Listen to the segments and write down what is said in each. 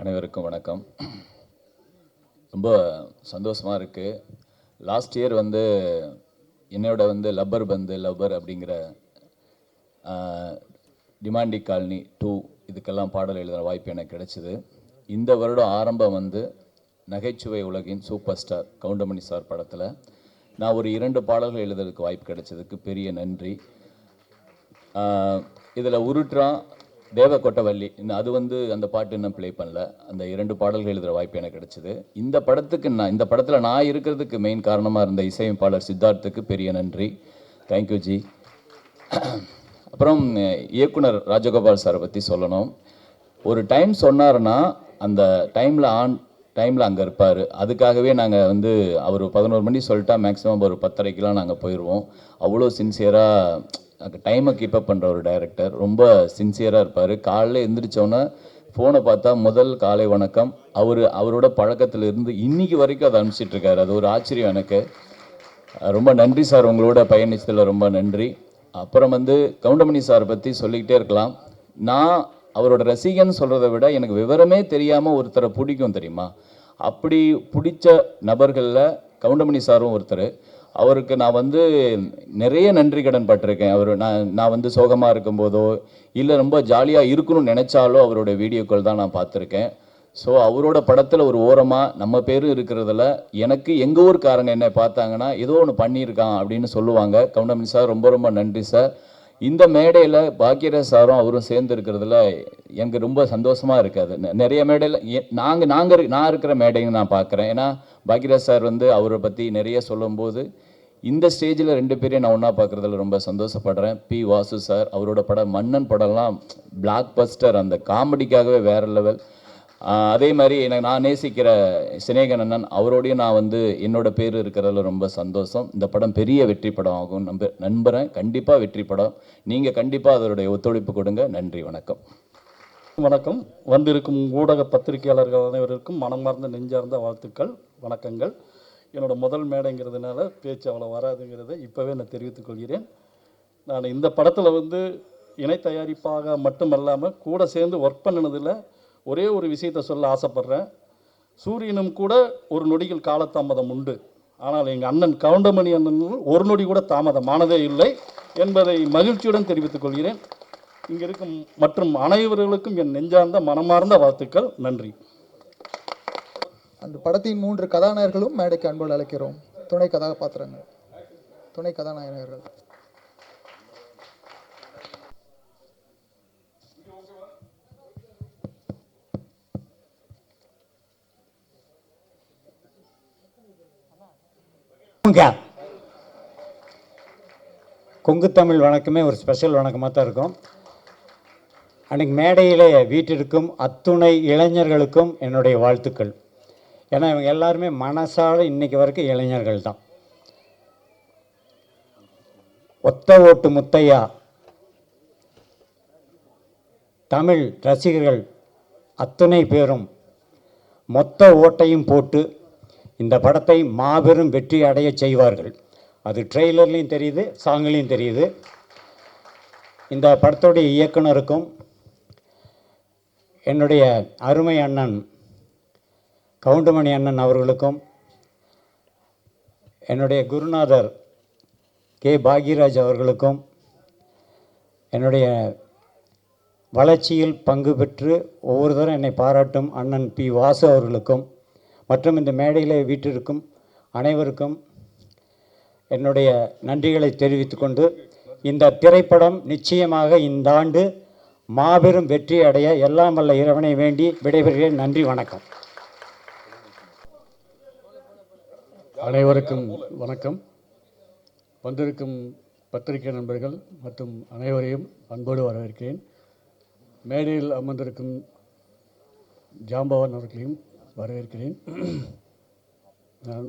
அனைவருக்கும் வணக்கம். ரொம்ப சந்தோஷமாக இருக்குது. லாஸ்ட் இயர் என்னோட லப்பர் பந்து லப்பர் அப்படிங்கிற டிமாண்டிக் காலனி 2 இதுக்கெல்லாம் பாடல் எழுதுகிற வாய்ப்பு எனக்கு கிடைச்சிது. இந்த வருடம் ஆரம்பம் நகைச்சுவை உலகின் சூப்பர் ஸ்டார் கவுண்டமணி சார் படத்தில் நான் ஒரு 2 பாடல்கள் எழுதுறதுக்கு வாய்ப்பு கிடைச்சதுக்கு பெரிய நன்றி. இதில் உருட்டுறான் தேவக்கொட்டவள்ளி அது அந்த பாட்டு இன்னும் ப்ளே பண்ணல. அந்த 2 பாடல்கள் எழுதுகிற வாய்ப்பு எனக்கு கிடைச்சிது. இந்த படத்தில் நான் இருக்கிறதுக்கு மெயின் காரணமாக இருந்த இசையமைப்பாளர் சித்தார்த்துக்கு பெரிய நன்றி. Thank you G. அப்புறம் இயக்குனர் ராஜகோபால் சாரை பற்றி சொல்லணும். ஒரு டைம் சொன்னார்னா அந்த டைமில் அங்கே இருப்பார். அதுக்காகவே நாங்கள் அவர் 11 மணி சொல்லிட்டா மேக்ஸிமம் ஒரு 10:30க்கெலாம் நாங்கள் போயிடுவோம். அவ்வளோ சின்சியராக டைமை கீப்பப் பண்ணுற ஒரு டைரக்டர். ரொம்ப சின்சியராக இருப்பார். காலையில் எழுந்திரிச்சோன்னே ஃபோனை பார்த்தா முதல் காலை வணக்கம் அவரோட பழக்கத்தில் இருந்து இன்னைக்கு வரைக்கும் அதை அனுப்பிச்சிட்ருக்காரு. அது ஒரு ஆச்சரியம் எனக்கு. ரொம்ப நன்றி சார், உங்களோட பயணிச்சதில் ரொம்ப நன்றி. அப்புறம் கவுண்டமணி சார் பற்றி சொல்லிக்கிட்டே இருக்கலாம். நான் அவரோட ரசிகன்னு சொல்கிறத விட எனக்கு விவரமே தெரியாமல் ஒருத்தரை பிடிக்கும் தெரியுமா? அப்படி பிடிச்ச நபர்களில் கவுண்டமணி சாரும் ஒருத்தர். அவருக்கு நான் நிறைய நன்றி கடன் பட்டிருக்கேன். நான் சோகமாக இருக்கும்போதோ இல்லை ரொம்ப ஜாலியாக இருக்கணும்னு நினச்சாலோ அவரோட வீடியோக்கள் தான் நான் பார்த்துருக்கேன். ஸோ அவரோட படத்தில் ஒரு ஓரமாக நம்ம பேரும் இருக்கிறதுல எனக்கு எங்கள் ஊருக்காரங்க என்ன பார்த்தாங்கன்னா ஏதோ ஒன்று பண்ணியிருக்கான் அப்படின்னு சொல்லுவாங்க. கவுண்டமணி சார் ரொம்ப ரொம்ப நன்றி சார். இந்த மேடையில் பாக்கியராஜ் சாரும் அவரும் சேர்ந்து இருக்கிறதுல எனக்கு ரொம்ப சந்தோஷமாக இருக்காது. நிறைய மேடையில் நான் இருக்கிற மேடைங்க நான் பார்க்குறேன். ஏன்னா பாக்கியராஜ் சார் அவரை பற்றி நிறைய சொல்லும்போது இந்த ஸ்டேஜில் 2 பேரையும் நான் ஒன்றா பார்க்குறதுல ரொம்ப சந்தோஷப்படுறேன். பி வாசு சார் அவரோட படம் மன்னன் படம்லாம் பிளாக் பஸ்டர். அந்த காமெடிக்காகவே வேறு லெவல். அதே மாதிரி நான் நேசிக்கிற சினேகன் அவரோடையும் நான் என்னோட பேர் இருக்கிறதுல ரொம்ப சந்தோஷம். இந்த படம் பெரிய வெற்றி படம் ஆகும் நம்புகிறேன். கண்டிப்பாக வெற்றி படம். நீங்கள் கண்டிப்பாக அதனுடைய ஒத்துழைப்பு கொடுங்க. நன்றி, வணக்கம். வணக்கம். வந்திருக்கும் ஊடக பத்திரிகையாளர்கள் அனைவருக்கும் மனமார்ந்த நெஞ்சார்ந்த வாழ்த்துக்கள், வணக்கங்கள். என்னோட முதல் மேடைங்கிறதுனால பேச்சு அவ்வளோ வராதுங்கிறத இப்போவே நான் தெரிவித்துக் கொள்கிறேன். நான் இந்த படத்தில் இணை தயாரிப்பாக மட்டுமல்லாமல் கூட சேர்ந்து ஒர்க் பண்ணினதில் ஒரே ஒரு விஷயத்தை சொல்ல ஆசைப்பட்றேன். சூரியனும் கூட ஒரு நொடியில் காலதாமதம் உண்டு, ஆனால் எங்கள் அண்ணன் கவுண்டமணி அண்ணன் ஒரு நொடி கூட தாமதமானதே இல்லை என்பதை மகிழ்ச்சியுடன் தெரிவித்துக் கொள்கிறேன். இங்கே இருக்கும் மற்றும் அனைவர்களுக்கும் என் நெஞ்சார்ந்த மனமார்ந்த வாழ்த்துக்கள். நன்றி. அந்த படத்தின் 3 கதாநாயகர்களும் மேடைக்கு அன்போடு அழைக்கிறோம். துணை கதாபாத்திரங்கள், துணை கதாநாயகர்கள். கொங்கு தமிழ் வணக்கமே ஒரு ஸ்பெஷல் வணக்கமாக தான் இருக்கும். அன்றைக்கி மேடையிலே வீட்டிற்கும் அத்துணை இளைஞர்களுக்கும் என்னுடைய வாழ்த்துக்கள். ஏன்னா இவங்க எல்லாருமே மனசால இன்றைக்கி வரைக்கும் இளைஞர்கள் தான். ஒத்த ஓட்டு முத்தையா தமிழ் ரசிகர்கள் அத்துணை பேரும் மொத்த ஓட்டையும் போட்டு இந்த படத்தை மாபெரும் வெற்றி அடைய செய்வார்கள். அது ட்ரெய்லர்லேயும் தெரியுது, சாங்லேயும் தெரியுது. இந்த படத்துடைய இயக்குனருக்கும் என்னுடைய அருமை அண்ணன் கவுண்டமணி அண்ணன் அவர்களுக்கும் என்னுடைய குருநாதர் கே பாக்யராஜ் அவர்களுக்கும் என்னுடைய வளர்ச்சியில் பங்கு பெற்று ஒவ்வொரு தரம் என்னை பாராட்டும் அண்ணன் பி வாசு அவர்களுக்கும் மற்றும் இந்த மேடையில் வீட்டிற்கும் அனைவருக்கும் என்னுடைய நன்றிகளை தெரிவித்துக் கொண்டு இந்த திரைப்படம் நிச்சயமாக இந்த ஆண்டு மாபெரும் வெற்றி அடைய எல்லாம் வல்ல இறைவனை வேண்டி விடைபெறுகிறேன். நன்றி, வணக்கம். அனைவருக்கும் வணக்கம். வந்திருக்கும் பத்திரிகை நண்பர்கள் மற்றும் அனைவரையும் அன்போடு வரவேற்கிறேன். மேடையில் அமர்ந்திருக்கும் ஜாம்பவான் அவர்களையும் வரவேற்கிறேன். நான்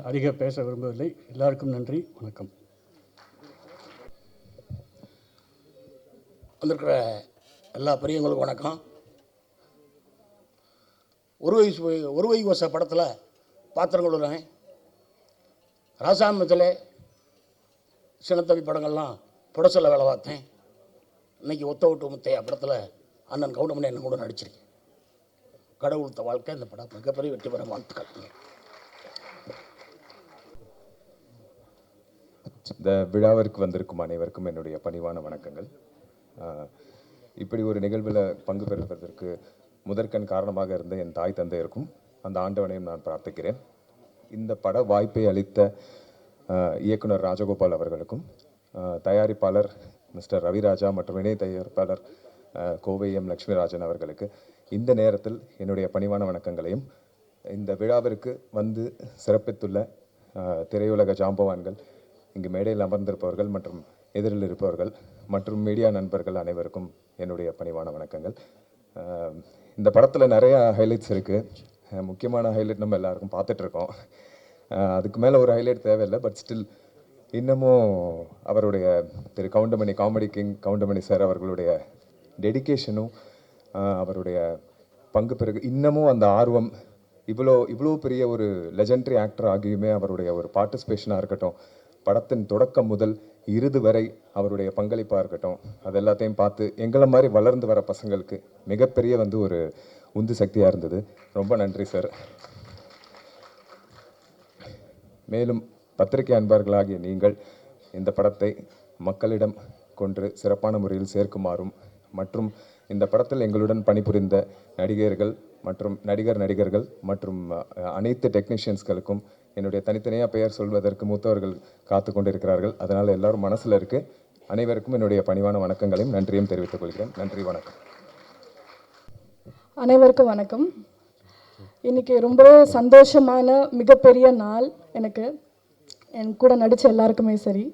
அதிக பேச விரும்பவில்லை. எல்லாருக்கும் நன்றி, வணக்கம். வந்திருக்கிற எல்லா பெரியவங்களுக்கும் வணக்கம். ஒரு வை கோச படத்தில் பாத்திரங்களுடன் ராசாமத்தில் சின்னத்தம்பி படங்கள்லாம் புடசலில் வேலை பார்த்தேன். இன்றைக்கி ஒத்த ஓட்டு முத்தையா படத்தில் அண்ணன் கவுண்டமணி அண்ணன் கூட நடிச்சிருக்கேன். கடவுள் கொடுத்த வாழ்க்கை. இந்த படம் மிகப்பெரிய வெற்றி பெற வாழ்த்துக்கள். இந்த விழாவிற்கு வந்திருக்கும் அனைவருக்கும் என்னுடைய பணிவான வணக்கங்கள். இப்படி ஒரு நிகழ்வில் பங்கு பெறுவதற்கு முதற்கண் காரணமாக இருந்த என் தாய் தந்தையருக்கும் அந்த ஆண்டவனையும் நான் பிரார்த்திக்கிறேன். இந்த பட வாய்ப்பை அளித்த இயக்குனர் ராஜகோபால் அவர்களுக்கும், தயாரிப்பாளர் மிஸ்டர் ரவிராஜா மற்றும் இணை தயாரிப்பாளர் கோவை எம் லட்சுமிராஜன் அவர்களுக்கு இந்த நேரத்தில் என்னுடைய பணிவான வணக்கங்களையும், இந்த விழாவிற்கு வந்து சிறப்பித்துள்ள திரையுலக ஜாம்பவான்கள், இங்கு மேடையில் அமர்ந்திருப்பவர்கள் மற்றும் எதிரில் இருப்பவர்கள் மற்றும் மீடியா நண்பர்கள் அனைவருக்கும் என்னுடைய பணிவான வணக்கங்கள். இந்த படத்தில் நிறைய ஹைலைட்ஸ் இருக்குது. முக்கியமான ஹைலைட் நம்ம எல்லாருக்கும் பார்த்துட்ருக்கோம். அதுக்கு மேலே ஒரு ஹைலைட் தேவையில்லை. பட் ஸ்டில் இன்னமும் அவருடைய திரு Goundamani, comedy king Goundamani sir அவர்களுடைய டெடிகேஷனும் அவருடைய பங்கு பிறகு இன்னமும் அந்த ஆர்வம், இவ்வளோ பெரிய ஒரு லெஜெண்டரி ஆக்டர் ஆகியுமே அவருடைய ஒரு பார்ட்டிசிபேஷனாக இருக்கட்டும், படத்தின் தொடக்கம் முதல் இறுதி வரை அவருடைய பங்களிப்பாக இருக்கட்டும், அது எல்லாத்தையும் பார்த்து எங்களை மாதிரி வளர்ந்து வர பசங்களுக்கு மிகப்பெரிய ஒரு உந்து சக்தியாக இருந்தது. ரொம்ப நன்றி சார். மேலும் பத்திரிகை அன்பர்களாகிய நீங்கள் இந்த படத்தை மக்களிடம் கொன்று சிறப்பான முறையில் சேர்க்குமாறும் மற்றும் இந்த படத்தில் எங்களுடன் பணிபுரிந்த நடிகர்கள் மற்றும் நடிகர்கள் மற்றும் அனைத்து டெக்னீஷியன்ஸ்களுக்கும் என்னுடைய தனித்தனியாக பெயர் சொல்வதற்கு மூத்தவர்கள் காத்து கொண்டிருக்கிறார்கள். அதனால் எல்லாரும் மனசில் இருக்குது. அனைவருக்கும் என்னுடைய பணிவான வணக்கங்களையும் நன்றியும் தெரிவித்துக் கொள்கிறேன். நன்றி, வணக்கம். அனைவருக்கும் வணக்கம். இன்றைக்கி ரொம்பவே சந்தோஷமான மிகப்பெரிய நாள் எனக்கு. என் கூட நடித்த எல்லாருக்குமே சரி.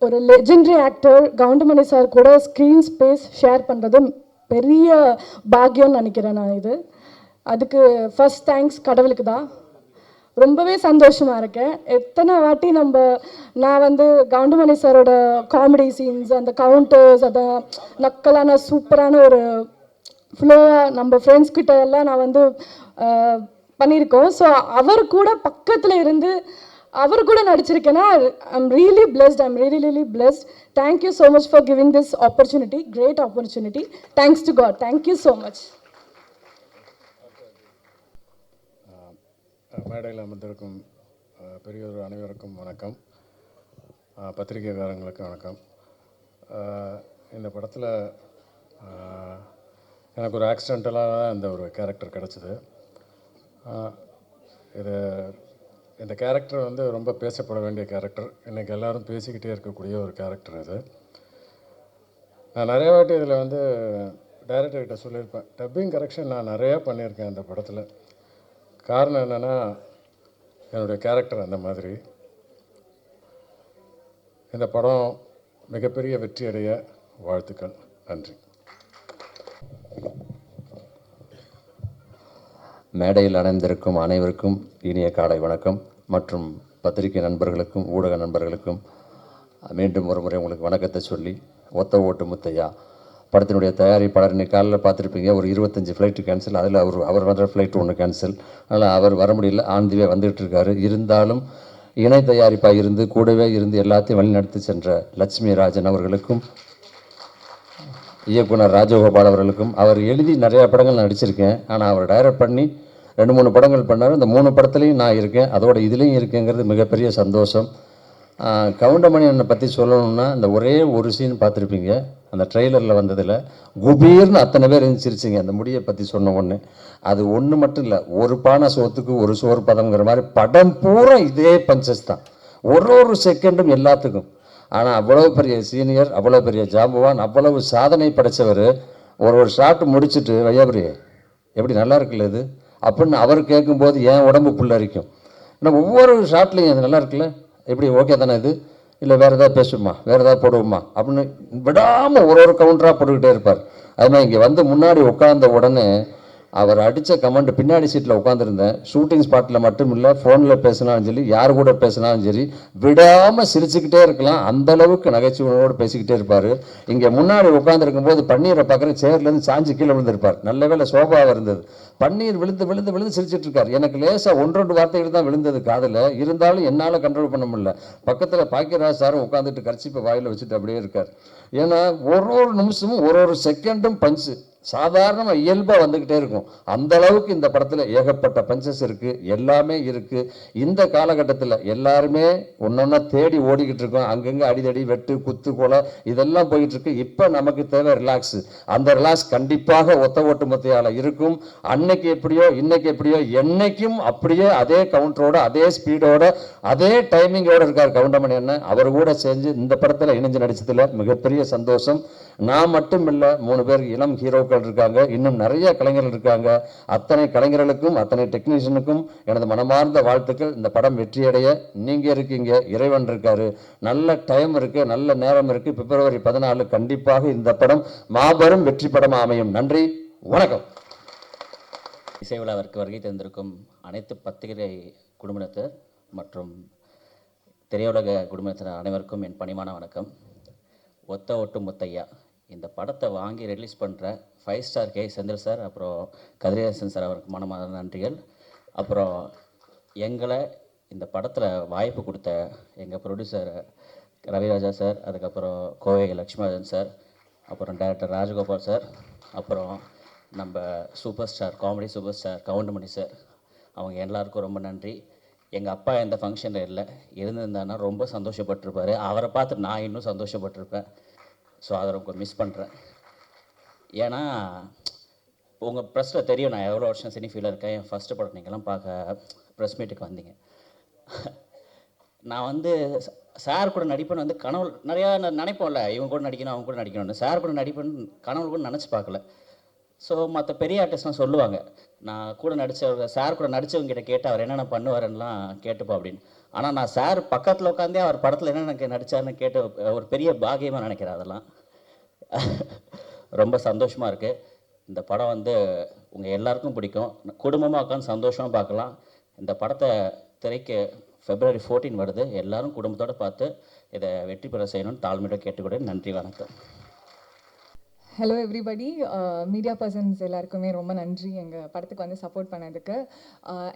ஒரு லெஜெண்டரி ஆக்டர் கவுண்டமணி சார் கூட ஸ்க்ரீன் ஸ்பேஸ் ஷேர் பண்ணுறது பெரிய பாக்கியம்னு நினைக்கிறேன் நான். அதுக்கு ஃபர்ஸ்ட் தேங்க்ஸ் கடவுளுக்கு தான். ரொம்பவே சந்தோஷமாக இருக்கேன். எத்தனை வாட்டி நான் கவுண்டமணி சாரோட காமெடி சீன்ஸ், அந்த கவுண்டர்ஸ், அதை நக்கலான சூப்பரான ஒரு ஃப்ளோவாக நம்ம ஃப்ரெண்ட்ஸ் கிட்ட எல்லாம் நான் பண்ணியிருக்கோம். ஸோ அவர் கூட பக்கத்தில் இருந்து அவர் கூட நடிச்சிருக்கேன்னா I'm really blessed. Thank you so much for giving this opportunity, great opportunity. Thanks to God. Thank you so much. மேடையில் அமர்ந்திருக்கும் பெரியோர் அனைவருக்கும் வணக்கம். பத்திரிகைக்காரங்களுக்கு வணக்கம். இந்த படத்தில் எனக்கு ஒரு ஆக்சிடென்டலாக இந்த ஒரு கேரக்டர் கிடச்சிது. இந்த கேரக்டர் ரொம்ப பேசப்பட வேண்டிய கேரக்டர். இன்றைக்கி எல்லோரும் பேசிக்கிட்டே இருக்கக்கூடிய ஒரு கேரக்டர் இது. நான் நிறைய வாட்டி இதில் டைரக்டர்கிட்ட சொல்லியிருப்பேன். டப்பிங் கரெக்ஷன் நான் நிறையா பண்ணியிருக்கேன் இந்த படத்தில். காரணம் என்னென்னா, என்னுடைய கேரக்டர் அந்த மாதிரி. இந்த படம் மிகப்பெரிய வெற்றி அடைய வாழ்த்துக்கள். நன்றி. மேடையில் அணைந்திருக்கும் அனைவருக்கும் இனிய காலை வணக்கம். மற்றும் பத்திரிகை நண்பர்களுக்கும் ஊடக நண்பர்களுக்கும் மீண்டும் ஒரு முறை உங்களுக்கு வணக்கத்தை சொல்லி, ஒத்த ஓட்டு முத்தையா படத்தினுடைய தயாரிப்பாளர் இன்னைக்கு காலையில் பார்த்துருப்பீங்க. ஒரு 25 ஃப்ளைட்டு கேன்சல். அதில் அவர் வர ஃப்ளைட்டு ஒன்று கேன்சல். அதனால் அவர் வர முடியல. ஆந்திவே வந்துகிட்டு இருக்காரு. இருந்தாலும் இணை தயாரிப்பாக இருந்து கூடவே இருந்து எல்லாத்தையும் வழிநடத்தி சென்ற லட்சுமி ராஜன் அவர்களுக்கும், இயக்குனர் ராஜகோபால் அவர்களுக்கும். அவர் எழுதி நிறையா படங்கள் நடிச்சிருக்கேன். ஆனால் அவர் டைரக்ட் பண்ணி 2-3 படங்கள் பண்ணார். இந்த 3 படத்துலையும் நான் இருக்கேன். அதோட இதுலேயும் இருக்கேங்கிறது மிகப்பெரிய சந்தோஷம். கவுண்டமணி என்னை பற்றி சொல்லணும்னா, இந்த ஒரே ஒரு சீன் பார்த்துருப்பீங்க. அந்த ட்ரெய்லரில் வந்ததில் குபீர்னு அத்தனை பேர் இருந்துச்சிருச்சிங்க அந்த முடியை பற்றி சொன்ன ஒன்று. அது ஒன்று மட்டும் இல்லை, ஒரு பானை சோத்துக்கு ஒரு சோறு பதம்ங்கிற மாதிரி படம் பூரா இதே பஞ்சஸ் தான். ஒரு செகண்டும் எல்லாத்துக்கும். ஆனால் அவ்வளோ பெரிய சீனியர், அவ்வளோ பெரிய ஜாம்பவான், அவ்வளவு சாதனை படைத்தவர் ஒரு ஷாட் முடிச்சுட்டு, வையாபுரி எப்படி நல்லா இருக்குல்ல இது அப்படின்னு அவர் கேட்கும்போது என் உடம்பு புல்லரிக்கும். ஏன்னா ஒவ்வொரு ஷாட்லையும் அது நல்லா இருக்குல்ல, எப்படி ஓகே தானே இது, இல்லை வேறு ஏதாவது பேசுமா, வேறு ஏதாவது போடுவோமா அப்படின்னு விடாமல் ஒரு கவுண்டராக போட்டுக்கிட்டே இருப்பார். அது மாதிரி இங்கே முன்னாடி உட்கார்ந்த உடனே அவர் அடித்த கமெண்ட், பின்னாடி சீட்டில் உட்காந்துருந்தேன். ஷூட்டிங் ஸ்பாட்டில் மட்டும் இல்லை, ஃபோனில் பேசினாலும் சரி, யார் கூட பேசினாலும் சரி, விடாமல் சிரிச்சுக்கிட்டே இருக்கலாம். அந்தளவுக்கு நகைச்சுவையோடு பேசிக்கிட்டே இருப்பார். இங்கே முன்னாடி உட்காந்துருக்கும் போது பன்னீரை பார்க்குற சேர்லேருந்து சாஞ்சு கீழே விழுந்திருப்பார். நல்ல வேலை சோபாவாக இருந்தது. பன்னீர் விழுந்து விழுந்து விழுந்து சிரிச்சிட்டு இருக்கார். எனக்கு லேசாக 1-2 வார்த்தைகள் தான் விழுந்தது காதில். இருந்தாலும் என்னால் கண்ட்ரோல் பண்ண முடியல. பக்கத்தில் பாக்கியராஜ் சாரும் உட்காந்துட்டு கர்ச்சிப்பை வாயில் வச்சுட்டு அப்படியே இருக்கார். ஏன்னா ஒரு நிமிஷமும் ஒரு செகண்டும் பஞ்சு. சாதாரணமாக இயல்பாக வந்துக்கிட்டே இருக்கும். அந்த அளவுக்கு இந்த படத்தில் ஏகப்பட்ட பஞ்சஸ் இருக்குது, எல்லாமே இருக்குது. இந்த காலகட்டத்தில் எல்லாருமே ஒன்றொன்னா தேடி ஓடிக்கிட்டு இருக்கோம். அங்கங்கே அடிதடி வெட்டு குத்து கொலை இதெல்லாம் போயிட்டு இருக்கு. இப்போ நமக்கு தேவை ரிலாக்ஸ். அந்த ரிலாக்ஸ் கண்டிப்பாக ஒத்த ஓட்டு மொத்தையால் இருக்கும். அன்னைக்கு எப்படியோ இன்னைக்கு எப்படியோ என்னைக்கும் அப்படியே அதே கவுண்டரோட அதே ஸ்பீடோட அதே டைமிங்கோட இருக்கார் கவுண்டமணி அண்ணன். அவர் கூட சேர்ந்து இந்த படத்தில் இணைஞ்சு நடிச்சதில் மிகப்பெரிய சந்தோஷம். நான் மட்டும் இல்லை, 3 பேர் இளம் ஹீரோக்கள் இருக்காங்க, இன்னும் நிறைய கலைஞர்கள் இருக்காங்க. அத்தனை கலைஞர்களுக்கும் அத்தனை டெக்னீஷியனுக்கும் எனது மனமார்ந்த வாழ்த்துக்கள். இந்த படம் வெற்றியடைய நீங்கள் இருக்கீங்க, இறைவன் இருக்காரு, நல்ல டைம் இருக்கு, நல்ல நேரம் இருக்கு. பிப்ரவரி 14 கண்டிப்பாக இந்த படம் மாபெரும் வெற்றி படமாக அமையும். நன்றி, வணக்கம். இசை விழாவிற்கு வருகை தந்திருக்கும் அனைத்து பத்திரிகை குடும்பத்தினர் மற்றும் திரையுலக குடும்பத்தினர் அனைவருக்கும் என் பணிவான வணக்கம். ஒத்த ஓட்டு முத்தையா இந்த படத்தை வாங்கி ரிலீஸ் பண்ணுற 5 ஸ்டார் கே செந்தில் சார், அப்புறம் கதிரேசன் சார், அவருக்கு மனமான நன்றிகள். அப்புறம் எங்களை இந்த படத்தில் வாய்ப்பு கொடுத்த எங்கள் ப்ரொடியூசர் ரவிராஜா சார், அதுக்கப்புறம் கோவை லக்ஷ்மணன் சார், அப்புறம் டைரக்டர் ராஜகோபால் சார், அப்புறம் நம்ம super star comedy super star Goundamani sir, அவங்க எல்லாருக்கும் ரொம்ப நன்றி. எங்கள் அப்பா எந்த ஃபங்க்ஷனில் இல்லை, இருந்திருந்தான்னா ரொம்ப சந்தோஷப்பட்டிருப்பார். அவரை பார்த்து நான் இன்னும் சந்தோஷப்பட்டிருப்பேன். ஸோ அதை ரொம்ப மிஸ் பண்ணுறேன். ஏன்னா உங்கள் ப்ரெஸ்ஸில் தெரியும் நான் எவ்வளோ வருஷம் சினி ஃபீல்டில் இருக்கேன். என் ஃபஸ்ட்டு படம் நீங்கள்லாம் பார்க்க ப்ரெஸ் மீட்டுக்கு வந்தீங்க. நான் வந்து சார் கூட நடிப்பேன்னு வந்து கனவு நிறையா நினைப்போம்ல, இவங்க கூட நடிக்கணும் அவங்க கூட நடிக்கணும்னு. சார் கூட நடிப்பேன்னு கனவு கூட நினச்சி பார்க்கல. ஸோ மற்ற பெரிய ஆர்டிஸ்ட்லாம் சொல்லுவாங்க, நான் கூட நடித்தவங்க சார் கூட நடித்தவங்ககிட்ட கேட்டு அவர் என்னென்ன பண்ணுவாருன்னெலாம் கேட்டுப்போம் அப்படின்னு. ஆனால் நான் சார் பக்கத்தில் உட்காந்தே அவர் படத்தில் என்னென்ன நடித்தாருன்னு கேட்டு ஒரு பெரிய பாகியமாக நினைக்கிறேன். அதெல்லாம் ரொம்ப சந்தோஷமாக இருக்குது. இந்த படம் வந்து உங்கள் எல்லாருக்கும் பிடிக்கும். குடும்பமாக உட்காந்து சந்தோஷமாக பார்க்கலாம். இந்த படத்தை திரைக்கு February 14 வருது. எல்லோரும் குடும்பத்தோடு பார்த்து இதை வெற்றி பெற செய்யணும்னு தாழ்மையோட கேட்டுக்கொண்டு நன்றி, வணக்கம். ஹலோ எவ்ரிபடி, மீடியா பர்சன்ஸ் எல்லாருக்குமே ரொம்ப நன்றி எங்கள் படத்துக்கு வந்து சப்போர்ட் பண்ணதுக்கு.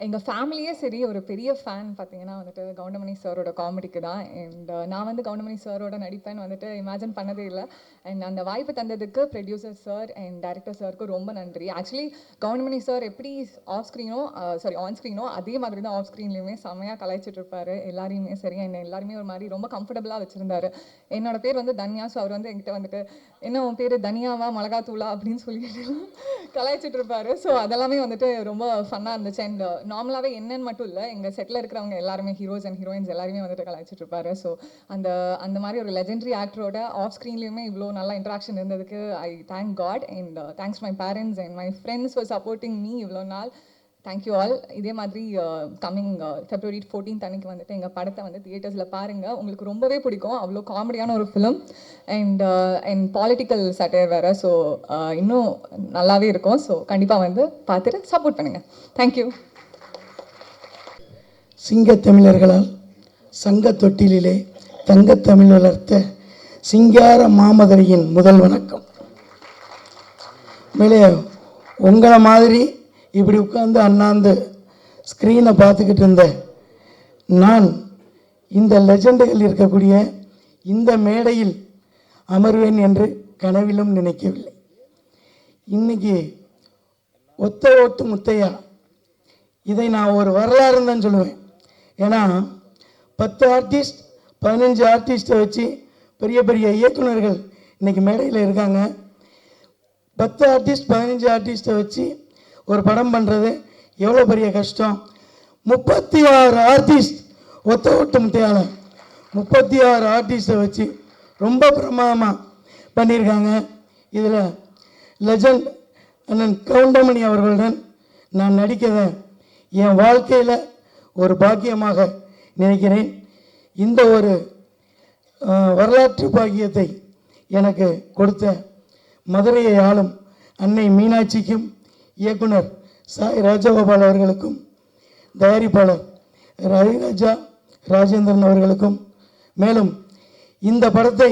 எங்கள் ஃபேமிலியே சரி ஒரு பெரிய ஃபேன் பார்த்தீங்கன்னா வந்துட்டு கவுண்டமணி சாரோட காமெடிக்கு தான். அண்ட் நான் வந்து கவுண்டமணி சாரோட நடிப்பேன்னு வந்துட்டு இமேஜின் பண்ணதே இல்லை. அண்ட் அந்த வாய்ப்பு தந்ததுக்கு ப்ரொடியூசர் சார் அண்ட் டைரக்டர் சாருக்கு ரொம்ப நன்றி. ஆக்சுவலி கவுண்டமணி சார் எப்படி ஆன் ஸ்க்ரீனோ அதே மாதிரி தான் ஆஃப் ஸ்க்ரீன்லேயுமே செம்மையாக கலாய்ச்சிட்டு இருப்பார் எல்லாரையுமே சரி. என்ன எல்லாருமே ஒரு மாதிரி ரொம்ப கம்ஃபர்டபுளாக வச்சுருந்தாரு. என்னோட பேர் வந்து தன்யா. ஸோ அவர் வந்து என்கிட்ட வந்துட்டு என்ன உன் பேர் தனியாவா மிளகாத்தூளா அப்படின்னு சொல்லிட்டு கலாய்ச்சிட்டு இருப்பாரு. ஸோ அதெல்லாமே வந்துட்டு ரொம்ப ஃபன்னாக இருந்துச்சு. அண்ட் நார்மலாகவே என்னன்னு மட்டும் இல்லை, எங்கள் செட்டில் இருக்கிறவங்க எல்லாருமே ஹீரோஸ் அண்ட் ஹீரோயின்ஸ் எல்லாருமே வந்துட்டு கலாய்ச்சிட்டு இருப்பாரு. ஸோ அந்த மாதிரி ஒரு லெஜெண்டரி ஆக்டரோட ஆஃப் ஸ்க்ரீன்லேயுமே இவ்வளோ நல்லா இன்ட்ராக்ஷன் இருந்ததுக்கு I thank God. And thanks my parents and my friends for supporting me இவ்வளோ நாள். Thank you all. இதே மாதிரி கம்மிங் February 14 அன்னைக்கு வந்துட்டு எங்கள் படத்தை வந்து தியேட்டர்ஸில் பாருங்கள். உங்களுக்கு ரொம்பவே பிடிக்கும். அவ்வளோ காமெடியான ஒரு ஃபிலிம் அண்ட் பாலிட்டிக்கல் சட்டையர் வேறு. ஸோ இன்னும் நல்லாவே இருக்கும். ஸோ கண்டிப்பாக வந்து பார்த்துட்டு சப்போர்ட் பண்ணுங்கள். தேங்க்யூ. சிங்கத்தமிழர்களால் சங்க தொட்டிலே தங்கத்தமிழ் வளர்த்த சிங்கார மாமதுரையின் முதல் வணக்கம். மேலே உங்களை மாதிரி இப்படி உட்காந்து அண்ணாந்து ஸ்க்ரீனை பார்த்துக்கிட்டு இருந்த நான் இந்த லெஜண்டுகள் இருக்கக்கூடிய இந்த மேடையில் அமர்வேன் என்று கனவிலும் நினைக்கவில்லை. இன்னைக்கு ஒத்த ஓட்டு முத்தையா, இதை நான் ஒரு வரலாறுன்னு தான் சொல்லுவேன். ஏன்னா 10 ஆர்டிஸ்ட் 15 ஆர்டிஸ்ட்டை வச்சு பெரிய பெரிய இயக்குநர்கள் இன்னைக்கு மேடையில் இருக்காங்க. 10 ஆர்டிஸ்ட் 15 ஆர்டிஸ்ட்டை வச்சு ஒரு படம் பண்ணுறது எவ்வளோ பெரிய கஷ்டம். 36 ஆர்டிஸ்ட் ஒத்த ஓட்டு முத்தையால 36 ஆர்டிஸ்ட்டை வச்சு ரொம்ப பிரமாதமாக பண்ணியிருக்காங்க. இதில் லெஜண்ட் அண்ணன் கவுண்டமணி அவர்களுடன் நான் நடிக்கிறத என் வாழ்க்கையில் ஒரு பாக்கியமாக நினைக்கிறேன். இந்த ஒரு வரலாற்று பாக்கியத்தை எனக்கு கொடுத்த மதுரையை ஆளும் அன்னை மீனாட்சிக்கும் இயக்குனர் சாய் ராஜகோபால் அவர்களுக்கும் தயாரிப்பாளர் ரவிராஜா ராஜேந்திரன் அவர்களுக்கும், மேலும் இந்த படத்தை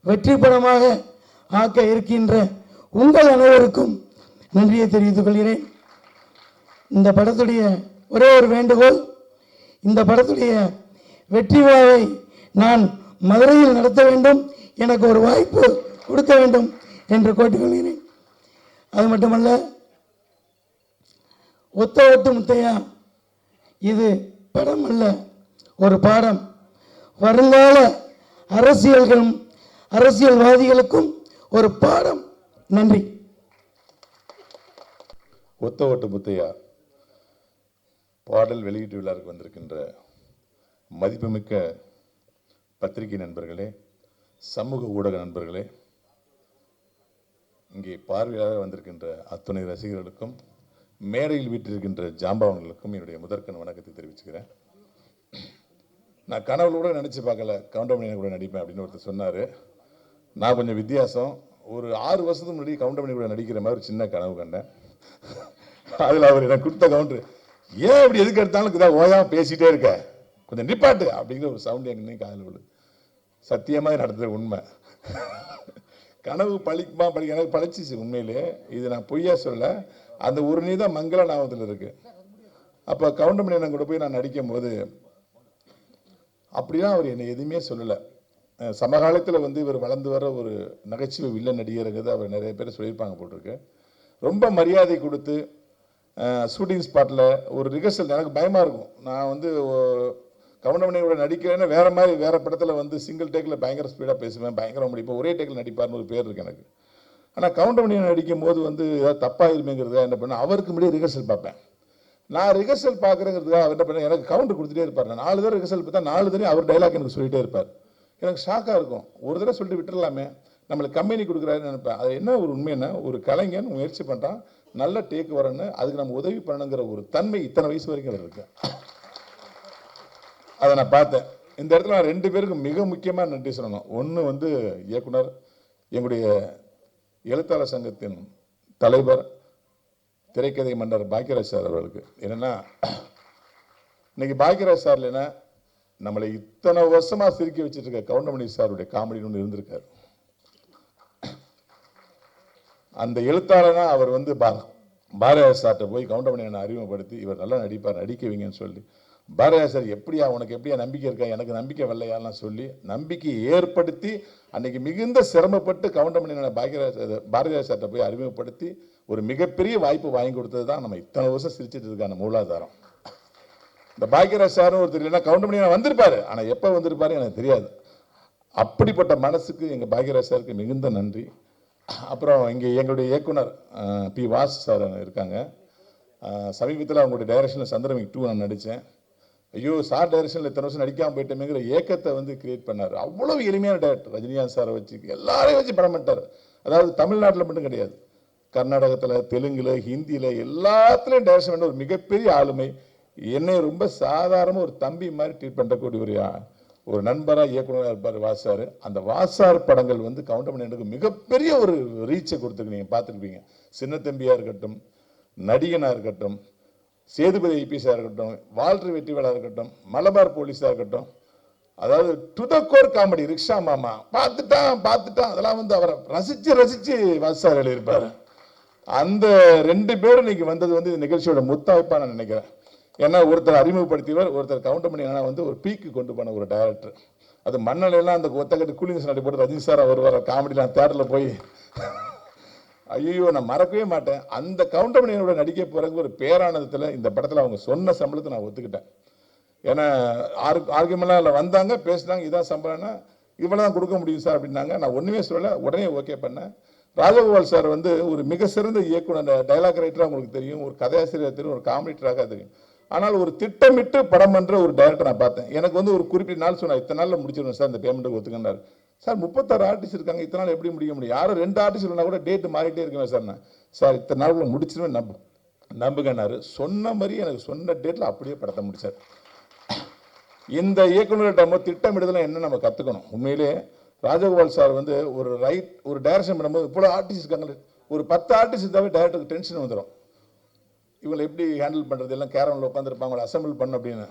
வெற்றி படமாக ஆக்க இருக்கின்ற உங்கள் அனைவருக்கும் நன்றியை தெரிவித்துக் கொள்கிறேன். இந்த படத்துடைய ஒரே ஒரு வேண்டுகோள், இந்த படத்துடைய வெற்றி விழாவை நான் மதுரையில் நடத்த வேண்டும், எனக்கு ஒரு வாய்ப்பு கொடுக்க வேண்டும் என்று கேட்டுக்கொள்கிறேன். அது மட்டுமல்ல, ஒத்த ஓட்டு முத்தையா இது படம் அல்ல, ஒரு பாடம். வருங்கால அரசியல்வாதிகளுக்கும் ஒரு பாடம். நன்றி. ஒத்த ஓட்டு முத்தையா பாடல் வெளியீட்டு விழாவுக்கு வந்திருக்கின்ற மதிப்புமிக்க பத்திரிகை நண்பர்களே, சமூக ஊடக நண்பர்களே, இங்கே பார்வையாக வந்திருக்கின்ற அத்துணை ரசிகர்களுக்கும் மேடையில் வீட்டிருக்கின்ற ஜாம்பவன்களுக்கும் என்னுடைய முதற்கண் வணக்கத்தை தெரிவிச்சுக்கிறேன். நான் கனவுல கூட நினச்சி பார்க்கல கவுண்டமணி கூட நடிப்பேன் அப்படின்னு ஒருத்தர் சொன்னார். நான் கொஞ்சம் வித்தியாசம். ஒரு 6 வருஷத்துக்கு முன்னாடி கவுண்டமணி கூட நடிக்கிற மாதிரி ஒரு சின்ன கனவு கண்டேன். அதில் அவர் எனக்கு கொடுத்த கவுண்டர், ஏன் இப்படி எதுக்கு எடுத்தாலும் இதான் ஓயாமல் பேசிகிட்டே இருக்க, கொஞ்சம் நிப்பாட்டு அப்படிங்கிற ஒரு சவுண்டு எங்கன்னு காதில் விழுது. சத்தியமாக நடத்துகிற உண்மை. கனவு பழிக்குமா எனக்கு பழிச்சிச்சு உண்மையிலே. இது நான் பொய்யா சொல்ல. அந்த ஒரு நீதான் மங்கள நாமத்தில் இருக்கு. அப்போ கவுண்டமணி அண்ணன் கூட போய் நான் நடிக்கும் போது அப்படிலாம் அவர் என்னை எதுவுமே சொல்லலை. சமகாலத்தில் வந்து இவர் வளர்ந்து வர ஒரு நகைச்சுவை வில்லன் நடிகருங்கிறது அவர் நிறைய பேர் சொல்லியிருப்பாங்க போட்டிருக்கு. ரொம்ப மரியாதை கொடுத்து ஷூட்டிங் ஸ்பாட்டில் ஒரு ரிஹர்சல் எனக்கு பயமாக இருக்கும். நான் வந்து கவுண்டமணியோட நடிக்கிறேன்னா வேறு படத்தில் வந்து சிங்கிள் டேக்கில் பயங்கர ஸ்பீடாக பேசுவேன், பயங்கரம் முடிப்பேன், ஒரே டேக்கில் நடிப்பார்னு ஒரு பேர் இருக்குது எனக்கு. ஆனால் கவுண்டமணியை நடிக்கும் போது வந்து ஏதாவது தப்பாயிருமேங்கிறதுக்காக என்ன பண்ணேன், அவருக்கு முன்னாடி ரிஹர்சல் பார்ப்பேன். நான் ரிஹர்சல் பார்க்குறேங்கிறதுக்காக அவர் என்ன பண்ணேன், எனக்கு கவுண்டர் கொடுத்துட்டே இருப்பார். நான் 4 தடவை ரிஹர்சல் பார்த்தா 4 தடவை அவர் டைலாக் எனக்கு சொல்லிகிட்டே இருப்பார். எனக்கு ஷாக்காக இருக்கும். ஒரு தடவை சொல்லிட்டு விட்டுடலாமே, நம்மளுக்கு கம்பெனி கொடுக்குறாருன்னு நினைப்பேன். அது என்ன ஒரு உண்மைன்னா, ஒரு கலைஞன் முயற்சி பண்ணுறான், நல்ல டேக் வரணுன்னு, அதுக்கு நம்ம உதவி பண்ணணுங்கிற ஒரு தன்மை இத்தனை வயசு வரைக்கும் இருக்கு. அதை நான் பார்த்தேன். இந்த இடத்துல நான் 2 பேருக்கு மிக முக்கியமாக நன்றி சொல்லணும். ஒன்று வந்து இயக்குனர், எங்களுடைய எழுத்தாளர் சங்கத்தின் தலைவர், திரைக்கதை மன்னர் பாக்கியராஜ் சார் அவர்களுக்கு. என்னென்னா, இன்னைக்கு பாக்கியராஜ் சார் இல்லைன்னா நம்மளை இத்தனை வருஷமாக சிரிக்க வச்சுட்டு இருக்க கவுண்டமணி சாருடைய காமெடின்னு ஒன்று இருந்திருக்காரு. அந்த எழுத்தாளனா அவர் வந்து பாரதியார் சார்ட்ட போய் கவுண்டமணி என்னை அறிமுகப்படுத்தி, இவர் நல்லா நடிப்பார், நடிக்க வைங்கன்னு சொல்லி, பாரதியார் சார் எப்படியா உனக்கு எப்படியா நம்பிக்கை இருக்கா, எனக்கு நம்பிக்கை வரலையாலாம் சொல்லி நம்பிக்கையை ஏற்படுத்தி அன்னைக்கு மிகுந்த சிரமப்பட்டு கவுண்டமணி பாரதியார் சார்ட்ட போய் அறிமுகப்படுத்தி ஒரு மிகப்பெரிய வாய்ப்பு வாங்கி கொடுத்தது தான் நம்ம இத்தனை வருஷம் சிரிச்சிட்டு இருக்கான மூலாதாரம். இந்த பாக்கியராஜ் சாரும் ஒருத்தர் இல்லைன்னா கவுண்டமணி வந்திருப்பாரு, ஆனால் எப்போ வந்திருப்பாரு எனக்கு தெரியாது. அப்படிப்பட்ட மனசுக்கு எங்கள் பாக்கியராஜ் சாருக்கு மிகுந்த நன்றி. அப்புறம் இங்கே எங்களுடைய இயக்குனர் பி வாஸ் சார் இருக்காங்க. சமீபத்தில் அவங்களுடைய டைரக்ஷனில் சந்திரமிக் 2 நான் நடித்தேன். ஐயோ சார் டைரக்ஷனில் இத்தனை வருஷம் நடிக்காமல் போயிட்டோமேங்கிற ஏக்கத்தை வந்து கிரியேட் பண்ணார். அவ்வளோ எளிமையான டைரக்டர். ரஜினிகாந்த் சாரை வச்சு எல்லாரையும் வச்சு படம் பண்ணிட்டார். அதாவது தமிழ்நாட்டில் மட்டும் கிடையாது, கர்நாடகத்தில், தெலுங்கில், ஹிந்தியில் எல்லாத்துலேயும் டைரக்ஷன் பண்ண ஒரு மிகப்பெரிய ஆளுமை. என்னை ரொம்ப சாதாரணமாக ஒரு தம்பி மாதிரி ட்ரீட் பண்ணக்கூடிய ஒரு நண்பராக இயக்குனராக இருப்பார் வாசார். அந்த வாசார் படங்கள் வந்து கவுண்டமணி எனக்கு மிகப்பெரிய ஒரு ரீச்சை கொடுத்துருக்கு. நீங்கள் பார்த்துருப்பீங்க. சின்ன தம்பியாக இருக்கட்டும், நடிகனாக இருக்கட்டும், சேதுபதி ஐபிஎஸ்ஸாக இருக்கட்டும், வால்டர் வெற்றிவேலாக இருக்கட்டும், மலபார் போலீஸாக இருக்கட்டும், அதாவது to the core comedy. Rickshaw மாமா பார்த்துட்டான் அதெல்லாம் வந்து அவரை ரசித்து வாசார் எழுதியிருப்பார். அந்த 2 பேரும் இன்னைக்கு வந்தது வந்து இந்த நிகழ்ச்சியோட முத்தாய்ப்பாக நான் நினைக்கிறேன். ஏன்னா ஒருத்தர் அறிமுகப்படுத்தியவர், ஒருத்தர் கவுண்டமணி ஆனால் வந்து ஒரு பீக்கு கொண்டு போன ஒரு டைரக்டர். அது மண்ணலையெல்லாம் அந்த ஒத்தக்கட்டு கூலிங்ஸ் நடி போட்டு ரஜினி சார் வருவார் காமெடிலாம் தேட்டரில் போய் ஐயோ நான் மறக்கவே மாட்டேன். அந்த கவுண்டமணியோட நடிக்க போகிறதுக்கு ஒரு பேரானதத்தில் இந்த படத்தில் அவங்க சொன்ன சம்பளத்தை நான் ஒத்துக்கிட்டேன். ஏன்னா ஆர்கியூமெண்ட்லாம் இல்லை, வந்தாங்க பேசினாங்க, இதான் சம்பளம்னா இவ்வளோ தான் கொடுக்க முடியும் சார் அப்படின்னாங்க. நான் ஒன்றுமே சொல்லலை, உடனே ஓகே பண்ணேன். ராஜகோபால் சார் வந்து ஒரு மிக சிறந்த இயக்குனர், டைலாக் ரைட்டராக உங்களுக்கு தெரியும், ஒரு கதையாசிரியர் தெரியும், ஒரு காமெடி ட்ராக்காக தெரியும். ஆனால் ஒரு திட்டமிட்டு படம் பண்ணுற ஒரு டைரக்டர் நான் பார்த்தேன். எனக்கு வந்து ஒரு குறிப்பிட்ட நாள் சொன்னார், இத்தனை நாளில் முடிச்சிடணும் சார் இந்த பேமெண்ட்டுக்கு ஒத்துக்கினார். சார் 36 ஆர்டிஸ்ட் இருக்காங்க, இத்தனை நாள் எப்படி முடிக்க முடியும்? யாரும் 2 ஆர்டிஸ்ட் இல்லைனா கூட டேட்டு மாறிட்டே இருக்குவேன் சார். நான் சார் இத்தனை நாளுக்குள்ள முடிச்சிருவேன் நம்புகன்னாரு. சொன்ன மாதிரி எனக்கு சொன்ன டேட்டில் அப்படியே படத்தை முடிச்சார். இந்த இயக்குநர்கிட்ட திட்டமிடுதல் என்ன நம்ம கற்றுக்கணும். உண்மையிலே ராஜகோபால் சார் வந்து ஒரு டைரக்ஷன் பண்ணும்போது இவ்வளோ ஆர்டிஸ்ட் இருக்காங்க, ஒரு 10 ஆர்டிஸ்ட் இருந்தாவே டைரக்டருக்கு டென்ஷன் வந்துடும். இவங்களை எப்படி ஹேண்டில் பண்ணுறது, எல்லாம் கேரமில் உட்காந்துருப்பாங்க, அவங்களை அசம்பிள் பண்ண அப்படின்னு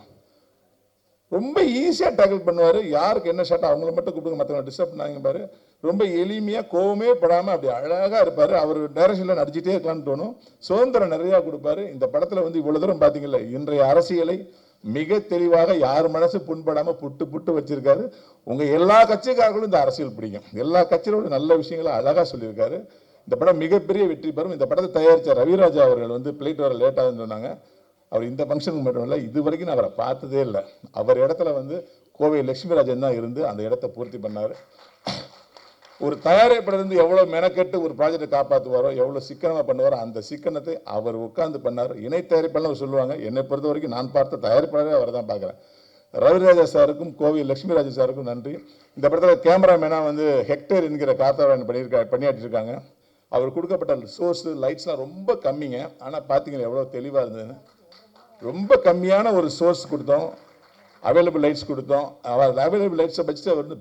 ரொம்ப ஈஸியாக டேக்கிள் பண்ணுவார். யாருக்கு என்ன ஷாட்டோ அவங்கள மட்டும் கூப்பிடுங்க, மற்றவங்க டிஸ்டர்ப் பண்ணாங்க பாரு. ரொம்ப எளிமையாக கோவமே படாமல் அப்படி அழகாக இருப்பார். அவர் டைரக்ஷனில் நடிச்சிட்டே இருக்கலாம்னு தோணும். சுதந்திரம் நிறையா கொடுப்பாரு. இந்த படத்தில் வந்து இவ்வளோ தூரம் பார்த்தீங்கல்ல, இன்றைய அரசியலை மிக தெளிவாக யார் மனசு புண்படாமல் புட்டு வச்சிருக்காரு. உங்கள் எல்லா கட்சிக்காரர்களும் இந்த அரசியல் பிடிக்கும். எல்லா கட்சியோட நல்ல விஷயங்களை அழகாக சொல்லியிருக்காரு. இந்த படம் மிகப்பெரிய வெற்றி பெறும். இந்த படத்தை தயாரித்த ரவிராஜா அவர்கள் வந்து பிளேட் வர லேட்டாகுன்னு சொன்னாங்க. அவர் இந்த ஃபங்க்ஷனுக்கு மட்டும் இல்லை, இது வரைக்கும் நான் அவரை பார்த்ததே இல்லை. அவர் இடத்துல வந்து கோவை லட்சுமிராஜன் தான் இருந்து அந்த இடத்த பூர்த்தி பண்ணார். ஒரு தயாரிப்பிலிருந்து எவ்வளோ மெனக்கெட்டு ஒரு ப்ராஜெக்டை காப்பாற்றுவாரோ, எவ்வளோ சிக்கனமாக பண்ணுவாரோ, அந்த சிக்கனத்தை அவர் உட்கார்ந்து பண்ணார். இணை தயாரிப்பாளர் சொல்லுவாங்க, என்னை பொறுத்த வரைக்கும் நான் பார்த்த தயாரிப்பாளரே அவரை தான் பார்க்குறேன். ரவிராஜா சாருக்கும் கோவை லட்சுமிராஜன் சாருக்கும் நன்றி. இந்த படத்தில் கேமராமேனாக வந்து ஹெக்டர் என்கிற காத்தாவரன் பணியாற்றிருக்காங்க. அவர் கொடுக்கப்பட்ட சோர்ஸு லைட்ஸ்லாம் ரொம்ப கம்மிங்க. ஆனால் பார்த்தீங்கன்னா எவ்வளோ தெளிவாக இருந்ததுன்னு. ரொம்ப கம்மியான ஒரு சோர்ஸ் கொடுத்தோம், அவைலபிள் லைட்ஸ் கொடுத்தோம். அவர் அவைலபிள் லைட்ஸை வச்சுட்டு அவர் வந்து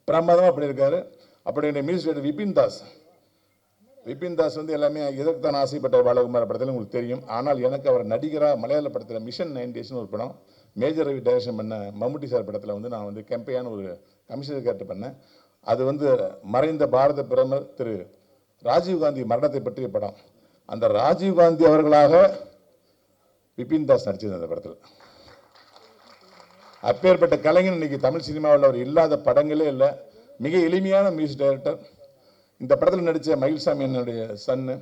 பிரமாதமாக பண்ணியிருக்காரு. அப்படி என்னுடைய மியூசிக் டைரக்டர் விபின் தாஸ் வந்து எல்லாமே இதற்குத்தான் ஆசைப்பட்ட பாலகுமார் படத்தில் உங்களுக்கு தெரியும். ஆனால் எனக்கு அவர் நடிகராக மலையாள படத்தில் மிஷன் 9 டேஸ்னு ஒரு படம் மேஜர் ரவி டைரக்ஷன் பண்ண மம்முட்டி சார் படத்தில் வந்து நான் வந்து கெம்பையான ஒரு கமிஷனர் கேரக்டர் பண்ணேன். அது வந்து மறைந்த பாரத பிரதமர் திரு ராஜீவ்காந்தி மரணத்தை பற்றிய படம். அந்த ராஜீவ்காந்தி அவர்களாக விபின் தாஸ் நடிச்சது அந்த படத்தில். அப்பேற்பட்ட கலைஞன் இன்னைக்கு தமிழ் சினிமாவில் அவர் இல்லாத படங்களே இல்லை. மிக எளிமையான மியூசிக் டைரக்டர். இந்த படத்தில் நடித்த மயில்சாமி என்னுடைய சன்னு,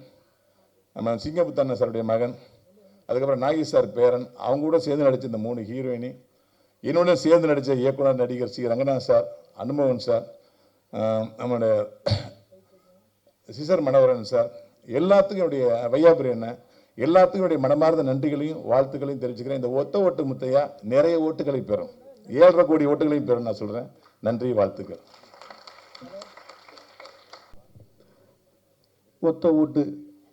நம்ம சிங்கபுத்தண்ண சாருடைய மகன், அதுக்கப்புறம் நாகி சார் பேரன், அவங்க கூட சேர்ந்து நடித்த இந்த 3 ஹீரோயினி, என்னோட சேர்ந்து நடித்த இயக்குனர் நடிகர் சி ரங்கநாத் சார், அனுமோகன் சார், நம்மளுடைய சிசர் மனோகரன் சார், எல்லாத்துக்கும் என்னுடைய வையாபுரி என்ன, எல்லாத்துக்கும் என்னுடைய மனமார்ந்த நன்றிகளையும் வாழ்த்துக்களையும் தெரிவிச்சுக்கிறேன். இந்த ஒத்த ஓட்டு முத்தையா நிறைய ஓட்டுகளை பெறும், 7.5 கோடி ஓட்டுகளையும் பெறும் நான் சொல்கிறேன். நன்றி, வாழ்த்துக்கள். ஒத்த ஓட்டு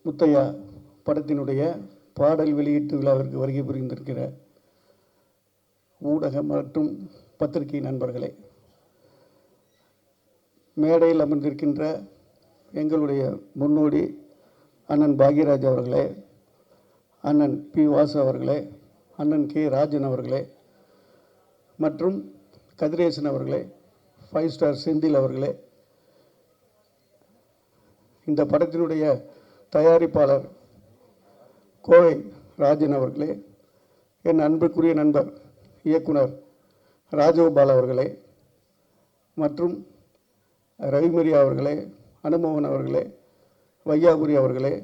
முத்தையா படத்தினுடைய பாடல் வெளியீட்டு விழாவிற்கு வருகை புரிந்திருக்கிற ஊடக மற்றும் பத்திரிகை நண்பர்களே, மேடையில் அமர்ந்திருக்கின்ற எங்களுடைய முன்னோடி அண்ணன் பாக்யராஜ் அவர்களே, அண்ணன் பி வாசு அவர்களே, அண்ணன் கே ராஜன் அவர்களே மற்றும் கதிரேசன் அவர்களே, 5 ஸ்டார் செந்தில் அவர்களே, இந்த படத்தினுடைய தயாரிப்பாளர் கோவை ராஜன் அவர்களே, என் அன்புக்குரிய நண்பர் இயக்குனர் ராஜகோபால் அவர்களே மற்றும் ரவிமரியா அவர்களே, அனுமோகன் அவர்களே, வையாபுரி அவர்களே,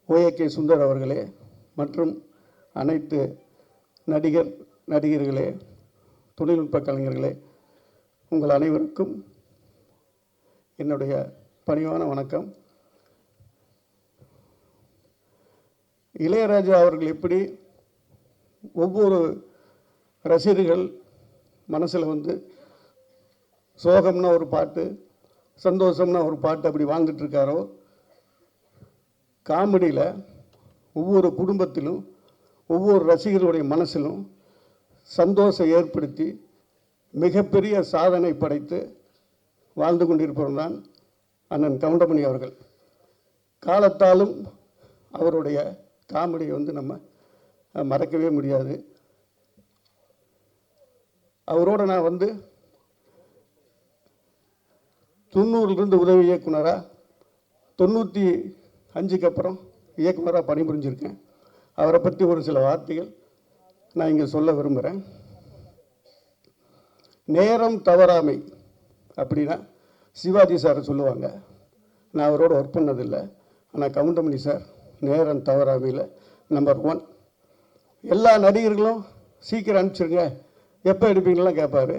ஓஏகே சுந்தர் அவர்களே மற்றும் அனைத்து நடிகர்களே, தொழில்நுட்ப கலைஞர்களே, உங்கள் அனைவருக்கும் என்னுடைய பணிவான வணக்கம். இளையராஜா அவர்கள் எப்படி ஒவ்வொரு ரசிகர்கள் மனசில் வந்து சோகம்னா ஒரு பாட்டு, சந்தோஷம்னா ஒரு பாட்டு அப்படி வாழ்ந்துட்டுருக்காரோ, காமெடியில் ஒவ்வொரு குடும்பத்திலும் ஒவ்வொரு ரசிகர்களுடைய மனசிலும் சந்தோஷம் ஏற்படுத்தி மிகப்பெரிய சாதனை படைத்து வாழ்ந்து கொண்டிருப்பவர் தான் அண்ணன் கவுண்டமணி அவர்கள். காலத்தாலும் அவருடைய காமெடியை வந்து நம்ம மறக்கவே முடியாது. அவரோட நான் வந்து 90லேருந்து உதவி இயக்குனராக, 95க்கு அப்புறம் இயக்குனராக பணிபுரிஞ்சிருக்கேன். அவரை பற்றி ஒரு சில வார்த்தைகள் நான் இங்கே சொல்ல விரும்புகிறேன். நேரம் தவறாமை அப்படின்னா சிவாஜி சார் சொல்லுவாங்க. நான் அவரோட ஒர்க் பண்ணதில்லை, ஆனால் கவுண்டமணி சார் நேரம் தவறாமையில் நம்பர் 1. எல்லா நடிகர்களும் சீக்கிரம் அனுப்பிச்சிருங்க, எப்போ எடுப்பீங்கலாம் கேட்பார்.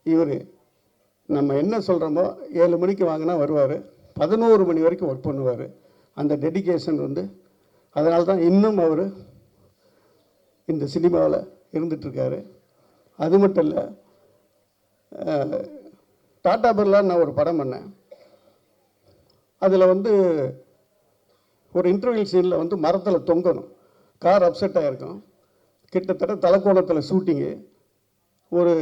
இவர் நம்ம என்ன சொல்கிறோமோ 7 மணிக்கு வாங்கினா வருவார், 11 மணி வரைக்கும் ஒர்க் பண்ணுவார். அந்த டெடிகேஷன் வந்து அதனால தான் இன்னும் அவர் இந்த சினிமாவில் இருந்துகிட்ருக்காரு. அது மட்டும் இல்லை, டாடா பிர்லான்னு நான் ஒரு படம் பண்ணேன். அதில் வந்து ஒரு இன்டர்வியூ சீனில் வந்து மரத்தில் தொங்கணும், கார் அப்செட் ஆகிருக்கும். கிட்டத்தட்ட தலைக்கோணத்தில் ஷூட்டிங்கு, ஒரு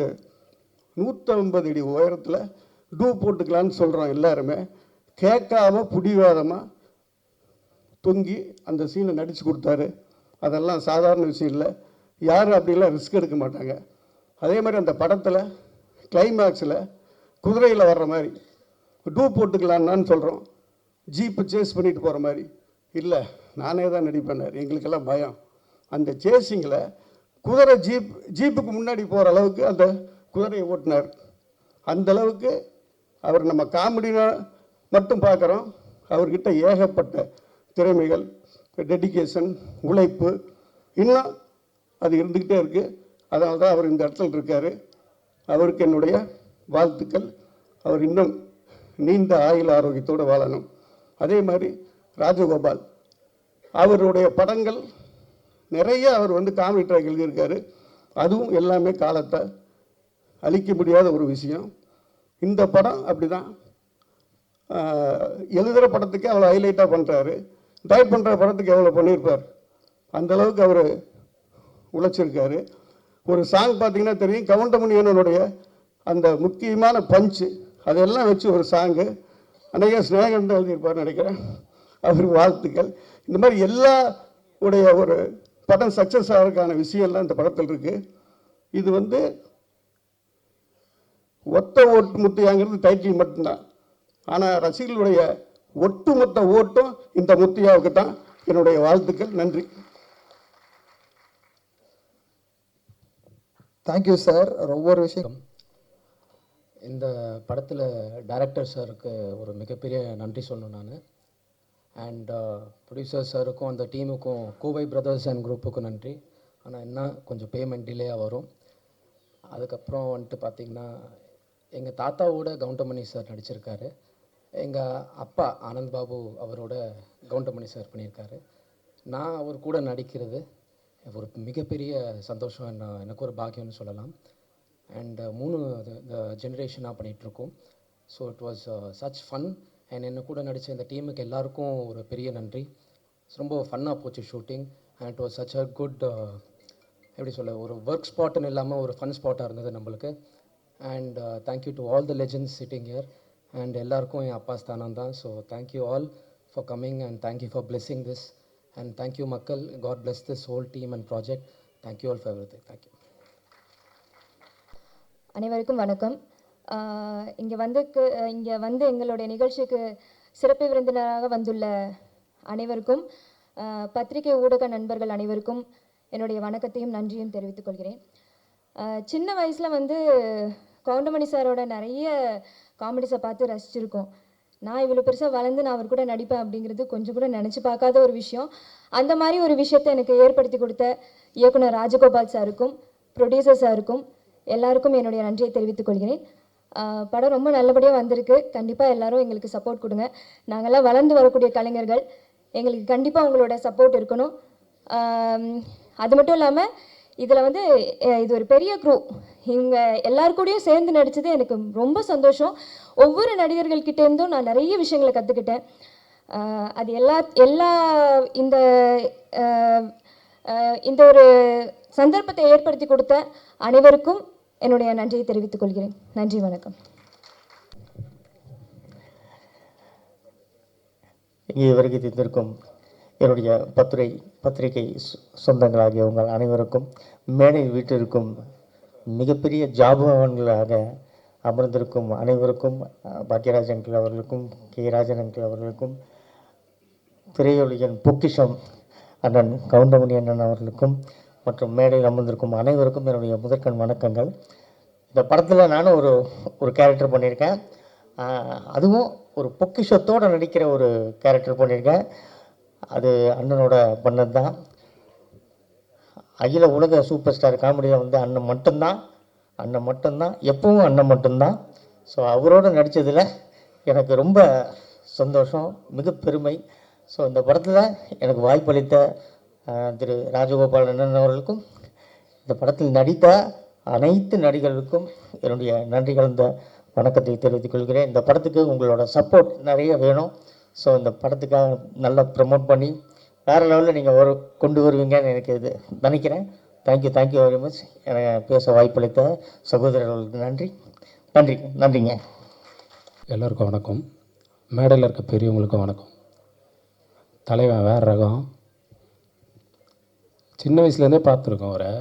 150 அடி உயரத்தில் டூ போட்டுக்கலான்னு சொல்கிறோம் எல்லாருமே. கேட்காம பிடிவாதமாக தொங்கி அந்த சீனை நடித்து கொடுத்தாரு. அதெல்லாம் சாதாரண விஷயம் இல்லை, யாரும் அப்படிலாம் ரிஸ்க் எடுக்க மாட்டாங்க. அதே மாதிரி அந்த படத்தில் கிளைமேக்ஸில் குதிரையில் வர்ற மாதிரி டூ போட்டுக்கலான்னு சொல்கிறோம், ஜீப்பு சேஸ் பண்ணிட்டு போகிற மாதிரி இல்லை, நானே தான் நடிப்பேனார். எங்களுக்கெல்லாம் பயம். அந்த சேஸிங்கில் குதிரை ஜீப்புக்கு முன்னாடி போகிற அளவுக்கு அந்த குதிரையை ஓட்டினார். அந்தளவுக்கு அவர் நம்ம காமெடினா மட்டும் பார்க்குறோம், அவர்கிட்ட ஏகப்பட்ட திறமைகள், டெடிகேஷன், உழைப்பு இன்னும் அது இருந்துக்கிட்டே இருக்குது. அதனால தான் அவர் இந்த இடத்துல இருக்கார். அவருக்கு என்னுடைய வாழ்த்துக்கள். அவர் இன்னும் நீண்ட ஆயுள் ஆரோக்கியத்தோடு வாழணும். அதே மாதிரி ராஜகோபால் அவருடைய படங்கள் நிறைய அவர் வந்து காமெடி ட்ராக் எழுதியிருக்காரு. அதுவும் எல்லாமே காலத்தை அழிக்க முடியாத ஒரு விஷயம். இந்த படம் அப்படி தான். எழுதுகிற படத்துக்கு அவ்வளோ ஹைலைட்டாக பண்ணுறாரு, டைரக்ட் பண்ணுற படத்துக்கு எவ்வளோ பண்ணியிருப்பார். அந்தளவுக்கு அவர் உழைச்சிருக்காரு. ஒரு சாங் பார்த்தீங்கன்னா தெரியும், கவுண்டமணியனுடைய அந்த முக்கியமான பஞ்சு அதெல்லாம் வச்சு ஒரு சாங்கு அநேக ஸ்நேகன் தான் எழுதியிருப்பார்னு நினைக்கிறேன். அவருக்கு வாழ்த்துக்கள். இந்த மாதிரி எல்லா உடைய ஒரு படம் சக்ஸஸ் ஆகிறதுக்கான விஷயம்லாம் இந்த படத்தில் இருக்குது. இது வந்து ஒத்த ஓட்டு முத்தியாங்கிறது டைட்டில் மட்டும்தான். ஆனால் ரசிகர்களுடைய ஒட்டுமொத்த ஓட்டும் இந்த முத்தியாவுக்கு தான். என்னுடைய வாழ்த்துக்கள். நன்றி. Thank you sir. ஒவ்வொரு விஷயம் இந்த படத்தில் டைரக்டர் சாருக்கு ஒரு மிகப்பெரிய நன்றி சொல்லணும் நான். அண்ட் ப்ரொடியூசர் சாருக்கும் அந்த டீமுக்கும் கோவை பிரதர்ஸ் அண்ட் குரூப்புக்கும் நன்றி. ஆனால் என்ன கொஞ்சம் பேமெண்ட் டிலேயாக வரும். அதுக்கப்புறம் வந்துட்டு பார்த்திங்கன்னா எங்கள் தாத்தாவோட கவுண்டமணி சார் நடிச்சிருக்காரு. எங்கள் அப்பா ஆனந்த் பாபு அவரோட கவுண்டமணி சார் பண்ணியிருக்காரு. நான் அவர் கூட நடிக்கிறது ஒரு மிகப்பெரிய சந்தோஷம், எனக்கு ஒரு பாக்கியம்னு சொல்லலாம். அண்ட் 3 ஜென்ரேஷனாக பண்ணிகிட்ருக்கோம். So it was such fun. And என்ன கூட நடித்த இந்த டீமுக்கு எல்லாருக்கும் ஒரு பெரிய நன்றி. ரொம்ப ஃபன்னாக போச்சு shooting. And it was such a good, எப்படி சொல்ல, ஒரு ஒர்க் ஸ்பாட்டுன்னு இல்லாமல் ஒரு ஃபன் ஸ்பாட்டாக இருந்தது நம்மளுக்கு. And thank you to all the legends sitting here. And எல்லாருக்கும் என் அப்பா ஸ்தானம் தான். So thank you all for coming and thank you for blessing this. And thank you மக்கள். God bless this whole team and project. Thank you all for everything. Thank you. அனைவருக்கும் வணக்கம். இங்கே வந்து எங்களுடைய நிகழ்ச்சிக்கு சிறப்பு விருந்தினராக வந்துள்ள அனைவருக்கும், பத்திரிகை ஊடக நண்பர்கள் அனைவருக்கும் என்னுடைய வணக்கத்தையும் நன்றியும் தெரிவித்துக் கொள்கிறேன். சின்ன வயசில் வந்து கவுண்டமணி சாரோட நிறைய காமெடிஸை பார்த்து ரசிச்சிருக்கோம். நான் இவ்வளோ பெருசாக வளர்ந்து நான் அவர் கூட நடிப்பேன் அப்படிங்கிறது கொஞ்சம் கூட நினச்சி பார்க்காத ஒரு விஷயம். அந்த மாதிரி ஒரு விஷயத்தை எனக்கு ஏற்படுத்தி கொடுத்த இயக்குனர் ராஜகோபால் சாருக்கும் ப்ரொடியூசர் சாருக்கும் எல்லாருக்கும் என்னுடைய நன்றியை தெரிவித்துக் கொள்கிறேன். படம் ரொம்ப நல்லபடியாக வந்திருக்கு. கண்டிப்பாக எல்லாரும் எங்களுக்கு சப்போர்ட் கொடுங்க. நாங்கள்லாம் வளர்ந்து வரக்கூடிய கலைஞர்கள், எங்களுக்கு கண்டிப்பாக உங்களோட சப்போர்ட் இருக்கணும். அது மட்டும் இல்லாமல் இதில் வந்து இது ஒரு பெரிய குரூ. இவங்க எல்லாருக்கூடையும் சேர்ந்து நடித்தது எனக்கு ரொம்ப சந்தோஷம். ஒவ்வொரு நடிகர்கள்கிட்டேருந்தும் நான் நிறைய விஷயங்களை கற்றுக்கிட்டேன். அது இந்த ஒரு சந்தர்ப்பத்தை ஏற்படுத்தி கொடுத்த அனைவருக்கும் என்னுடைய நன்றியை தெரிவித்துக் கொள்கிறேன். நன்றி, வணக்கம். இங்கே வருகை தந்திருக்கும் என்னுடைய பத்திரிகை சொந்தங்களாகிய உங்கள் அனைவருக்கும், மேடையில் வீட்டிற்கும் மிகப்பெரிய ஜாபவான்களாக அமர்ந்திருக்கும் அனைவருக்கும், பாக்யராஜ் அங்கிள் அவர்களுக்கும், கே ராஜன் அங்கிள் அவர்களுக்கும், திரையொலியின் பொக்கிஷம் அண்ணன் கவுண்டமணி அண்ணன் அவர்களுக்கும் மற்றும் மேடையில் அமர்ந்திருக்கும் அனைவருக்கும் என்னுடைய முதற்கண் வணக்கங்கள். இந்த படத்தில் நானும் ஒரு கேரக்டர் பண்ணியிருக்கேன். அதுவும் ஒரு பொக்கிஷத்தோடு நடிக்கிற ஒரு கேரக்டர் பண்ணியிருக்கேன். அது அண்ணனோட பண்ணது தான். அகில உலக சூப்பர் ஸ்டார் காமெடியில் வந்து அண்ணன் மட்டும்தான், எப்பவும் அண்ணன் மட்டும்தான். ஸோ அவரோடு நடித்ததில் எனக்கு ரொம்ப சந்தோஷம், மிக பெருமை. ஸோ இந்த படத்தில் எனக்கு வாய்ப்பளித்த திரு ராஜகோபால் அண்ணன் அவர்களுக்கும், இந்த படத்தில் நடித்த அனைத்து நடிகர்களுக்கும் என்னுடைய நன்றி கலந்த வணக்கத்தை தெரிவித்துக் கொள்கிறேன். இந்த படத்துக்கு உங்களோட சப்போர்ட் நிறைய வேணும். ஸோ இந்த படத்துக்காக நல்லா ப்ரமோட் பண்ணி வேறு லெவலில் நீங்கள் கொண்டு வருவீங்கன்னு எனக்கு இது நினைக்கிறேன். Thank you very much. எனக்கு பேச வாய்ப்பளித்த சகோதரர்களுக்கு நன்றிங்க. எல்லோருக்கும் வணக்கம். மேடையில் இருக்க பெரியவங்களுக்கும் வணக்கம். தலைவன் வேறு ரகம். சின்ன வயசுலேருந்தே பார்த்துருக்கோம், அவரை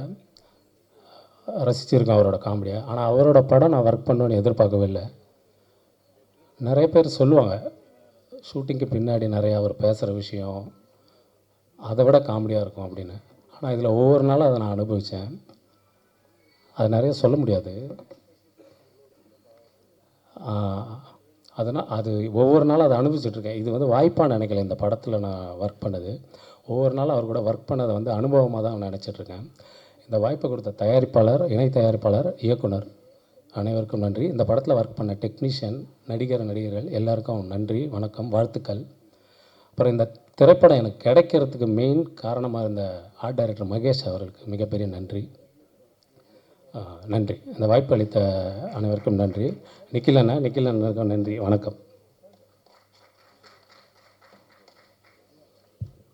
ரசிச்சிருக்கேன், அவரோட காமெடியை. ஆனால் அவரோட படம் நான் ஒர்க் பண்ணுவேன்னு எதிர்பார்க்கவே இல்லை. நிறைய பேர் சொல்லுவாங்க ஷூட்டிங்க்கு பின்னாடி நிறையா அவர் பேசுகிற விஷயம் அதை விட காமெடியாக இருக்கும் அப்படின்னு. ஆனால் இதில் ஒவ்வொரு நாளும் அதை நான் அனுபவித்தேன். அது நிறைய சொல்ல முடியாது. அதனால் அது ஒவ்வொரு நாளும் அதை அனுபவிச்சுட்ருக்கேன். இது வந்து வாய்ப்பாக நினைக்கல. இந்த படத்தில் நான் ஒர்க் பண்ணது ஒவ்வொரு நாளும் அவர் கூட ஒர்க் பண்ணதை வந்து அனுபவமாக தான் நினச்சிட்ருக்கேன். இந்த வாய்ப்பை கொடுத்த தயாரிப்பாளர், இணை தயாரிப்பாளர், இயக்குனர் அனைவருக்கும் நன்றி. இந்த படத்தில் ஒர்க் பண்ண டெக்னீஷியன், நடிகர்கள் எல்லாருக்கும் நன்றி, வணக்கம், வாழ்த்துக்கள். அப்புறம் இந்த திரைப்படம் எனக்கு கிடைக்கிறதுக்கு மெயின் காரணமாக இருந்த ஆர்ட் டைரக்டர் மகேஷ் அவர்களுக்கு மிகப்பெரிய நன்றி. நன்றி. இந்த வாய்ப்பு அளித்த அனைவருக்கும் நன்றி. நிக்கில் அண்ணனுக்கும் நன்றி, வணக்கம்.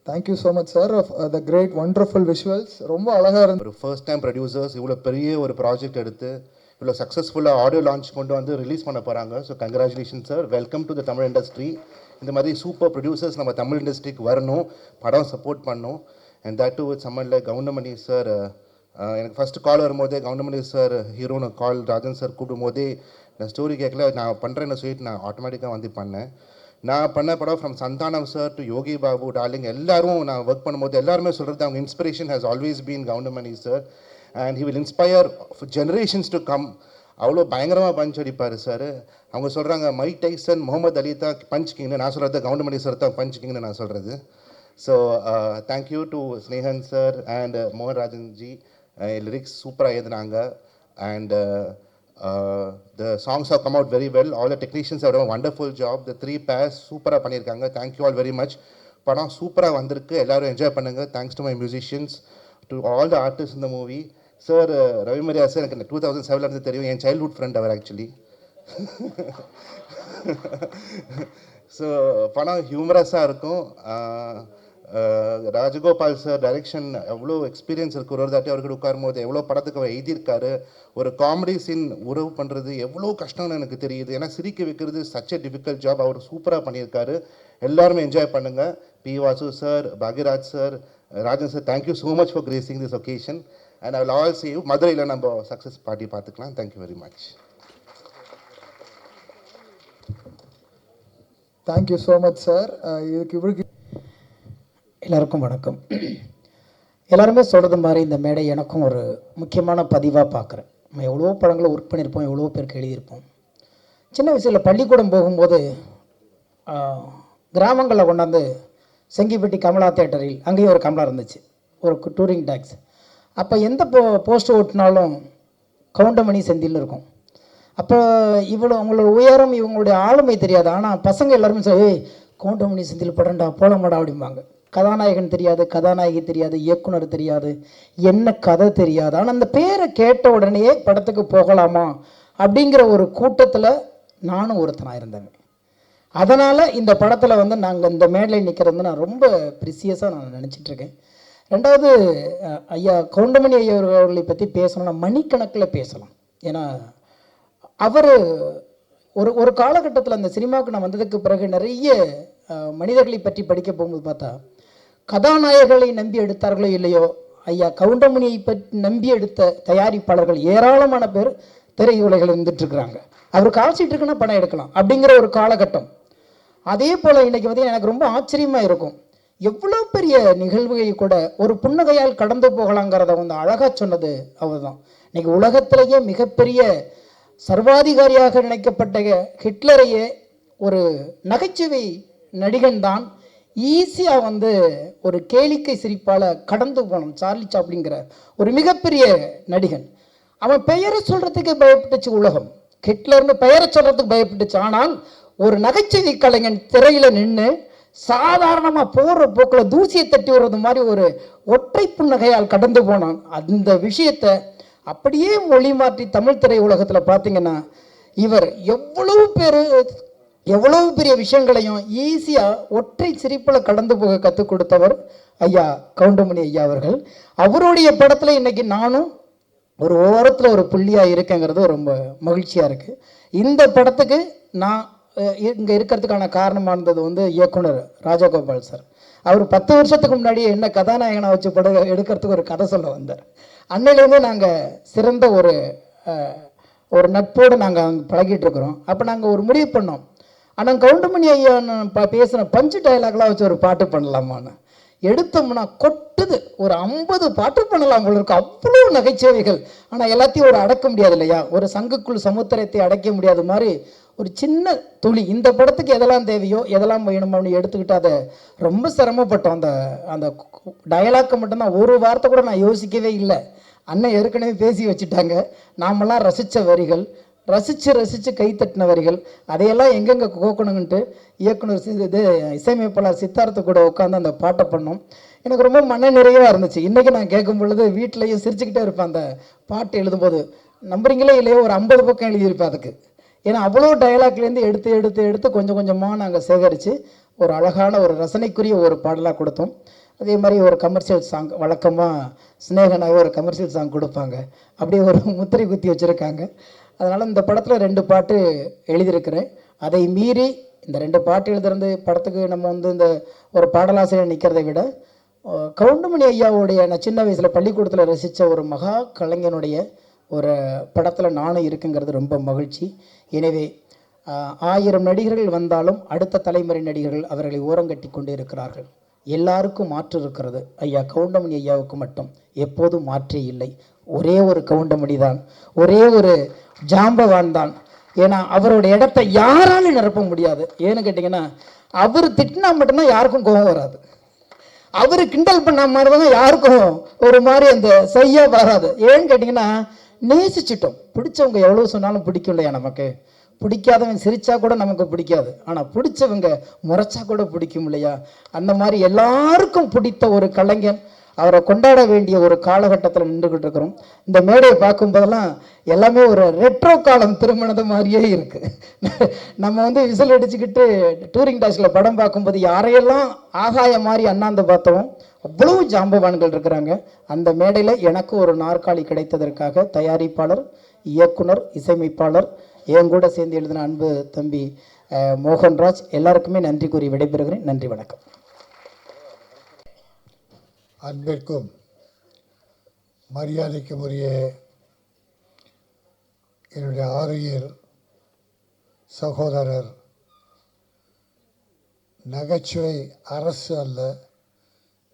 Thank you so much sir of the great wonderful visuals. ரொம்ப அழகாக இருந்து ஒரு ஃபர்ஸ்ட் டைம் ப்ரொடியூசர்ஸ் இவ்வளோ பெரிய ஒரு ப்ராஜெக்ட் எடுத்து இவ்வளோ சக்ஸஸ்ஃபுல்லாக ஆடியோ லான்ச் கொண்டு வந்து ரிலீஸ் பண்ண போகிறாங்க. So congratulation sir, welcome to the Tamil industry. இந்த மாதிரி சூப்பர் ப்ரொடியூசர்ஸ் நம்ம தமிழ் இண்டஸ்ட்ரிக்கு வரணும், படம் சப்போர்ட் பண்ணணும். And that too with someone like Goundamani sir. எனக்கு ஃபஸ்ட்டு கால் வரும்போதே கவுண்டமணி சார் ஹீரோன்னு கால் ராஜன் சார் கூப்பிடும் போதே நான் ஸ்டோரி கேட்கல, நான் பண்ணுறேன்னு சொல்லிட்டு நான் ஆட்டோமேட்டிக்காக வந்து பண்ணேன். நான் பண்ண படம் from Santhanam sir to Yogi Babu, darling எல்லாரும் நான் ஒர்க் பண்ணும்போது எல்லாருமே சொல்கிறது அவங்க inspiration has always been Goundamani sir. And he will inspire generations to come. அவ்வளோ பயங்கரமாக பஞ்ச் அடிப்பார் சார். அவங்க சொல்கிறாங்க மைக் டைசன், முகமது அலி தான் பஞ்ச் கிங்னு, நான் சொல்கிறது கவுண்டமணி சார் தான் பஞ்ச் கிங்னு நான் சொல்கிறது. So thank you to Snehan sir and மோகன் ராஜன்ஜி. லிரிக்ஸ் சூப்பராக எழுதுனாங்க. And the songs have come out very well. All the technicians have done a wonderful job. The 3 pairs சூப்பராக பண்ணியிருக்காங்க. Thank you all very much. படம் சூப்பராக வந்திருக்கு, எல்லோரும் என்ஜாய் பண்ணுங்கள். Thanks to my musicians, to all the artist இந்த movie. Sir Ravi Mariya sir எனக்கு 2007 தெரியும், என் சைல்ட்ஹுட் ஃப்ரெண்ட் அவர் ஆக்சுவலி. ஸோ படம் ஹியூமரஸாக இருக்கும். ராஜகோபால் சார் டைரெக்ஷன் எவ்வளோ எக்ஸ்பீரியன்ஸ் இருக்குது. ஒரு தாட்டி அவர்கிட்ட உட்காரும் போது எவ்வளோ படத்துக்கு அவர் எழுதியிருக்காரு. ஒரு காமெடி சீன் உறவு பண்ணுறது எவ்வளோ கஷ்டம்னு எனக்கு தெரியுது. ஏன்னா சிரிக்க வைக்கிறது சச் எ டிஃபிகல்ட் ஜாப். அவர் சூப்பராக பண்ணியிருக்காரு. எல்லாருமே என்ஜாய் பண்ணுங்கள். P Vasu sir, Bhagyaraj sir, Rajan sir, thank you so much for gracing this occasion. And I will all see you. மதுரையில் நம்ம சக்ஸஸ் பார்ட்டி பார்த்துக்கலாம். Thank you very much. Thank you so much sir. இதுக்கு எல்லாருக்கும் வணக்கம். எல்லாருமே சொல்கிறது மாதிரி இந்த மேடை எனக்கும் ஒரு முக்கியமான பதிவாக பார்க்குறேன். நம்ம எவ்வளோ படங்களை ஒர்க் பண்ணியிருப்போம், எவ்வளோ பேருக்கு எழுதியிருப்போம். சின்ன வயசில் பள்ளிக்கூடம் போகும்போது கிராமங்களில் கொண்டாந்து செங்கிப்பட்டி கமலா தேட்டரில் அங்கேயும் ஒரு கமலா இருந்துச்சு, ஒரு டூரிங் டாக்ஸ். அப்போ எந்த போஸ்ட் ஓட்டினாலும் கவுண்டமணி செந்தில்னு இருக்கும். அப்போ இவ்வளோ அவங்களோட உயரம், இவங்களுடைய ஆளுமை தெரியாது. ஆனால் பசங்க எல்லாருமே சொல்லி கவுண்டமணி செந்தில் படம்டா போலமாடா அப்படிம்பாங்க. கதாநாயகன் தெரியாது, கதாநாயகி தெரியாது, இயக்குனர் தெரியாது, என்ன கதை தெரியாது. ஆனால் அந்த பேரை கேட்ட உடனே படத்துக்கு போகலாமா அப்படிங்கிற ஒரு கூட்டத்தில் நானும் ஒருத்தனாக இருந்தேன். அதனால் இந்த படத்தில் வந்து நாங்கள் இந்த மேடையில் நிற்கிறது நான் ரொம்ப ப்ரிசியஸாக நான் நினச்சிட்ருக்கேன். ரெண்டாவது, ஐயா கவுண்டமணி ஐயா அவர்களை பற்றி பேசணும்னா மணிக்கணக்கில் பேசலாம். ஏன்னா அவர் ஒரு காலகட்டத்தில் அந்த சினிமாவுக்கு நான் வந்ததுக்கு பிறகு நிறைய மனிதர்களை பற்றி படிக்க போகும்போது பார்த்தா, கதாநாயகர்களை நம்பி எடுத்தார்களோ இல்லையோ, ஐயா கவுண்டமணியை பற்றி நம்பி எடுத்த தயாரிப்பாளர்கள் ஏராளமான பேர் திரையுலகில் இருந்துட்டுருக்குறாங்க. அவர் கால்ஷீட் இருக்குன்னா படம் எடுக்கலாம் அப்படிங்கிற ஒரு காலகட்டம். அதே போல் இன்றைக்கி வந்து எனக்கு ரொம்ப ஆச்சரியமாக இருக்கும், எவ்வளோ பெரிய நிகழ்வுகளை கூட ஒரு புன்னகையால் கடந்து போகலாங்கிறத வந்து அழகாக சொன்னது அவர் தான். இன்றைக்கி உலகத்திலேயே மிகப்பெரிய சர்வாதிகாரியாக நினைக்கப்பட்ட ஹிட்லரையே ஒரு நகைச்சுவை நடிகன் தான் ஈஸியாக வந்து ஒரு கேளிக்கை சிரிப்பால் கடந்து போனோம். சார்லி சாப்ளிங்கிற ஒரு மிகப்பெரிய நடிகன். அவன் பெயரை சொல்கிறதுக்கு பயப்பட்டுச்சு உலகம், ஹிட்லர்னு பெயரை சொல்கிறதுக்கு பயப்பட்டுச்சு. ஆனால் ஒரு நகைச்சுவை கலைஞன் திரையில் நின்று சாதாரணமாக போகிற போக்கில் தூசியை தட்டி வர்றது மாதிரி ஒரு ஒற்றை புன்னகையால் கடந்து போனான். அந்த விஷயத்தை அப்படியே மொழி மாற்றி தமிழ் திரை உலகத்தில் பார்த்தீங்கன்னா, இவர் எவ்வளவு பெரிய விஷயங்களையும் ஈஸியாக ஒற்றை சிரிப்பில் கடந்து போக கற்றுக் கொடுத்தவர் ஐயா கவுண்டமணி ஐயா அவர்கள். அவருடைய படத்தில் இன்றைக்கி நானும் ஒரு ஓரத்தில் ஒரு புள்ளியாக இருக்கேங்கிறது ரொம்ப மகிழ்ச்சியாக இருக்குது. இந்த படத்துக்கு நான் இங்கே இருக்கிறதுக்கான காரணமானது வந்து இயக்குனர் ராஜகோபால் சார். அவர் 10 வருஷத்துக்கு முன்னாடியே என்ன கதாநாயகனை வச்சு படம் எடுக்கிறதுக்கு ஒரு கதை சொல்ல வந்தார். அன்னையிலேருந்து நாங்கள் சிறந்த ஒரு நட்போடு நாங்கள் அங்கே பழகிட்டு இருக்கிறோம். அப்போ நாங்கள் ஒரு முடிவு பண்ணோம், ஆனால் கவுண்டமணி ஐயா பேசின பஞ்சு டைலாக்லாம் வச்சு ஒரு பாட்டு பண்ணலாமான்னு. எடுத்தோம்னா கொட்டுது, ஒரு 50 பாட்டு பண்ணலாம் உங்களுக்கு, அவ்வளோ நகைச்சுவைகள். ஆனால் எல்லாத்தையும் ஒரு அடக்க முடியாது இல்லையா, ஒரு சங்குக்குள் சமுத்திரத்தை அடைக்க முடியாத மாதிரி ஒரு சின்ன துளி இந்த படத்துக்கு எதெல்லாம் தேவையோ எதெல்லாம் வேணுமோ அப்படின்னு எடுத்துக்கிட்டு அதை ரொம்ப சிரமப்பட்டோம். அந்த அந்த டயலாக்கை மட்டும்தான் ஒரு வார்த்தை கூட நான் யோசிக்கவே இல்லை. அண்ணன் ஏற்கனவே பேசி வச்சுட்டாங்க. நாமெல்லாம் ரசித்த வரிகள், ரசித்து கைத்தட்டின வரிகள், அதையெல்லாம் எங்கெங்கே கோக்கணுங்கன்ட்டு இயக்குனர் இது இசையமைப்பாளர் சித்தார்த்த கூட உட்காந்து அந்த பாட்டை பண்ணோம். எனக்கு ரொம்ப மன நிறைவாக இருந்துச்சு. இன்றைக்கி நான் கேட்கும் பொழுது வீட்டிலையும் சிரிச்சுக்கிட்டே இருப்பேன். அந்த பாட்டு எழுதும்போது நம்புறீங்களே இல்லையோ ஒரு 50 பக்கம் எழுதியிருப்பேன் அதுக்கு. ஏன்னா அவ்வளோ டயலாக்லேருந்து எடுத்து எடுத்து எடுத்து கொஞ்சம் கொஞ்சமாக நாங்கள் சேகரித்து ஒரு அழகான ஒரு ரசனைக்குரிய ஒரு பாடலாக கொடுத்தோம். அதே மாதிரி ஒரு கமர்ஷியல் சாங் வழக்கமாக ஸ்னேகனாக ஒரு கமர்ஷியல் சாங் கொடுப்பாங்க, அப்படியே ஒரு முத்திரை குத்தி வச்சுருக்காங்க. அதனால் இந்த படத்தில் 2 பாட்டு எழுதியிருக்கிறேன். அதை மீறி இந்த 2 பாட்டு எழுதுறது படத்துக்கு நம்ம வந்து இந்த ஒரு பாடலாசிரியர் நிற்கிறதை விட கவுண்டமணி ஐயாவுடைய நான் சின்ன வயசில் பள்ளிக்கூடத்தில் ரசித்த ஒரு மகா கலைஞனுடைய ஒரு படத்தில் நானும் இருக்குங்கிறது ரொம்ப மகிழ்ச்சி. எனவே 1000 நடிகர்கள் வந்தாலும் அடுத்த தலைமுறை நடிகர்கள் அவர்களை ஓரங்கட்டி கொண்டு இருக்கிறார்கள். எல்லாருக்கும் மாற்று இருக்கிறது, ஐயா கவுண்டமணி ஐயாவுக்கு மட்டும் எப்போதும் மாற்றே இல்லை. ஒரே ஒரு கவுண்டமணி தான், ஒரே ஒரு ஜாம்பவான் தான். ஏன்னா அவரோட இடத்த யாராலும் நிரப்ப முடியாது. ஏன்னு கேட்டிங்கன்னா அவர் திட்டினா மட்டும்தான் யாருக்கும் கோபம் வராது, அவர் கிண்டல் பண்ண மாதிரி தான் யாருக்கும் ஒரு மாதிரி அந்த செய்ய வராது. ஏன்னு கேட்டிங்கன்னா நேசிச்சிட்டோம். பிடிச்சவங்க எவ்வளோ சொன்னாலும் பிடிக்கும் இல்லையா நமக்கு. பிடிக்காதவன் சிரிச்சா கூட நமக்கு பிடிக்காது, ஆனால் பிடிச்சவங்க முறைச்சா கூட பிடிக்கும் இல்லையா. அந்த மாதிரி எல்லாருக்கும் பிடித்த ஒரு கலைஞன், அவரை கொண்டாட வேண்டிய ஒரு காலகட்டத்தில் நின்றுக்கிட்டு இருக்கிறோம். இந்த மேடையை பார்க்கும்போதெல்லாம் எல்லாமே ஒரு ரெட்ரோ காலம் திருமணது மாதிரியே இருக்குது. நம்ம வந்து விசில் அடிச்சுக்கிட்டு டூரிங் டாஸில் படம் பார்க்கும்போது யாரையெல்லாம் ஆகாய மாதிரி அண்ணாந்து பார்த்தோம், அவ்வளவு ஜாம்பவான்கள் இருக்கிறாங்க. அந்த மேடையில் எனக்கு ஒரு நாற்காலி கிடைத்ததற்காக தயாரிப்பாளர், இயக்குனர், இசையமைப்பாளர், என் கூட சேர்ந்து எழுதின அன்பு தம்பி மோகன்ராஜ் எல்லாருக்குமே நன்றி கூறி விடைபெறுகிறேன். நன்றி, வணக்கம். அன்பிற்கும் மரியாதைக்கும் உரிய என்னுடைய ஆரியர் சகோதரர், நகைச்சுவை அரசு அல்ல,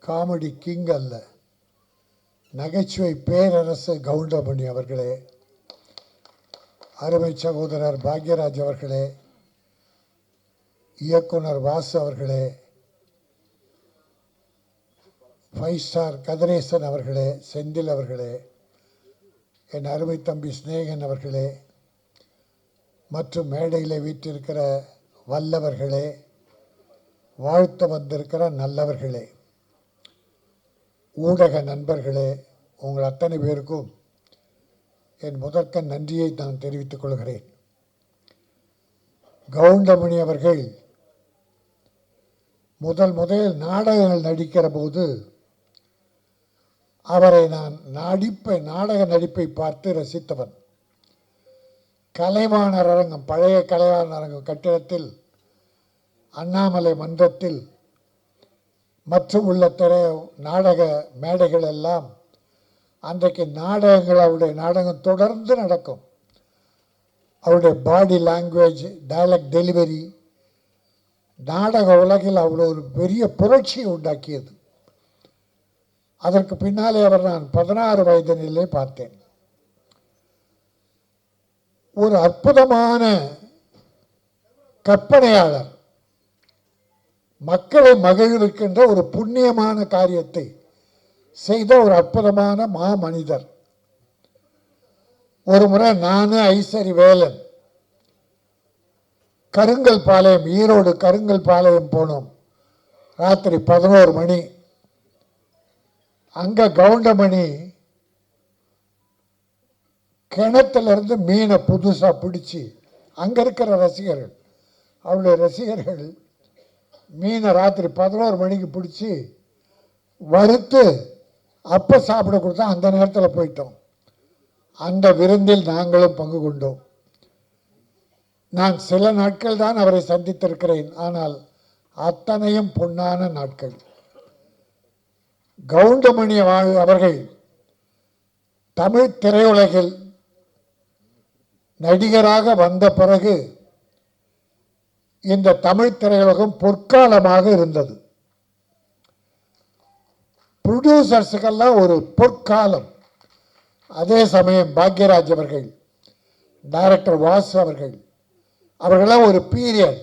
காமெடி கிங் அல்ல, நகைச்சுவை பேரரசு கவுண்டமணி அவர்களே, அருமை சகோதரர் பாக்யராஜ் அவர்களே, இயக்குனர் வாசு அவர்களே, 5 ஸ்டார் கதிரேசன் அவர்களே, செந்தில் அவர்களே, என் அருமை தம்பி ஸ்னேகன் அவர்களே, மற்றும் மேடையில் வீற்றிருக்கிற வல்லவர்களே, வாழ்த்து வந்திருக்கிற நல்லவர்களே, ஊடக நண்பர்களே, உங்கள் அத்தனை பேருக்கும் என் முதற்கண் நன்றியை நான் தெரிவித்துக் கொள்கிறேன். கவுண்டமணி அவர்கள் முதல் நாடகங்கள் நடிக்கிற போது அவரை நான் நாடக நடிப்பை பார்த்து ரசித்தவன். கலைவாணர் அரங்கம், பழைய கலைவாணர் அரங்கம் கட்டிடத்தில், அண்ணாமலை மன்றத்தில் மற்றும் உள்ள நாடக மேடைகள் எல்லாம் அன்றைக்கு அவருடைய நாடகம் தொடர்ந்து நடக்கும். அவருடைய பாடி லாங்குவேஜ், டயலாக் டெலிவரி நாடக உலகில் அவ்வளோ ஒரு பெரிய புரட்சியை உண்டாக்கியது. அதற்கு பின்னாலே அவர் நான் 16 வயது நிலையிலே பார்த்தேன். ஒரு அற்புதமான கற்பனையாளர், மக்களை மகிழ்விக்கின்ற ஒரு புண்ணியமான காரியத்தை செய்த ஒரு அற்புதமான மாமனிதர். ஒரு முறை நான் ஐசரி வேலன் கருங்கல் பாளையம், ஈரோடு கருங்கல் பாளையம் போனோம். ராத்திரி 11 மணி. அங்கே கவுண்டமணி கிணத்துலேருந்து மீனை புதுசாக பிடிச்சி, அங்கே இருக்கிற ரசிகர்கள், அவருடைய ரசிகர்கள் மீனை ராத்திரி 11 மணிக்கு பிடிச்சி வறுத்து அப்போ சாப்பிட கொடுத்தா அந்த நேரத்தில் போயிட்டோம். அந்த விருந்தில் நாங்களும் பங்கு கொண்டோம். நான் சில நாட்கள் தான் அவரை சந்தித்திருக்கிறேன், ஆனால் அத்தனையும் பொன்னான நாட்கள். கவுண்டமணி அவர்கள் தமிழ் திரையுலகில் நடிகராக வந்த பிறகு இந்த தமிழ் திரையுலகம் பொற்காலமாக இருந்தது. ப்ரொடியூசர்ஸுக்கெல்லாம் ஒரு பொற்காலம். அதே சமயம் பாக்யராஜ் அவர்கள், டைரக்டர் வாசு அவர்கள், அவர்களாம் ஒரு பீரியட்,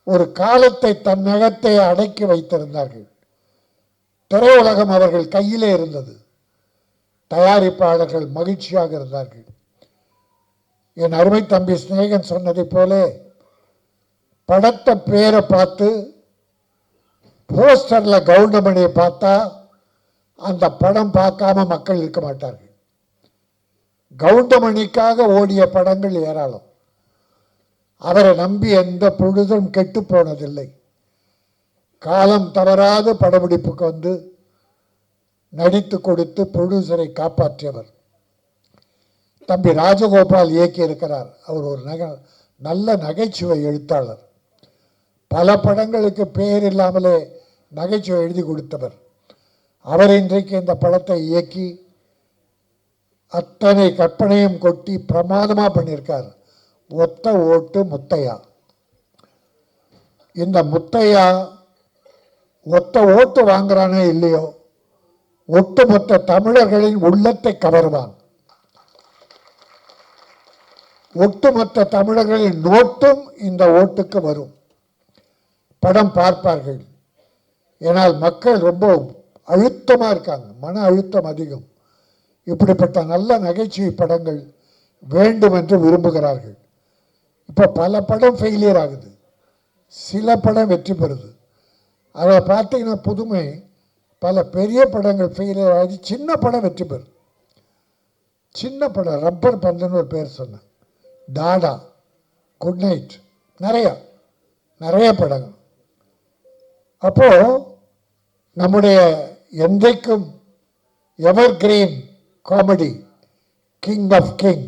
ஒரு காலத்தை தன் நகத்தை அடக்கி வைத்திருந்தார்கள். திரையுலகம் அவர்கள் கையிலே இருந்தது. தயாரிப்பாளர்கள் மகிழ்ச்சியாக இருந்தார்கள். என் அருமை தம்பி ஸ்நேகன் சொன்னதை போல படத்தை பேரை பார்த்து போஸ்டர்ல கவுண்டமணியை பார்த்தா அந்த படம் பார்க்காம மக்கள் இருக்க மாட்டார்கள். கவுண்டமணிக்காக ஓடிய படங்கள் ஏராளம். அவரை நம்பி எந்த பொழுதும் கெட்டு போனதில்லை. காலம் தவறாத படப்பிடிப்புக்கு வந்து நடித்து கொடுத்து ப்ரொடியூசரை காப்பாற்றியவர். தம்பி ராஜகோபால் இயக்கி இருக்கிறார். அவர் ஒரு நல்ல நகைச்சுவை எழுத்தாளர். பல படங்களுக்கு பெயர் இல்லாமலே நகைச்சுவை எழுதி கொடுத்தவர். அவர் இன்றைக்கு இந்த படத்தை இயக்கி அத்தனை கற்பனையும் கொட்டி பிரமாதமாக பண்ணியிருக்கார். ஒத்த ஓட்டு முத்தையா. இந்த முத்தையா ஒத்த ஓட்டு வாங்குறானே இல்லையோ, ஒட்டுமொத்த தமிழர்களின் உள்ளத்தை கவருவான். ஒட்டுமொத்த தமிழர்களின் நோட்டும் இந்த ஓட்டுக்கு வரும். படம் பார்ப்பார்கள். ஏனால் மக்கள் ரொம்ப அழுத்தமாக இருக்காங்க, மன அழுத்தம் அதிகம். இப்படிப்பட்ட நல்ல நகைச்சுவை படங்கள் வேண்டும் என்று விரும்புகிறார்கள். இப்போ பல படம் ஃபெயிலியர் ஆகுது, சில படம் வெற்றி பெறுது. அதை பார்த்தீங்கன்னா புதுமை, பல பெரிய படங்கள் ஃபெயிலியர் ஆகி சின்ன படம் வெற்றி பெறும். சின்ன படம் ரப்பர் பந்துன்னு ஒரு பேர் சொன்னேன், டாடா, குட் நைட், நிறைய படங்கள். அப்போ நம்முடைய என்றைக்கும் evergreen comedy king of king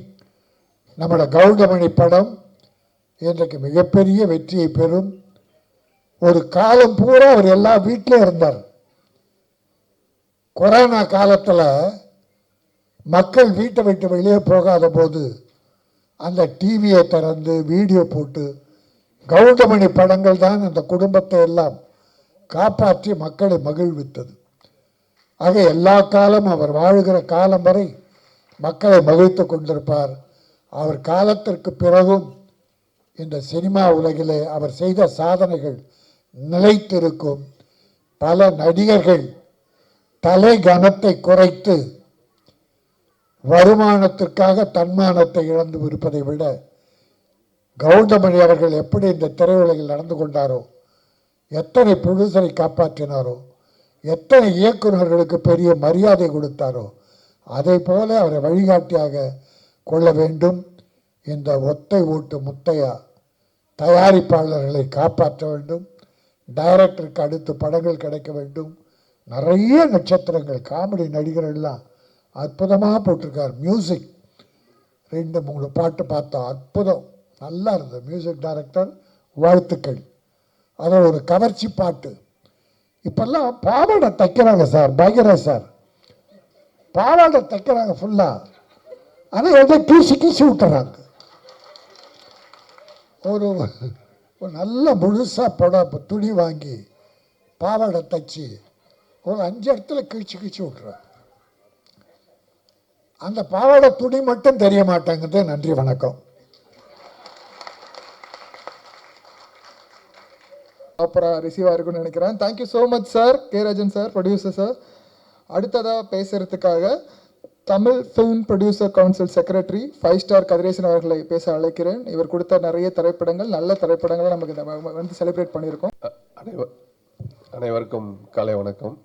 நம்முடைய கவுண்டமணி படம் இன்றைக்கு மிகப்பெரிய வெற்றியை பெறும். ஒரு காலம் பூரா அவர் எல்லா வீட்டிலும் இருந்தார். கொரோனா காலத்தில் மக்கள் வீட்டை விட்டு வெளியே போகாத போது அந்த டிவியை திறந்து வீடியோ போட்டு கவுண்டமணி படங்கள் தான் அந்த குடும்பத்தை எல்லாம் காப்பாற்றி மக்களை மகிழ்வித்தது. ஆக எல்லா காலம் அவர் வாழுகிற காலம் வரை மக்களை மகிழ்த்து கொண்டிருப்பார். அவர் காலத்திற்கு பிறகும் இந்த சினிமா உலகிலே அவர் செய்த சாதனைகள் நிலைத்திருக்கும். பல நடிகர்கள் தலை கனத்தை குறைத்து வருமானத்திற்காக தன்மானத்தை இழந்து இருப்பதை விட கவுண்டமணி அவர்கள் எப்படி இந்த திரையுலகில் நடந்து கொண்டாரோ, எத்தனை ப்ரொடியூசரை காப்பாற்றினாரோ, எத்தனை இயக்குநர்களுக்கு பெரிய மரியாதை கொடுத்தாரோ, அதை போல அவரை வழிகாட்டியாக கொள்ள வேண்டும். இந்த ஒத்தை ஓட்டு முத்தையா தயாரிப்பாளர்களை காப்பாற்ற வேண்டும். டைரக்டருக்கு அடுத்து படங்கள் கிடைக்க வேண்டும். நிறைய நட்சத்திரங்கள், காமெடி நடிகர்கள்லாம் அற்புதமாக போட்டிருக்கார். மியூசிக் 2-3 பாட்டு பார்த்தோம், அற்புதம், நல்லா இருந்தது. மியூசிக் டைரக்டர் வாழ்த்துக்கள். அதில் ஒரு கவர்ச்சி பாட்டு. இப்பெல்லாம் பாவாடை தைக்கிறாங்க சார், பாக்யராஜ் சார் பாவாடை தைக்கிறாங்க ஃபுல்லாக. ஆனால் எதை கீசி விட்டுறாங்க. ஒரு நல்ல முழுசாக துணி வாங்கி பாவாடை தைச்சி ஒரு 5 இடத்துல கிழிச்சு விட்டுறாங்க. அந்த பாவாடை துணி மட்டும் தெரிய மாட்டாங்குது. நன்றி, வணக்கம். அப்புறம் ரிசீவ் ஆயிருக்குன்னு நினைக்கிறேன். Thank you so much sir, K Rajan sir, producer sir. அடுத்ததாக பேசுறதுக்காக Tamil film producer council secretary 5 star Kathiresan அவர்களை பேச அழைக்கிறேன். இவர் கொடுத்த நிறைய திரைப்படங்கள், நல்ல திரைப்படங்களை நமக்கு வந்து செலிப்ரேட் பண்ணியிருக்கோம். அனைவருக்கும் காலை வணக்கம்.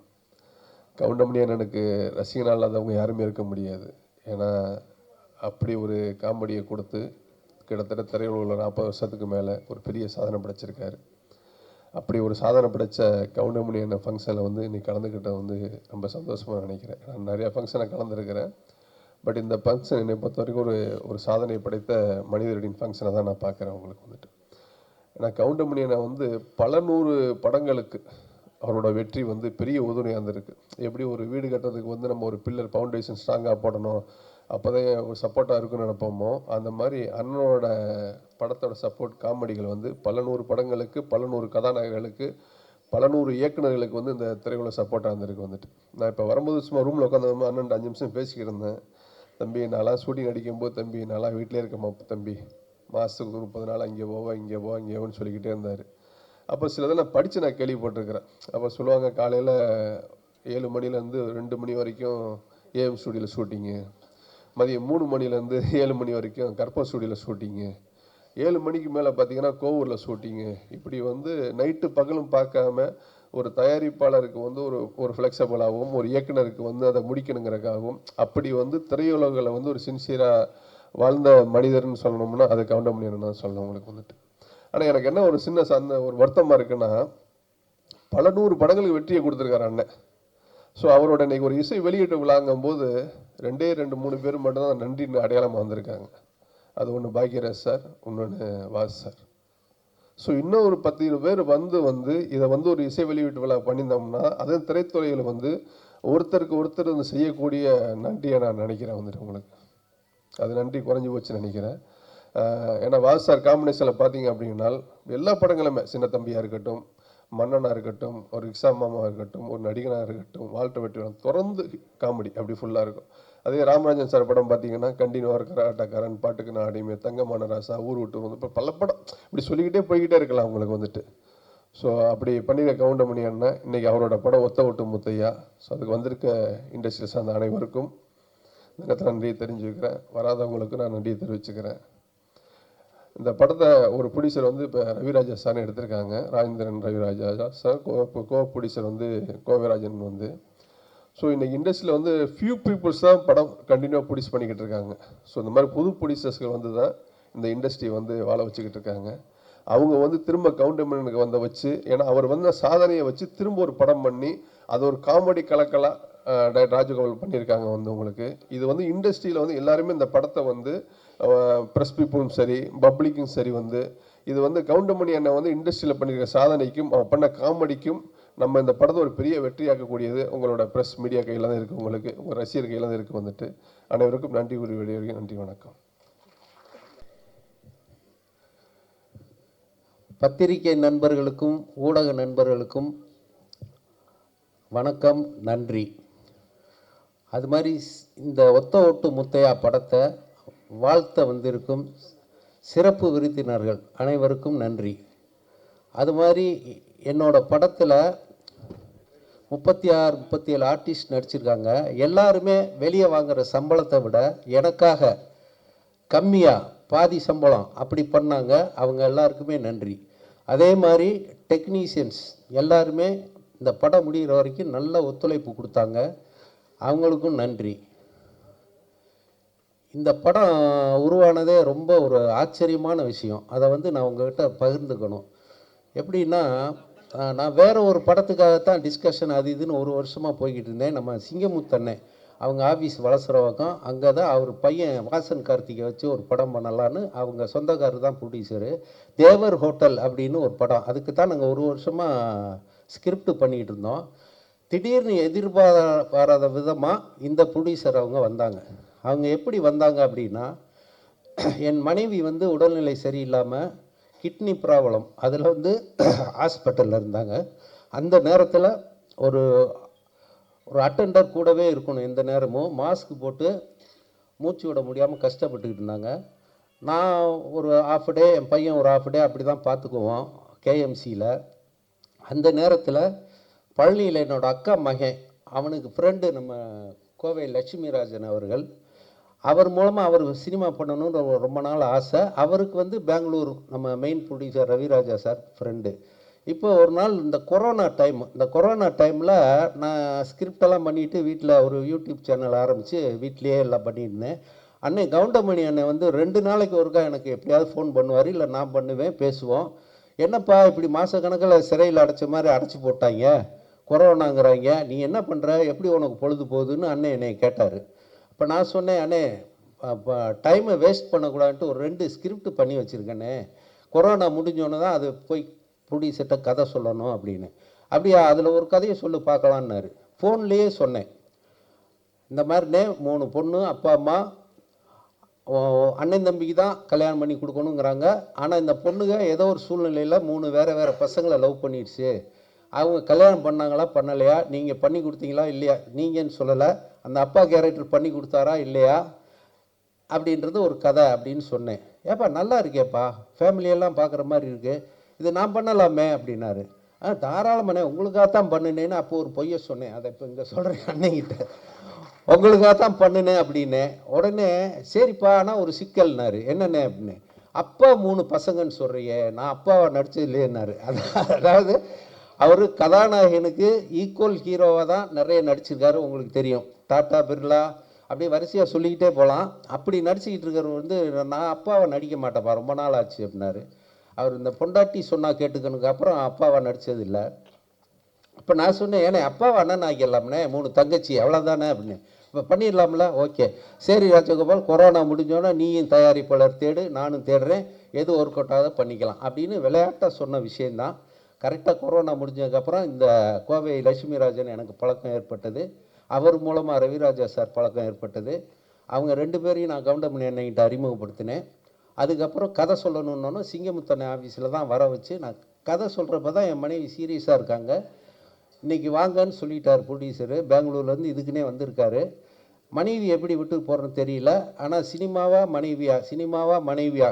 கவுண்டமணி அண்ணனுக்கு ரசிகனாக இல்லாதவங்க யாருமே இருக்க முடியாது. ஏன்னா அப்படி ஒரு காமெடியை கொடுத்து கிட்டத்தட்ட திரையுலகில் 40 வருஷத்துக்கு மேலே ஒரு பெரிய சாதனை படைச்சிருக்காரு. அப்படி ஒரு சாதனை படைத்த கவுண்டமணி அண்ணன் ஃபங்க்ஷனில் வந்து இன்றைக்கி கலந்துக்கிட்ட வந்து ரொம்ப சந்தோஷமாக நினைக்கிறேன். நான் நிறையா ஃபங்க்ஷனை கலந்துருக்கிறேன். பட் இந்த ஃபங்க்ஷன் என்னை பொறுத்த வரைக்கும் ஒரு சாதனை படைத்த மனிதரின் ஃபங்க்ஷனை தான் நான் பார்க்குறேன். உங்களுக்கு வந்துட்டு ஏன்னா கவுண்டமணி அண்ணன் வந்து பல 100 படங்களுக்கு அவரோட வெற்றி வந்து பெரிய உதவியாக இருந்திருக்கு. எப்படி ஒரு வீடு கட்டுறதுக்கு வந்து நம்ம ஒரு பில்லர் ஃபவுண்டேஷன் ஸ்ட்ராங்காக போடணும், அப்போ தான் ஒரு சப்போர்ட்டாக இருக்குன்னு நினைப்போமோ, அந்த மாதிரி அண்ணனோட படத்தோட சப்போர்ட் காமெடிகள் வந்து பல 100 படங்களுக்கு, பல 100 கதாநாயகர்களுக்கு, பல 100 இயக்குநர்களுக்கு வந்து இந்த திரையுலக சப்போர்ட்டாக இருந்திருக்கு. வந்துட்டு நான் இப்போ வரும்போது சும்மா ரூமில் உட்காந்து அண்ணன் 5 நிமிஷம் பேசிக்கிட்டு இருந்தேன். தம்பி நான்லாம் ஷூட்டிங் அடிக்கும்போது, தம்பி நான்லாம் வீட்டிலே இருக்கேம்மா தம்பி, மாதத்துக்கு 30 நாள் அங்கே போவேன் இங்கே போவேன் இங்கே போவேன்னு சொல்லிக்கிட்டே இருந்தார். அப்போ சிலதை நான் படித்து நான் கேள்விப்பட்டிருக்கிறேன். அப்போ சொல்லுவாங்க காலையில் 7 மணிலேருந்து 2 மணி வரைக்கும் ஏஎம் ஸ்டூடியோவில் ஷூட்டிங்கு, மதியம் 3 மணிலேருந்து 7 மணி வரைக்கும் கற்பா ஸ்டூடியோவில் ஷூட்டிங்கு, 7 மணிக்கு மேலே பார்த்தீங்கன்னா கோவூரில் ஷூட்டிங்கு. இப்படி வந்து நைட்டு பகலும் பார்க்காம ஒரு தயாரிப்பாளருக்கு வந்து ஒரு ஃப்ளெக்சிபிளாகவும் ஒரு இயக்குனருக்கு வந்து அதை முடிக்கணுங்கிறக்காகவும் அப்படி வந்து திரையுலகில் வந்து ஒரு சின்சியராக வாழ்ந்த மனிதர்னு சொல்லணும்னா அது கவுண்டமணியன் தான் சொல்லணும் உங்களுக்கு வந்துட்டு. ஆனால் எனக்கு என்ன ஒரு சின்ன ஒரு வருத்தமாக இருக்குன்னா, பல 100 படங்களுக்கு வெற்றியை கொடுத்துருக்காரு அண்ணன். ஸோ அவரோட இன்னைக்கு ஒரு இசை வெளியீட்டு விழாங்கும் போது 2 3 பேர் மட்டும்தான் நன்றின்னு அடையாளமாக வந்திருக்காங்க. அது ஒன்று பாக்யராஜ் சார், இன்னொன்று வாஸ் சார். ஸோ இன்னும் ஒரு 10 பேர் வந்து இதை வந்து ஒரு இசை வெளியீட்டு விழா பண்ணியிருந்தோம்னா அது திரைத்துறையில் வந்து ஒருத்தருக்கு ஒருத்தர் வந்து செய்யக்கூடிய நன்றியை நான் நினைக்கிறேன் வந்துட்டு உங்களுக்கு. அது நன்றி குறைஞ்சி போச்சுன்னு நினைக்கிறேன். ஏன்னா வாஸ் சார் காம்பினேஷனில் பார்த்தீங்க அப்படின்னா எல்லா படங்களுமே சின்ன தம்பியாக இருக்கட்டும், மன்னனாக இருக்கட்டும், ஒரு ரிக்ஷா மாமாவாக இருக்கட்டும், ஒரு நடிகனாக இருக்கட்டும், வால்டர் வெற்றிடம் தொடர்ந்து காமெடி அப்படி ஃபுல்லாக இருக்கும். அதே ராமராஜன் சார் படம் பார்த்தீங்கன்னா கண்டினியூவாக இருக்கிற ஆட்டக்காரன், பாட்டுக்கு நான் அடிமை, தங்கமான ராசா, ஊர் விட்டு வந்து இப்போ பல படம் இப்படி சொல்லிக்கிட்டே போய்கிட்டே இருக்கலாம் உங்களுக்கு வந்துட்டு. ஸோ அப்படி பண்ணிட கவுண்டமணி அண்ணன் இன்றைக்கி அவரோட படம் ஒத்த ஒட்டு முத்தையா. ஸோ அதுக்கு வந்திருக்க இண்டஸ்ட்ரியில் சார்ந்த அனைவருக்கும் இந்த நேரத்தில் நன்றியை தெரிஞ்சுக்கிறேன். வராதவங்களுக்கு நான் நன்றியை தெரிவிச்சுக்கிறேன். இந்த படத்தை ஒரு ப்ரொடியூசர் வந்து இப்போ ரவிராஜா சார்னு எடுத்திருக்காங்க, ராஜேந்திரன் ரவிராஜா சார். கோ ப்ரொடியூசர் வந்து கோவிராஜன் வந்து. ஸோ இன்றைக்கி இண்டஸ்ட்ரியில் வந்து ஃபியூ பீப்புள்ஸ் தான் படம் கண்டினியூவாக ப்ரொடியூஸ் பண்ணிக்கிட்டு இருக்காங்க. ஸோ இந்த மாதிரி புது ப்ரொடியூசர்ஸ்கள் வந்து தான் இந்த இண்டஸ்ட்ரி வந்து வாழ வச்சுக்கிட்டு இருக்காங்க. அவங்க வந்து திரும்ப கவுண்டமணியனுக்கு வச்சு, ஏன்னா அவர் வந்து சாதனையை வச்சு திரும்ப ஒரு படம் பண்ணி அது ஒரு காமெடி கலக்கலாக டைரக்டர் ராஜகோபால் பண்ணியிருக்காங்க வந்து உங்களுக்கு. இது வந்து இண்டஸ்ட்ரியில் வந்து எல்லாருமே இந்த படத்தை வந்து ப்ரெஸ் பீப்புளும் சரி பப்ளிக்கும் சரி வந்து இது வந்து கவுண்டமணி அண்ணன் வந்து இண்டஸ்ட்ரியில் பண்ணியிருக்க சாதனைக்கும் அவன் பண்ண காமெடிக்கும் நம்ம இந்த படத்தை ஒரு பெரிய வெற்றியாக்கக்கூடியது உங்களோட ப்ரெஸ் மீடியா கையில் தான் இருக்குது, உங்களுக்கு உங்கள் ரசிகர் கையில் தான் இருக்குது வந்துட்டு. அனைவருக்கும் நன்றி கூறி வெளியே நன்றி, வணக்கம். பத்திரிகை நண்பர்களுக்கும் ஊடக நண்பர்களுக்கும் வணக்கம், நன்றி. அது மாதிரி இந்த ஒத்த ஒட்டு முத்தையா படத்தை வாழ்த்த வந்திருக்கும் சிறப்பு விருந்தினர்கள் அனைவருக்கும் நன்றி. அது மாதிரி என்னோட படத்தில் 36 37 ஆர்டிஸ்ட் நடிச்சிருக்காங்க. எல்லாருமே வெளியே வாங்குகிற சம்பளத்தை விட எனக்காக கம்மியாக பாதி சம்பளம் அப்படி பண்ணாங்க. அவங்க எல்லாருக்குமே நன்றி. அதே மாதிரி டெக்னீஷியன்ஸ் எல்லாருமே இந்த படம் முடிகிற வரைக்கும் நல்ல ஒத்துழைப்பு கொடுத்தாங்க, அவங்களுக்கும் நன்றி. இந்த படம் உருவானதே ரொம்ப ஒரு ஆச்சரியமான விஷயம். அதை வந்து நான் உங்கள்கிட்ட பகிர்ந்துக்கணும். எப்படின்னா, நான் வேறு ஒரு படத்துக்காகத்தான் டிஸ்கஷன் அது இதுன்னு ஒரு வருஷமாக போய்கிட்டு இருந்தேன். நம்ம சிங்கமுத்தண்ணே அவங்க ஆஃபீஸ் வளசரவாக்கம், அங்கே தான் அவர் பையன் வாசன் கார்த்திகை வச்சு ஒரு படம் பண்ணலான்னு அவங்க சொந்தக்காரர் தான் ப்ரொடியூசரு. தேவர் ஹோட்டல் அப்படின்னு ஒரு படம், அதுக்கு தான் நாங்கள் ஒரு வருஷமாக ஸ்கிரிப்ட் பண்ணிக்கிட்டு இருந்தோம். திடீர்னு எதிர்பாராத விதமாக இந்த ப்ரொடியூசர் அவங்க வந்தாங்க. அவங்க எப்படி வந்தாங்க அப்படின்னா, என் மனைவி வந்து உடல்நிலை சரியில்லாமல் கிட்னி ப்ராப்ளம், அதில் வந்து ஹாஸ்பிட்டலில் இருந்தாங்க. அந்த நேரத்தில் ஒரு அட்டெண்டர் கூடவே இருக்கணும், எந்த நேரமும் மாஸ்க் போட்டு மூச்சு விட முடியாமல் கஷ்டப்பட்டுக்கிட்டு இருந்தாங்க. நான் ஒரு ஹாஃப் டே, என் பையன் ஒரு ஹாஃப் டே அப்படி தான் பார்த்துக்குவோம் கேஎம்சியில். அந்த நேரத்தில் பழனியில் என்னோடய அக்கா மகன், அவனுக்கு ஃப்ரெண்டு நம்ம கோவை லட்சுமிராஜன் அவர்கள், அவர் மூலமாக அவர் சினிமா பண்ணணுன்ற ரொம்ப நாள் ஆசை. அவருக்கு வந்து பெங்களூர் நம்ம main producer Raviraja sir friend. இப்போ ஒரு நாள் இந்த கொரோனா டைமில் நான் ஸ்கிரிப்டெல்லாம் பண்ணிவிட்டு வீட்டில் ஒரு யூடியூப் சேனல் ஆரம்பித்து வீட்லேயே எல்லாம் பண்ணியிருந்தேன். அண்ணன் கவுண்டமணி அண்ணன் வந்து 2 நாளைக்கு ஒருக்கா எனக்கு எப்படியாவது ஃபோன் பண்ணுவார், இல்லை நான் பண்ணுவேன், பேசுவோம். என்னப்பா இப்படி மாதக்கணக்கில் சிறையில் அடைச்ச மாதிரி அடைச்சி போட்டாங்க, கொரோனாங்கிறாங்க, நீ என்ன பண்ணுற, எப்படி உனக்கு பொழுது போகுதுன்னு அண்ணன் என்னை கேட்டார். இப்போ நான் சொன்னேன், அண்ணே டைமை வேஸ்ட் பண்ணக்கூடாதுன்ட்டு ஒரு 2 ஸ்கிரிப்ட் பண்ணி வச்சுருக்கேண்ணே, கொரோனா முடிஞ்சோன்னு தான் அது போய் ப்ரொடியூசர்கிட்ட கதை சொல்லணும் அப்படின்னு. அப்படியா, அதில் ஒரு கதையை சொல்லி பார்க்கலான்னாரு. ஃபோன்லேயே சொன்னேன், இந்த மாதிரினே 3 பொண்ணு, அப்பா அம்மா, அண்ணன் தம்பிக்கு தான் கல்யாணம் பண்ணி கொடுக்கணுங்கிறாங்க. ஆனால் இந்த பொண்ணுங்க ஏதோ ஒரு சூழ்நிலையில் 3 வேறு பசங்களை லவ் பண்ணிடுச்சு. அவங்க கல்யாணம் பண்ணாங்களா பண்ணலையா, நீங்கள் பண்ணி கொடுத்தீங்களா இல்லையா, நீங்கன்னு சொல்லலை, அந்த அப்பா கேரக்டர் பண்ணி கொடுத்தாரா இல்லையா, அப்படின்றது ஒரு கதை அப்படின்னு சொன்னேன். ஏப்பா நல்லா இருக்கேப்பா, ஃபேமிலியெல்லாம் பார்க்குற மாதிரி இருக்குது, இது நான் பண்ணலாமே அப்படின்னாரு. தாராளமாண்ணே, உங்களுக்காகத்தான் பண்ணினேன்னு அப்போ ஒரு பொய்யை சொன்னேன். அதை இப்போ இங்கே சொல்கிறேன் அண்ணங்கிட்ட, உங்களுக்காகத்தான் பண்ணினேன் அப்படின்னே. உடனே சரிப்பா, ஆனால் ஒரு சிக்கல்னாரு. என்னண்ணே அப்படின்னு. அப்பா 3 பசங்கன்னு சொல்கிறியே, நான் அப்பாவை நடிச்சது இல்லையேன்னாரு. அதாவது அவர் கதாநாயகனுக்கு ஈக்குவல் ஹீரோவாக தான் நிறைய நடிச்சிருக்காரு, உங்களுக்கு தெரியும். டாட்டா, பிர்லா, அப்படியே வரிசையாக சொல்லிக்கிட்டே போகலாம். அப்படி நடிச்சுக்கிட்டு இருக்கிறவர் வந்து நான் அப்பாவை நடிக்க மாட்டேப்பா, ரொம்ப நாள் ஆச்சு அப்படின்னாரு. அவர் இந்த பொண்டாட்டி சொன்னால் கேட்டுக்கணுக்கு அப்புறம் அப்பாவை நடித்தது இல்லை. இப்போ நான் சொன்னேன், ஏன்னா அப்பாவை அண்ணன் ஆக்கிடலாம்னே, 3 தங்கச்சி அவ்வளோதானே அப்படின்னு. இப்போ பண்ணிடலாம்ல, ஓகே சரி ராஜகோபால், கொரோனா முடிஞ்சோன்னா நீயும் தயாரிப்பாளர் தேடு, நானும் தேடுறேன், எது ஒர்க் அவுட் ஆகாத பண்ணிக்கலாம் அப்படின்னு விளையாட்டாக சொன்ன விஷயந்தான். கரெக்டாக கொரோனா முடிஞ்சதுக்கப்புறம் இந்த கோவை லட்சுமிராஜன் எனக்கு பழக்கம் ஏற்பட்டது. அவர் மூலமாக ரவிராஜா சார் பழக்கம் ஏற்பட்டது. அவங்க 2 பேரையும் நான் கவுண்டமணி அண்ணன்கிட்ட அறிமுகப்படுத்தினேன். அதுக்கப்புறம் கதை சொல்லணுன்னொன்னு சிங்கமுத்தண்ணை ஆஃபீஸில் தான் வர வச்சு நான் கதை சொல்கிறப்ப தான் என் மனைவி சீரியஸாக இருக்காங்க. இன்றைக்கி வாங்கன்னு சொல்லிட்டார் ப்ரொடியூசரு, பெங்களூர்லேருந்து இதுக்குன்னே வந்திருக்காரு. மனைவி எப்படி விட்டு போகிறேன்னு தெரியல. ஆனால் சினிமாவா மனைவியா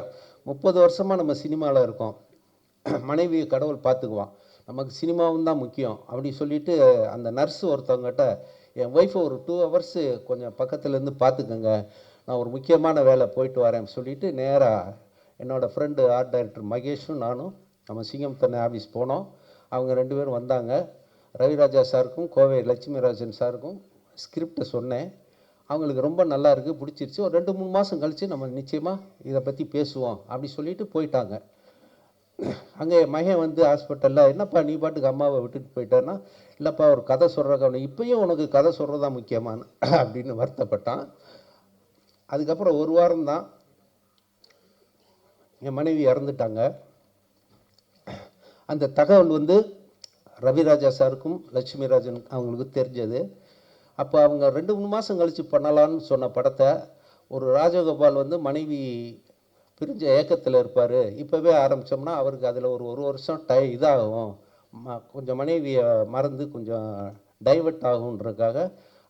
30 வருஷமாக நம்ம சினிமாவில் இருக்கோம். மனைவியை கடவுள் பார்த்துக்குவான், நமக்கு சினிமாவும் தான் முக்கியம் அப்படி சொல்லிட்டு அந்த நர்ஸு ஒருத்தவங்ககிட்ட, என் ஒய்ஃபை ஒரு 2 ஹவர்ஸு கொஞ்சம் பக்கத்துலேருந்து பார்த்துக்கோங்க, நான் ஒரு முக்கியமான வேலை போயிட்டு வரேன் சொல்லிவிட்டு நேராக என்னோடய ஃப்ரெண்டு ஆர்ட் டைரக்டர் மகேஷும் நானும் நம்ம சிங்கமுத்தண்ணை ஆஃபீஸ் போனோம். அவங்க 2 பேரும் வந்தாங்க. ரவிராஜா சாருக்கும் கோவை லட்சுமிராஜன் சாருக்கும் ஸ்கிரிப்டை சொன்னேன். அவங்களுக்கு ரொம்ப நல்லா இருக்குது, பிடிச்சிருச்சு. ஒரு 2-3 மாதம் கழித்து நம்ம நிச்சயமாக இதை பற்றி பேசுவோம் அப்படி சொல்லிட்டு போயிட்டாங்க. அங்கே மகன் வந்து ஹாஸ்பிட்டலில், என்னப்பா நீ பாட்டுக்கு அம்மாவை விட்டுட்டு போயிட்டேன்னா, இல்லைப்பா ஒரு கதை சொல்கிறக்க, இப்பயும் உனக்கு கதை சொல்கிறதா முக்கியமான அப்படின்னு வருத்தப்பட்டான். அதுக்கப்புறம் 1 வாரம் தான் என் மனைவி இறந்துட்டாங்க. அந்த தகவல் வந்து ரவிராஜா சாருக்கும் லட்சுமிராஜன் அவங்களுக்கு தெரிஞ்சது. அப்போ அவங்க 2-3 மாதம் கழித்து பண்ணலான்னு சொன்ன படத்தை ஒரு ராஜகோபால் வந்து மனைவி பிரிஞ்ச ஏக்கத்தில் இருப்பார், இப்போவே ஆரம்பித்தோம்னா அவருக்கு அதில் ஒரு வருஷம் இதாகும், கொஞ்சம் மனைவியை மறந்து கொஞ்சம் டைவர்ட் ஆகுன்றதுக்காக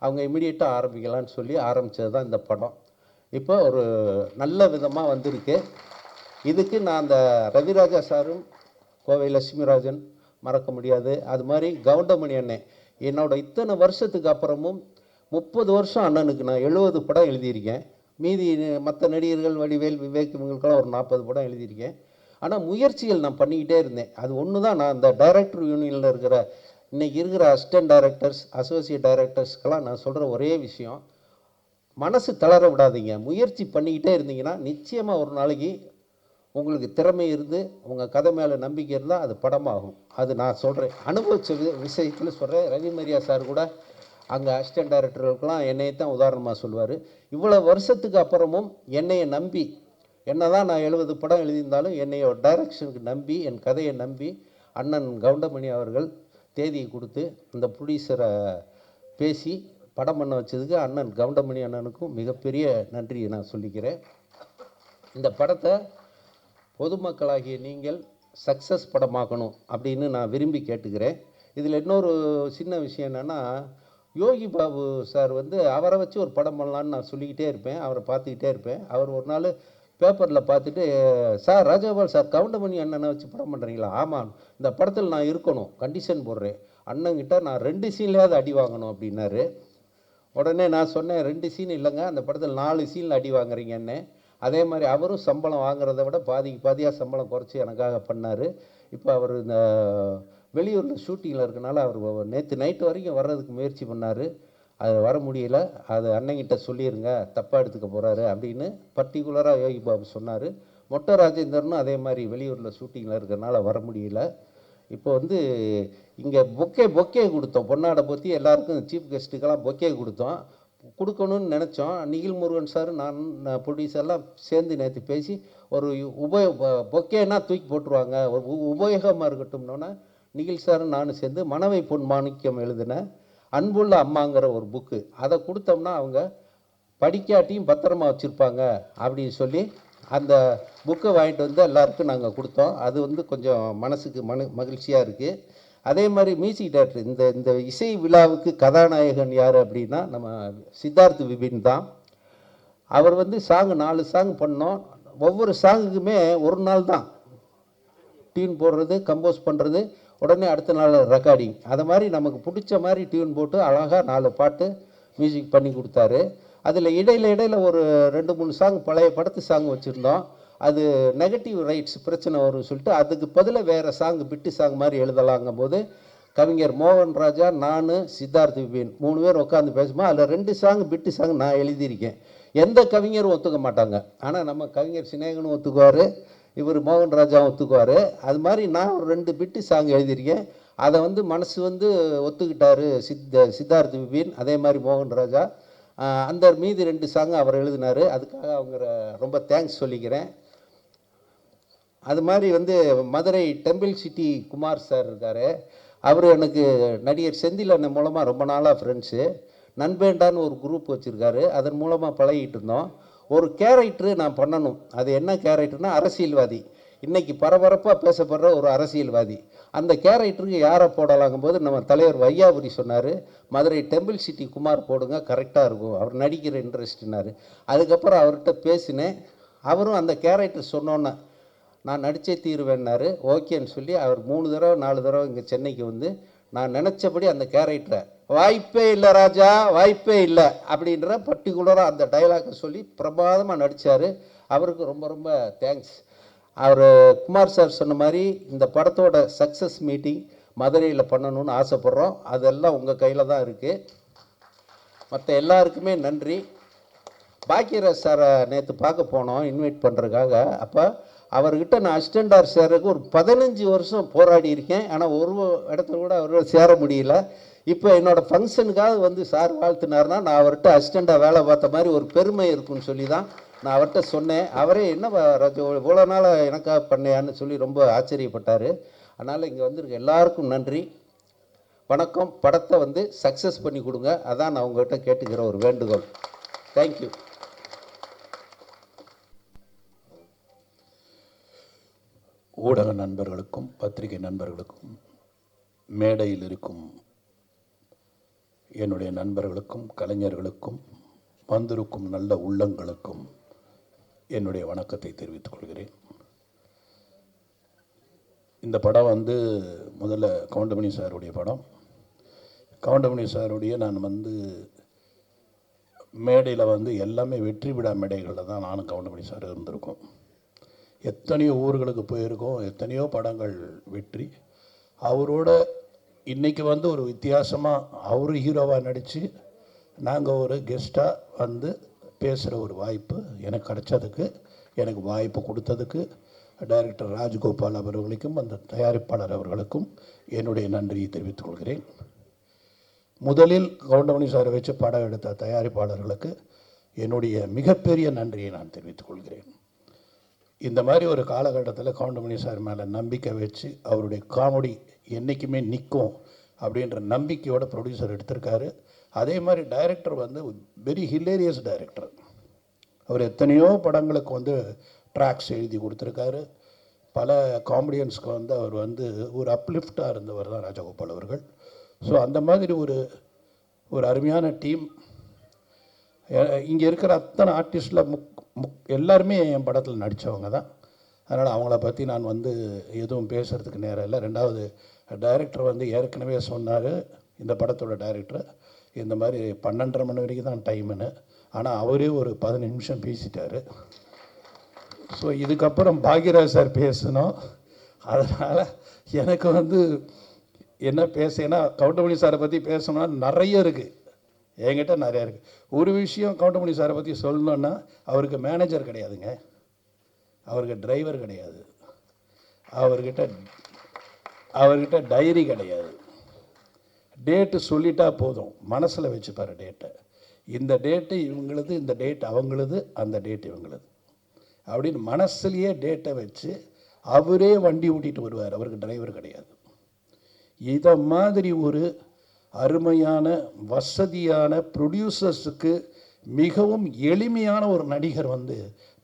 அவங்க இமீடியட்டாக ஆரம்பிக்கலான்னு சொல்லி ஆரம்பித்தது தான் இந்த படம். இப்போ ஒரு நல்ல விதமாக வந்திருக்கு. இதுக்கு நான் அந்த ரவிராஜா சாரும் கோவை லட்சுமிராஜன் மறக்க முடியாது. அது மாதிரி கவுண்டமணி அண்ணன், என்னோட இத்தனை வருஷத்துக்கு அப்புறமும் 30 வருஷம் அண்ணனுக்கு நான் 70 படம் எழுதியிருக்கேன். மீதி மற்ற நடிகர்கள் வடிவேல், விவேக் இவங்களுக்கெல்லாம் ஒரு 40 படம் எழுதியிருக்கேன். ஆனால் முயற்சிகள் நான் பண்ணிக்கிட்டே இருந்தேன். அது ஒன்று தான் நான் இந்த டைரக்டர் யூனியனில் இருக்கிற இன்றைக்கி இருக்கிற அசிஸ்டன்ட் டைரக்டர்ஸ், அசோசியேட் டைரக்டர்ஸ்க்கெல்லாம் நான் சொல்கிற ஒரே விஷயம், மனசு தளர விடாதீங்க. முயற்சி பண்ணிக்கிட்டே இருந்தீங்கன்னா நிச்சயமாக ஒரு நாளைக்கு உங்களுக்கு திறமை இருந்து உங்கள் கதை மேலே நம்பிக்கை இருந்தால் அது படமாகும். அது நான் சொல்கிறேன், அனுபவித்த விஷயத்தில் சொல்கிறேன். ரவி மரியா சார் கூட அங்கே அசிஸ்டன்ட் டைரக்டர்களுக்கெல்லாம் என்னையை தான் உதாரணமாக சொல்லுவார். இவ்வளோ வருஷத்துக்கு அப்புறமும் என்னையை நம்பி, என்ன தான் நான் 70 படம் எழுதியிருந்தாலும் என்னையோட டைரக்ஷனுக்கு நம்பி, என் கதையை நம்பி அண்ணன் கவுண்டமணி அவர்கள் தேதியை கொடுத்து இந்த ப்ரொடியூசரை பேசி படம் பண்ண வச்சதுக்கு அண்ணன் கவுண்டமணி அண்ணனுக்கும் மிகப்பெரிய நன்றியை நான் சொல்லிக்கிறேன். இந்த படத்தை பொதுமக்களாகிய நீங்கள் சக்ஸஸ் படமாக்கணும் அப்படின்னு நான் விரும்பி கேட்டுக்கிறேன். இதில் இன்னொரு சின்ன விஷயம் என்னென்னா, யோகி பாபு சார் வந்து அவரை வச்சு ஒரு படம் பண்ணலான்னு நான் சொல்லிக்கிட்டே இருப்பேன், அவரை பார்த்துக்கிட்டே இருப்பேன். அவர் ஒரு நாள் பேப்பரில் பார்த்துட்டு, சார் ராஜகோபால் சார் கவுண்டமணி அண்ணனை வச்சு படம் பண்ணுறீங்களா? ஆமாம், இந்த படத்தில் நான் இருக்கணும், கண்டிஷன் போடுறேன், அண்ணங்கிட்ட நான் 2 சீன்லையாவது அடி வாங்கணும் அப்படின்னாரு. உடனே நான் சொன்னேன், 2 சீன் இல்லைங்க, அந்த படத்தில் 4 சீனில் அடி வாங்குறீங்கன்னு. அதே மாதிரி அவரும் சம்பளம் வாங்குறத விட பாதியாக சம்பளம் குறைச்சி எனக்காக பண்ணார். இப்போ அவர் இந்த வெளியூரில் ஷூட்டிங்கில் இருக்கனால அவர் நேற்று நைட்டு வரைக்கும் வர்றதுக்கு முயற்சி பண்ணார், அது வர முடியல. அது அண்ணங்கிட்ட சொல்லிடுங்க, தப்பாக எடுத்துக்க போகிறாரு அப்படின்னு பர்டிகுலராக யோகி பாபு சொன்னார். மொட்டை ராஜேந்தர்னும் அதே மாதிரி வெளியூரில் ஷூட்டிங்கில் இருக்கிறனால வர முடியல. இப்போ வந்து இங்கே பொக்கே கொடுத்தோம், பொன்னாடை பற்றி எல்லாருக்கும் சீஃப் கெஸ்ட்டுக்கெல்லாம் பொக்கே கொடுக்கணும்னு நினச்சோம். நிகில் முருகன் சார், நான் ப்ரொடியூசர்லாம் சேர்ந்து நேற்று பேசி ஒரு பொக்கேன்னா தூக்கி போட்டுருவாங்க, ஒரு உபயோகமாக இருக்கட்டும்னோன்னா நிகில் சாரும் நானும் சேர்ந்து மனவை பொன் மாணிக்கம் எழுதின அன்புள்ள அம்மாங்கிற ஒரு புக்கு, அதை கொடுத்தோம்னா அவங்க படிக்காட்டியும் பத்திரமா வச்சுருப்பாங்க அப்படின்னு சொல்லி அந்த புக்கை வாங்கிட்டு வந்து எல்லாருக்கும் நாங்கள் கொடுத்தோம். அது வந்து கொஞ்சம் மனசுக்கு மகிழ்ச்சியாக இருக்குது. அதே மாதிரி மியூசிக் டைரக்டர், இந்த இசை விழாவுக்கு கதாநாயகன் யார் அப்படின்னா நம்ம சித்தார்த் விபின் தான். அவர் வந்து சாங் 4 சாங் பண்ணோம். ஒவ்வொரு சாங்குக்குமே ஒரு நாள் தான் டியூன் போடுறது, கம்போஸ் பண்ணுறது, உடனே அடுத்த நாள் ரெக்கார்டிங். அது மாதிரி நமக்கு பிடிச்ச மாதிரி டியூன் போட்டு அழகாக 4 பாட்டு மியூசிக் பண்ணி கொடுத்தாரு. அதில் இடையில ஒரு 2-3 சாங் பழைய படத்து சாங் வச்சுருந்தோம். அது நெகட்டிவ் ரைட்ஸ் பிரச்சனை வரும்னு சொல்லிட்டு அதுக்கு பதிலாக வேறு சாங் பிட்டு சாங் மாதிரி எழுதலாங்கும் போது கவிஞர் மோகன் ராஜா, நான், சித்தார்த் விபின் 3 பேர் உட்காந்து பேசும்போது அதில் 2 சாங் பிட்டு சாங் நான் எழுதியிருக்கேன். எந்த கவிஞரும் ஒத்துக்க மாட்டாங்க. ஆனால் நம்ம கவிஞர் சினேகனும் ஒத்துக்குவார், இவர் மோகன் ராஜாவும் ஒத்துக்குவார். அது மாதிரி நான் ஒரு 2 பிட்டு சாங் எழுதியிருக்கேன். அதை வந்து மனசு வந்து ஒத்துக்கிட்டாரு சித்தார்த் விபின், அதே மாதிரி மோகன் ராஜா. அந்த மீதி 2 சாங் அவர் எழுதினார். அதுக்காக அவங்க ரொம்ப தேங்க்ஸ் சொல்லிக்கிறேன். அது மாதிரி வந்து Madurai temple city Kumar sir இருக்கார். அவர் எனக்கு நடிகர் செந்தில் அண்ணன் மூலமாக ரொம்ப நாளாக ஃப்ரெண்ட்ஸு. நண்பேண்டான்னு ஒரு குரூப் வச்சுருக்காரு, அதன் மூலமாக பழகிட்டு இருந்தோம். ஒரு கேரக்டரு நான் பண்ணணும். அது என்ன கேரக்டர்னா அரசியல்வாதி, இன்றைக்கி பரபரப்பாக பேசப்படுற ஒரு அரசியல்வாதி. அந்த கேரக்டருக்கு யாரை போடலாங்கும் போது நம்ம தலைவர் வையாபுரி சொன்னார், மதுரை டெம்பிள் சிட்டி குமார் போடுங்க, கரெக்டாக இருக்கும், அவர் நடிக்கிற இன்ட்ரெஸ்ட்னார். அதுக்கப்புறம் அவர்கிட்ட பேசினேன். அவரும் அந்த கேரக்டர் சொன்னோன்னே நான் நடித்தே தீருவேன்னாரு. ஓகேன்னு சொல்லி அவர் 3 தடவை 4 தடவை இங்கே சென்னைக்கு வந்து நான் நினச்சபடி அந்த கேரக்டரை வாய்ப்பே இல்லை ராஜா, வாய்ப்பே இல்லை அப்படின்ற பர்டிகுலராக அந்த டைலாக்கை சொல்லி பிரமாதமாக நடித்தார். அவருக்கு ரொம்ப ரொம்ப தேங்க்ஸ். அவர் குமார் சார் சொன்ன மாதிரி இந்த படத்தோட சக்ஸஸ் மீட்டிங் மதுரையில் பண்ணணும்னு ஆசைப்பட்றோம். அதெல்லாம் உங்கள் கையில் தான் இருக்குது. மற்ற எல்லாருக்குமே நன்றி. பாக்கியராஜ் சாரை நேற்று பார்க்க போனோம் இன்வைட் பண்ணுறதுக்காக. அப்போ அவர்கிட்ட நான் அசிஸ்டண்டாக சேரக்கு ஒரு 15 வருஷம் போராடி இருக்கேன். ஆனால் ஒரு இடத்துல கூட அவரோட சேர முடியல. இப்போ என்னோடய ஃபங்க்ஷனுக்காக வந்து சார் வாழ்த்தினார்னா நான் அவர்கிட்ட அசிஸ்டண்டாக வேலை பார்த்த மாதிரி ஒரு பெருமை இருக்குன்னு சொல்லி தான் நான் அவர்கிட்ட சொன்னேன். அவரே என்ன ராஜா இவ்வளோ நாள் எனக்காக பண்ணையான்னு சொல்லி ரொம்ப ஆச்சரியப்பட்டார். அதனால் இங்கே வந்திருக்க எல்லாருக்கும் நன்றி, வணக்கம். படத்தை வந்து சக்ஸஸ் பண்ணி கொடுங்க, அதான் நான் உங்கள்கிட்ட கேட்டுக்கிற ஒரு வேண்டுகோள். தேங்க்யூ. ஊடக நண்பர்களுக்கும் பத்திரிகை நண்பர்களுக்கும் மேடையில் இருக்கும் என்னுடைய நண்பர்களுக்கும் கலைஞர்களுக்கும் வந்திருக்கும் நல்ல உள்ளங்களுக்கும் என்னுடைய வணக்கத்தை தெரிவித்துக் கொள்கிறேன். இந்த படம் வந்து முதல்ல கவுண்டமணி சாருடைய படம். கவுண்டமணி சாருடைய நான் வந்து மேடையில் வந்து எல்லாமே வெற்றி விழா மேடைகளில் தான் நானும் கவுண்டமணி சார் இருந்திருக்கோம். எத்தனையோ ஊர்களுக்கு போயிருக்கோம், எத்தனையோ படங்கள் வெற்றி. அவரோட இன்றைக்கி வந்து ஒரு வித்தியாசமாக அவர் ஹீரோவாக நடித்து நாங்கள் ஒரு கெஸ்ட்டாக வந்து பேசுகிற ஒரு வாய்ப்பு எனக்கு கிடைச்சதுக்கு, எனக்கு வாய்ப்பு கொடுத்ததுக்கு டைரக்டர் ராஜ்கோபால் அவர்களுக்கும் அந்த தயாரிப்பாளர் அவர்களுக்கும் என்னுடைய நன்றியை தெரிவித்துக் கொள்கிறேன். முதலில் கவுண்டமணி சாரை வச்சு படம் எடுத்த தயாரிப்பாளர்களுக்கு என்னுடைய மிகப்பெரிய நன்றியை நான் தெரிவித்துக் கொள்கிறேன். இந்த மாதிரி ஒரு காலகட்டத்தில் கவுண்டமணி சார் மேலே நம்பிக்கை வச்சு அவருடைய காமெடி என்றைக்குமே நிற்கும் அப்படின்ற நம்பிக்கையோட ப்ரொடியூசர் எடுத்திருக்காரு. அதே மாதிரி டைரக்டர் வந்து வெரி ஹிலேரியஸ் டைரக்டர். அவர் எத்தனையோ படங்களுக்கு வந்து ட்ராக்ஸ் எழுதி கொடுத்துருக்காரு. பல காமெடியன்ஸ்க்கு வந்து அவர் வந்து ஒரு அப்லிஃப்டாக இருந்தவர் தான் ராஜகோபால் அவர்கள். ஸோ அந்த மாதிரி ஒரு அருமையான டீம். இங்கே இருக்கிற அத்தனை ஆர்டிஸ்டில் எல்லாருமே என் படத்தில் நடித்தவங்க தான். அதனால் அவங்கள பற்றி நான் வந்து எதுவும் பேசுகிறதுக்கு நேரம் இல்லை. ரெண்டாவது டைரக்டர் வந்து ஏற்கனவே சொன்னார், இந்த படத்தோட டைரக்டர் இந்த மாதிரி 12:30 மணி வரைக்கும் தான் டைமுன்னு. ஆனால் அவரே ஒரு 15 நிமிஷம் பேசிட்டார். ஸோ இதுக்கப்புறம் பாக்யராஜ் சார் பேசணும். அதனால் எனக்கு வந்து என்ன பேசுனா கவுண்டமணி சாரை பற்றி பேசணும்னா நிறைய இருக்குது, என்கிட்ட நிறையா இருக்குது. ஒரு விஷயம் கவுண்டமணி சாரை பற்றி சொல்லணுன்னா அவருக்கு மேனேஜர் கிடையாதுங்க, அவருக்கு டிரைவர் கிடையாது, அவர்கிட்ட டைரி கிடையாது. டேட்டு சொல்லிட்டா போதும், மனசில் வச்சுப்பார் டேட்டை. இந்த டேட்டு இவங்களது, இந்த டேட் அவங்களது, அந்த டேட் இவங்களது அப்படின்னு மனசுலேயே டேட்டை வச்சு அவரே வண்டி ஓட்டிகிட்டு வருவார். அவருக்கு டிரைவர் கிடையாது. இதை மாதிரி ஒரு அருமையான வசதியான ப்ரொடியூசர்ஸுக்கு மிகவும் எளிமையான ஒரு நடிகர் வந்து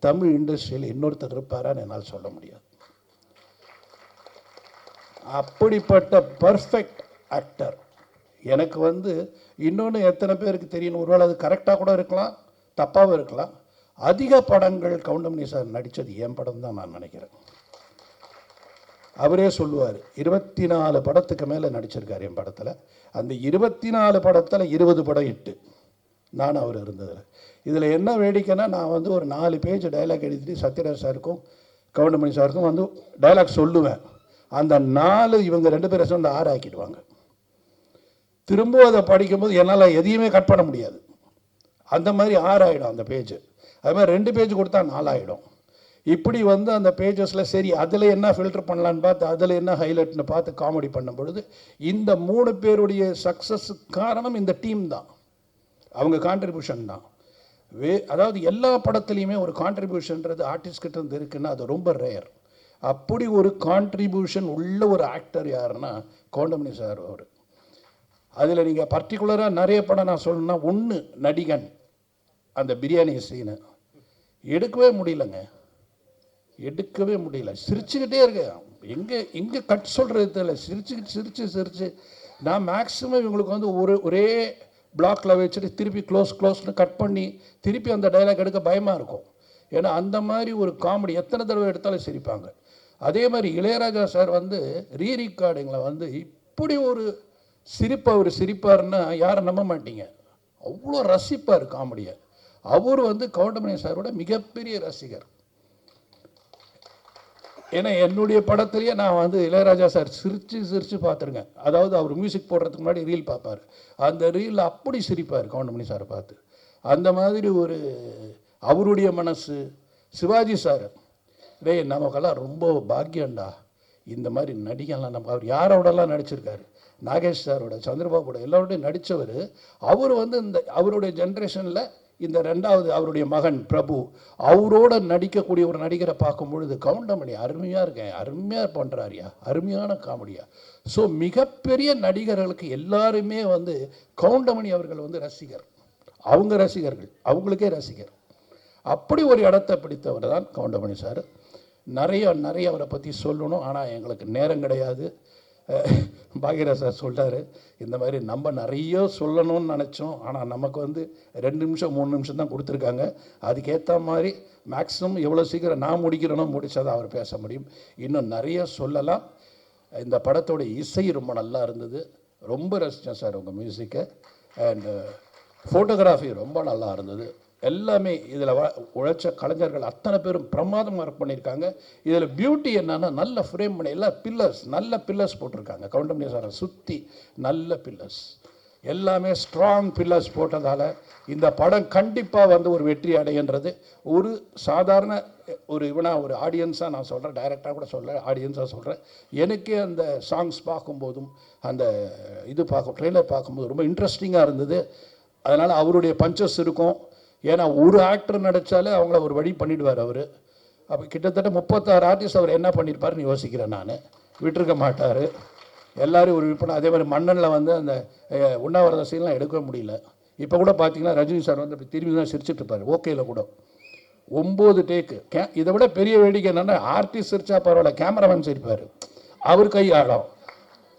தமிழ் இண்டஸ்ட்ரியில் இன்னொருத்தர் இருப்பாரான்னு என்னால் சொல்ல முடியாது. அப்படிப்பட்ட பர்ஃபெக்ட் ஆக்டர் எனக்கு வந்து இன்னொன்று எத்தனை பேருக்கு தெரியணும், ஒருவேளை அது கரெக்டாக கூட இருக்கலாம், தப்பாகவும் இருக்கலாம். அதிக படங்கள் கவுண்டமணி சார் நடித்தது என் படம் தான் நான் நினைக்கிறேன். அவரே சொல்லுவார், 24 படத்துக்கு மேலே நடிச்சிருக்கார் என் படத்தில். அந்த 24 படத்தில் 20 படம் இட்டு நான் அவர் இருந்ததில். இதில் என்ன வேடிக்கைன்னா, நான் வந்து ஒரு 4 பேஜ் டைலாக் எழுதிட்டு சத்யராஜ் சாருக்கும் கவுண்டமணி சாருக்கும் வந்து டைலாக் சொல்லுவேன். அந்த 4 இவங்க 2 பேரை சேர்ந்து 6 ஆக்கிடுவாங்க. திரும்ப அதை படிக்கும்போது என்னால் எதையுமே கட் பண்ண முடியாது. அந்த மாதிரி 6 ஆகிடும் அந்த பேஜ். அது மாதிரி 2 பேஜ் கொடுத்தா 4 ஆகிடும். இப்படி வந்து அந்த பேஜஸில் சரி அதில் என்ன ஃபில்டர் பண்ணலான்னு பார்த்து அதில் என்ன ஹைலைட்னு பார்த்து காமெடி பண்ணும் பொழுது இந்த 3 பேருடைய சக்ஸஸுக்கு காரணம் இந்த டீம் தான், அவங்க கான்ட்ரிபியூஷன் தான். அதாவது எல்லா படத்துலையுமே ஒரு கான்ட்ரிபியூஷன்றது ஆர்டிஸ்ட் கிட்ட இருந்து இருக்குன்னா அது ரொம்ப ரேர். அப்படி ஒரு கான்ட்ரிபியூஷன் உள்ள ஒரு ஆக்டர் யாருன்னா கவுண்டமணி சார். அவர் அதில் நீங்கள் பர்டிகுலராக நிறைய படம் நான் சொல்லணும்னா, ஒன்று நடிகன், அந்த பிரியாணி சீனு எடுக்கவே முடியலங்க, எடுக்கவே முடியல. சிரிச்சுக்கிட்டே இருக்கேன், எங்கே கட் சொல்கிறது தெரியல. சிரிச்சு நான் மேக்ஸிமம் இவங்களுக்கு வந்து ஒரே பிளாக்கில் வச்சுட்டு திருப்பி க்ளோஸ்னு கட் பண்ணி திருப்பி அந்த டைலாக் எடுக்க பயமாக இருக்கும். ஏன்னா அந்த மாதிரி ஒரு காமெடி எத்தனை தடவை எடுத்தாலும் சிரிப்பாங்க. அதே மாதிரி இளையராஜா சார் வந்து ரீரிகார்டிங்கில் வந்து இப்படி ஒரு சிரிப்பு அவர் சிரிப்பார்னா யாரும் நம்ப மாட்டீங்க, அவ்வளோ ரசிப்பார் காமெடியை. அவர் வந்து கவுண்டமணி சாரோட மிகப்பெரிய ரசிகர். ஏன்னா என்னுடைய படத்துலேயே நான் வந்து இளையராஜா சார் சிரித்து பார்த்துருக்கேன். அதாவது அவர் மியூசிக் போடுறதுக்கு முன்னாடி ரீல் பார்ப்பார், அந்த ரீலில் அப்படி சிரிப்பார் கவுண்டமணி சாரை பார்த்து. அந்த மாதிரி ஒரு அவருடைய மனசு. சிவாஜி சார், டேய் நமக்கெல்லாம் ரொம்ப பாக்கியண்டா, இந்த மாதிரி நடிகன்லாம் நம்ம அவர் யாரோடலாம் நடிச்சிருக்காரு, நாகேஷ் சாரோட, சந்திரபாபுட எல்லாரோடையும் நடித்தவர். அவர் வந்து இந்த அவருடைய ஜென்ரேஷனில் இந்த 2வது அவருடைய மகன் பிரபு அவரோட நடிக்கக்கூடிய ஒரு நடிகரை பார்க்கும் பொழுது கவுண்டமணி அருமையாக இருக்கேன், அருமையாக பண்ணுறாரியா, அருமையான காமெடியா. ஸோ மிகப்பெரிய நடிகர்களுக்கு எல்லாருமே வந்து கவுண்டமணி அவர்கள் வந்து ரசிகர், அவங்க ரசிகர்கள், அவங்களுக்கே ரசிகர். அப்படி ஒரு இடத்தை பிடித்தவர் தான் கவுண்டமணி சார். நிறைய அவரை பற்றி சொல்லணும், ஆனால் எங்களுக்கு நேரம் கிடையாது. பாக்யராஜ் சார் சொல்கிறார், இந்த மாதிரி நம்ம நிறைய சொல்லணும்னு நினச்சோம், ஆனால் நமக்கு வந்து 2 நிமிஷம் 3 நிமிஷம் தான் கொடுத்துருக்காங்க. அதுக்கேற்ற மாதிரி மேக்ஸிமம் எவ்வளோ சீக்கிரம் நான் முடிக்கிறேனோ முடிச்சாதான் அவர் பேச முடியும். இன்னும் நிறைய சொல்லலாம். இந்த படத்தோட இசை ரொம்ப நல்லா இருந்தது, ரொம்ப ரசித்தேன் சார் உங்கள் மியூசிக்கை. அண்டு ஃபோட்டோகிராஃபி ரொம்ப நல்லா இருந்தது. எல்லாமே இதில் உழைச்ச கலைஞர்கள் அத்தனை பேரும் பிரமாதமாக ஒர்க் பண்ணியிருக்காங்க. இதில் பியூட்டி என்னன்னா, நல்ல ஃப்ரேம் பண்ணி எல்லா பில்லர்ஸ், நல்ல பில்லர்ஸ் போட்டிருக்காங்க கவுண்டமணி சாரை சுற்றி, நல்ல பில்லர்ஸ், எல்லாமே ஸ்ட்ராங் பில்லர்ஸ் போட்டதால் இந்த படம் கண்டிப்பாக வந்து ஒரு வெற்றி அடைகின்றது. ஒரு சாதாரண ஒரு ஒரு ஆடியன்ஸாக நான் சொல்கிறேன், டைரக்டாக கூட சொல்கிறேன், ஆடியன்ஸாக சொல்கிறேன். எனக்கே அந்த சாங்ஸ் பார்க்கும்போதும் அந்த ட்ரெய்லர் பார்க்கும்போது ரொம்ப இன்ட்ரெஸ்டிங்காக இருந்தது. அதனால் அவருடைய பஞ்சஸ் இருக்கும். ஏன்னா ஒரு ஆக்டர் நடித்தாலே அவங்கள ஒரு வழி பண்ணிவிடுவார் அவர். அப்போ கிட்டத்தட்ட 36 ஆர்டிஸ்ட் அவர் என்ன பண்ணியிருப்பாருன்னு யோசிக்கிறேன் நான். விட்டுருக்க மாட்டார், எல்லோரும் ஒரு விற்பனை. அதே மாதிரி மன்னனில் வந்து அந்த உண்ணாவிரத சீன்லாம் எடுக்க முடியல. இப்போ கூட பார்த்தீங்கன்னா ரஜினி சார் வந்து திரும்பி தான் சிரிச்சிட்ருப்பார் ஓகேயில் கூட. 9 டேக்கு. இதை விட பெரிய வேடிக்கை என்னென்னா, ஆர்டிஸ்ட் சிரிச்சா பரவாயில்ல, கேமராமேன் சிரிப்பார், அவர் கை ஆடும்.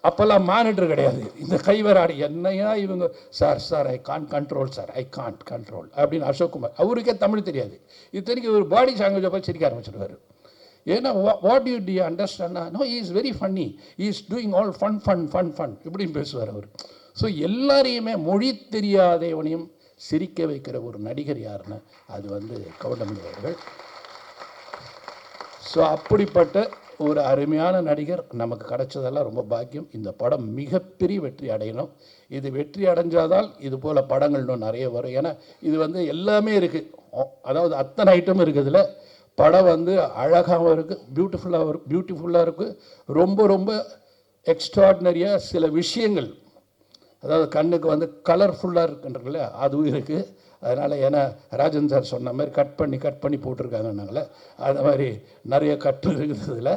அப்போல்லாம் மானிட்டர் கிடையாது, இந்த கை வேற ஆடி. என்னையா இவங்க, sir I can't control sir, I can't control அப்படின்னு அசோக்குமார், அவருக்கே தமிழ் தெரியாது. இத்தனைக்கு ஒரு பாடி லாங்குவேஜை போய் சிரிக்க ஆரம்பிச்சிடுவார். ஏன்னா what you understand, no he is very funny, he is doing all fun இப்படின்னு பேசுவார் அவர். ஸோ எல்லாரையுமே மொழி தெரியாதவனையும் சிரிக்க வைக்கிற ஒரு நடிகர் யாருன்னு அது வந்து கவுண்டமணி அவர்கள். ஸோ அப்படிப்பட்ட ஒரு அருமையான நடிகர் நமக்கு கிடைச்சதெல்லாம் ரொம்ப பாக்கியம். இந்த படம் மிகப்பெரிய வெற்றி அடையணும். இது வெற்றி அடைஞ்சாதால் இது போல் படங்கள் இன்னும் நிறைய வரும். ஏன்னா இது வந்து எல்லாமே இருக்குது, அதாவது அத்தனை ஐட்டமும் இருக்குதுல. படம் வந்து அழகாகவும் இருக்குது, பியூட்டிஃபுல்லாக இருக்குது, ரொம்ப எக்ஸ்ட்ராடினரியாக சில விஷயங்கள், அதாவது கண்ணுக்கு வந்து கலர்ஃபுல்லாக இருக்குன்றதுல அதுவும் இருக்குது. அதனால் ஏன்னா ராஜன் சார் சொன்ன மாதிரி கட் பண்ணி போட்டிருக்காங்கன்னாங்களே, அது மாதிரி நிறைய கட்டு இருக்குதுல.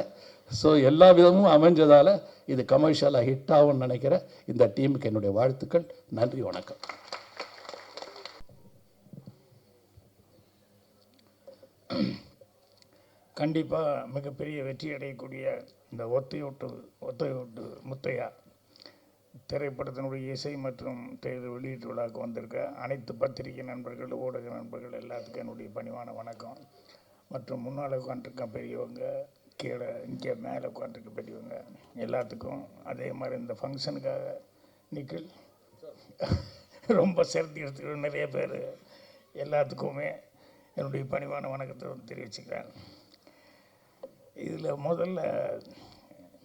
ஸோ எல்லா விதமும் அமைஞ்சதால் இது கமர்ஷியலாக ஹிட் ஆகும்னு நினைக்கிறேன். இந்த டீமுக்கு என்னுடைய வாழ்த்துக்கள். நன்றி, வணக்கம். கண்டிப்பாக மிகப்பெரிய வெற்றி அடையக்கூடிய இந்த ஒத்தையோட்டு முத்தையா திரைப்படத்தினுடைய இசை மற்றும் தேர்தல் வெளியீட்டு விழாவுக்கு வந்திருக்க அனைத்து பத்திரிகை நண்பர்கள், ஊடக நண்பர்கள் எல்லாத்துக்கும் என்னுடைய பணிவான வணக்கம். மற்றும் முன்னால் உட்காந்துருக்க பெரியவங்க, கீழே இங்கே மேலே உட்காந்துருக்க பெரியவங்க எல்லாத்துக்கும், அதே மாதிரி இந்த ஃபங்க்ஷனுக்காக நிக்கில் ரொம்ப சிரத்தி எடுத்துக்கிற நிறைய பேர் எல்லாத்துக்குமே என்னுடைய பணிவான வணக்கத்தை தெரிவிச்சுக்கிறேன். இதில் முதல்ல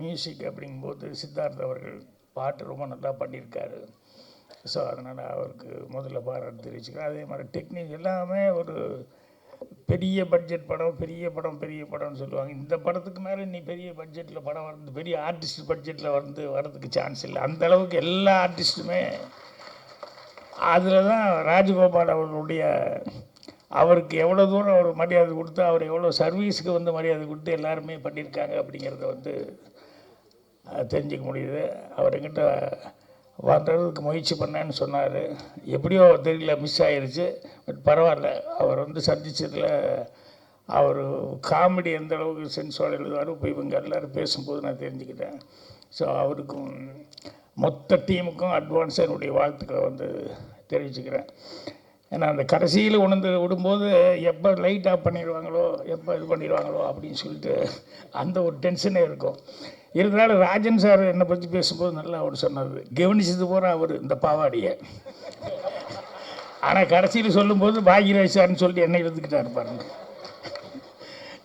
மியூசிக் அப்படிங்கும்போது சித்தார்த் அவர்கள் பாட்டு ரொம்ப நல்லா பண்ணியிருக்காரு. ஸோ அதனால் அவருக்கு முதல்ல பாராட்டு தெரிவிச்சுக்கிறேன். அதே மாதிரி டெக்னிக் எல்லாமே ஒரு பெரிய பட்ஜெட் படம், பெரிய படம்னு சொல்லுவாங்க. இந்த படத்துக்கு மேலே நீ பெரிய பட்ஜெட்டில் படம் வந்து பெரிய ஆர்டிஸ்ட் பட்ஜெட்டில் வரதுக்கு சான்ஸ் இல்லை. அந்தளவுக்கு எல்லா ஆர்டிஸ்ட்டுமே அதில் தான் ராஜகோபால் அவர்களுடைய அவருக்கு எவ்வளோ தூரம் அவர் மரியாதை கொடுத்து, அவர் எவ்வளோ சர்வீஸுக்கு வந்து மரியாதை கொடுத்து எல்லாருமே பண்ணியிருக்காங்க அப்படிங்கிறத வந்து தெரிஞ்சுக்க முடியுது. அவர் என்கிட்ட வர்றதுக்கு முயற்சி பண்ணேன்னு சொன்னார். எப்படியோ தெரியல, மிஸ் ஆயிடுச்சு. பட் பரவாயில்ல, அவர் வந்து சந்தித்ததில் அவர் காமெடி எந்த அளவுக்கு சென்ஸோடு எழுதுவார் இப்போ இவங்க எல்லோரும் பேசும்போது நான் தெரிஞ்சுக்கிட்டேன். ஸோ அவருக்கும் மொத்த டீமுக்கும் அட்வான்ஸாக என்னுடைய வாழ்த்துக்களை வந்து தெரிவிச்சுக்கிறேன். ஏன்னா அந்த கடைசியில் உணர்ந்து விடும்போது எப்போ லைட் ஆஃப் பண்ணிடுவாங்களோ, எப்போ இது பண்ணிடுவாங்களோ அப்படின்னு சொல்லிட்டு அந்த ஒரு டென்ஷனே இருக்கும். இருந்தாலும் ராஜன் சார் என்னை பற்றி பேசும்போது நல்லா அவர் சொன்னார், கவனிச்சது போகிற அவர் இந்த பாவாடியை. ஆனால் கடைசியில் சொல்லும்போது பாக்யராஜ் சார்னு சொல்லிட்டு என்னை எடுத்துக்கிட்டாரு பாருங்க.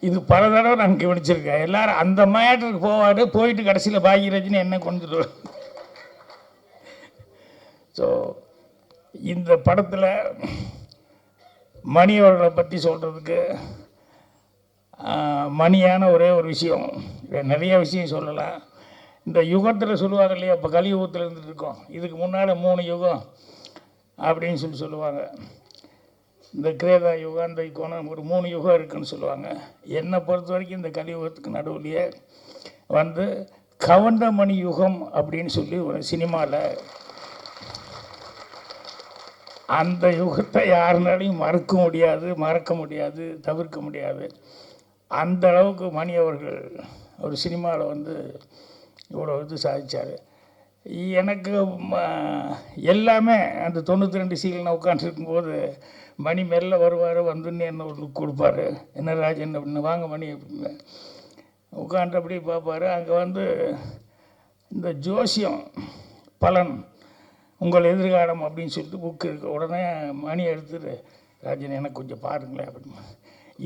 இது பல தடவை நான் கவனிச்சிருக்கேன். எல்லோரும் அந்த மேட்டருக்கு போவார், போயிட்டு கடைசியில் பாக்யராஜ்னு என்ன கொண்டுட்டு. ஸோ இந்த படத்தில் மணி அவர்களை பற்றி சொல்கிறதுக்கு மணியான ஒரே ஒரு விஷயம், நிறைய விஷயம் சொல்லலாம். இந்த யுகத்தில் சொல்லுவாங்க இல்லையா, இப்போ கலியுகத்தில் இருந்துட்டு இருக்கோம், இதுக்கு முன்னால் 3 யுகம் அப்படின்னு சொல்லுவாங்க. இந்த கிரேதா யுகம், இந்த யுகம், ஒரு 3 யுகம் இருக்குதுன்னு சொல்லுவாங்க. என்னை பொறுத்த வரைக்கும் இந்த கலியுகத்துக்கு நடுவுலையே வந்து கவண்டமணி யுகம் அப்படின்னு சொல்லி ஒரு சினிமாவில், அந்த யுகத்தை யாருனாலையும் மறக்க முடியாது, தவிர்க்க முடியாது. அந்த அளவுக்கு மணி அவர்கள் ஒரு சினிமாவில் வந்து இவ்வளோ இது சாதித்தார். எனக்கு எல்லாமே அந்த 92 சீல் நான் உட்காந்துருக்கும்போது மணி மெல்ல வருவார், வந்துன்னு என்ன ஒரு லுக் கொடுப்பார், என்ன ராஜன் அப்படின்னு, வாங்க மணி அப்படின்னு உட்காந்து அப்படி பார்ப்பார். அங்கே வந்து இந்த ஜோசியம் பலன் உங்கள் எதிர்காலம் அப்படின்னு சொல்லிட்டு புக்கு இருக்குது. உடனே மணி எடுத்துட்டு, ராஜன் எனக்கு கொஞ்சம் பாருங்களேன் அப்படின்னு.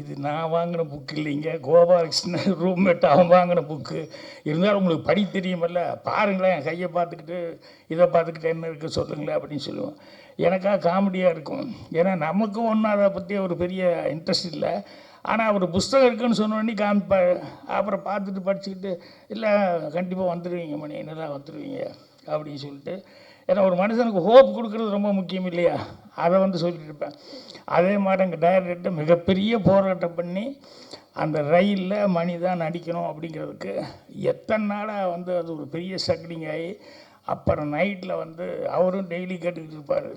இது நான் வாங்கின புக்கு இல்லைங்க, கோபாலகிருஷ்ணன் ரூம்மேட் அவன் வாங்கின புக்கு. இருந்தாலும் உங்களுக்கு படி தெரியுமில்ல, பாருங்களேன், என் கையை பார்த்துக்கிட்டு இதை பார்த்துக்கிட்டு என்ன இருக்குது சொல்லுங்களேன் அப்படின்னு சொல்லுவோம். எனக்காக காமெடியாக இருக்கும். ஏன்னா நமக்கும் ஒன்றும் அதை பற்றி ஒரு பெரிய இன்ட்ரெஸ்ட் இல்லை. ஆனால் அவர் புஸ்தகம் இருக்குதுன்னு சொன்னோடனே காமிப்பார். அப்புறம் பார்த்துட்டு படிச்சுக்கிட்டு, இல்லை கண்டிப்பாக வந்துடுவீங்க மணி, நல்லா வந்துடுவீங்க அப்படின்னு சொல்லிட்டு. ஏன்னா ஒரு மனுஷனுக்கு ஹோப் கொடுக்குறது ரொம்ப முக்கியம் இல்லையா, அதை வந்து சொல்லிட்டு இருப்பேன். அதே மாதிரி எங்கள் டைரக்டர்கிட்ட மிகப்பெரிய போராட்டம் பண்ணி அந்த ரயிலில் மணி தான் நடிக்கணும் அப்படிங்கிறதுக்கு எத்தனை நாளாக வந்து அது ஒரு பெரிய ஸ்ட்ரகிளிங் ஆகி, அப்புறம் நைட்டில் வந்து அவரும் டெய்லி கேட்டுக்கிட்டு இருப்பார்.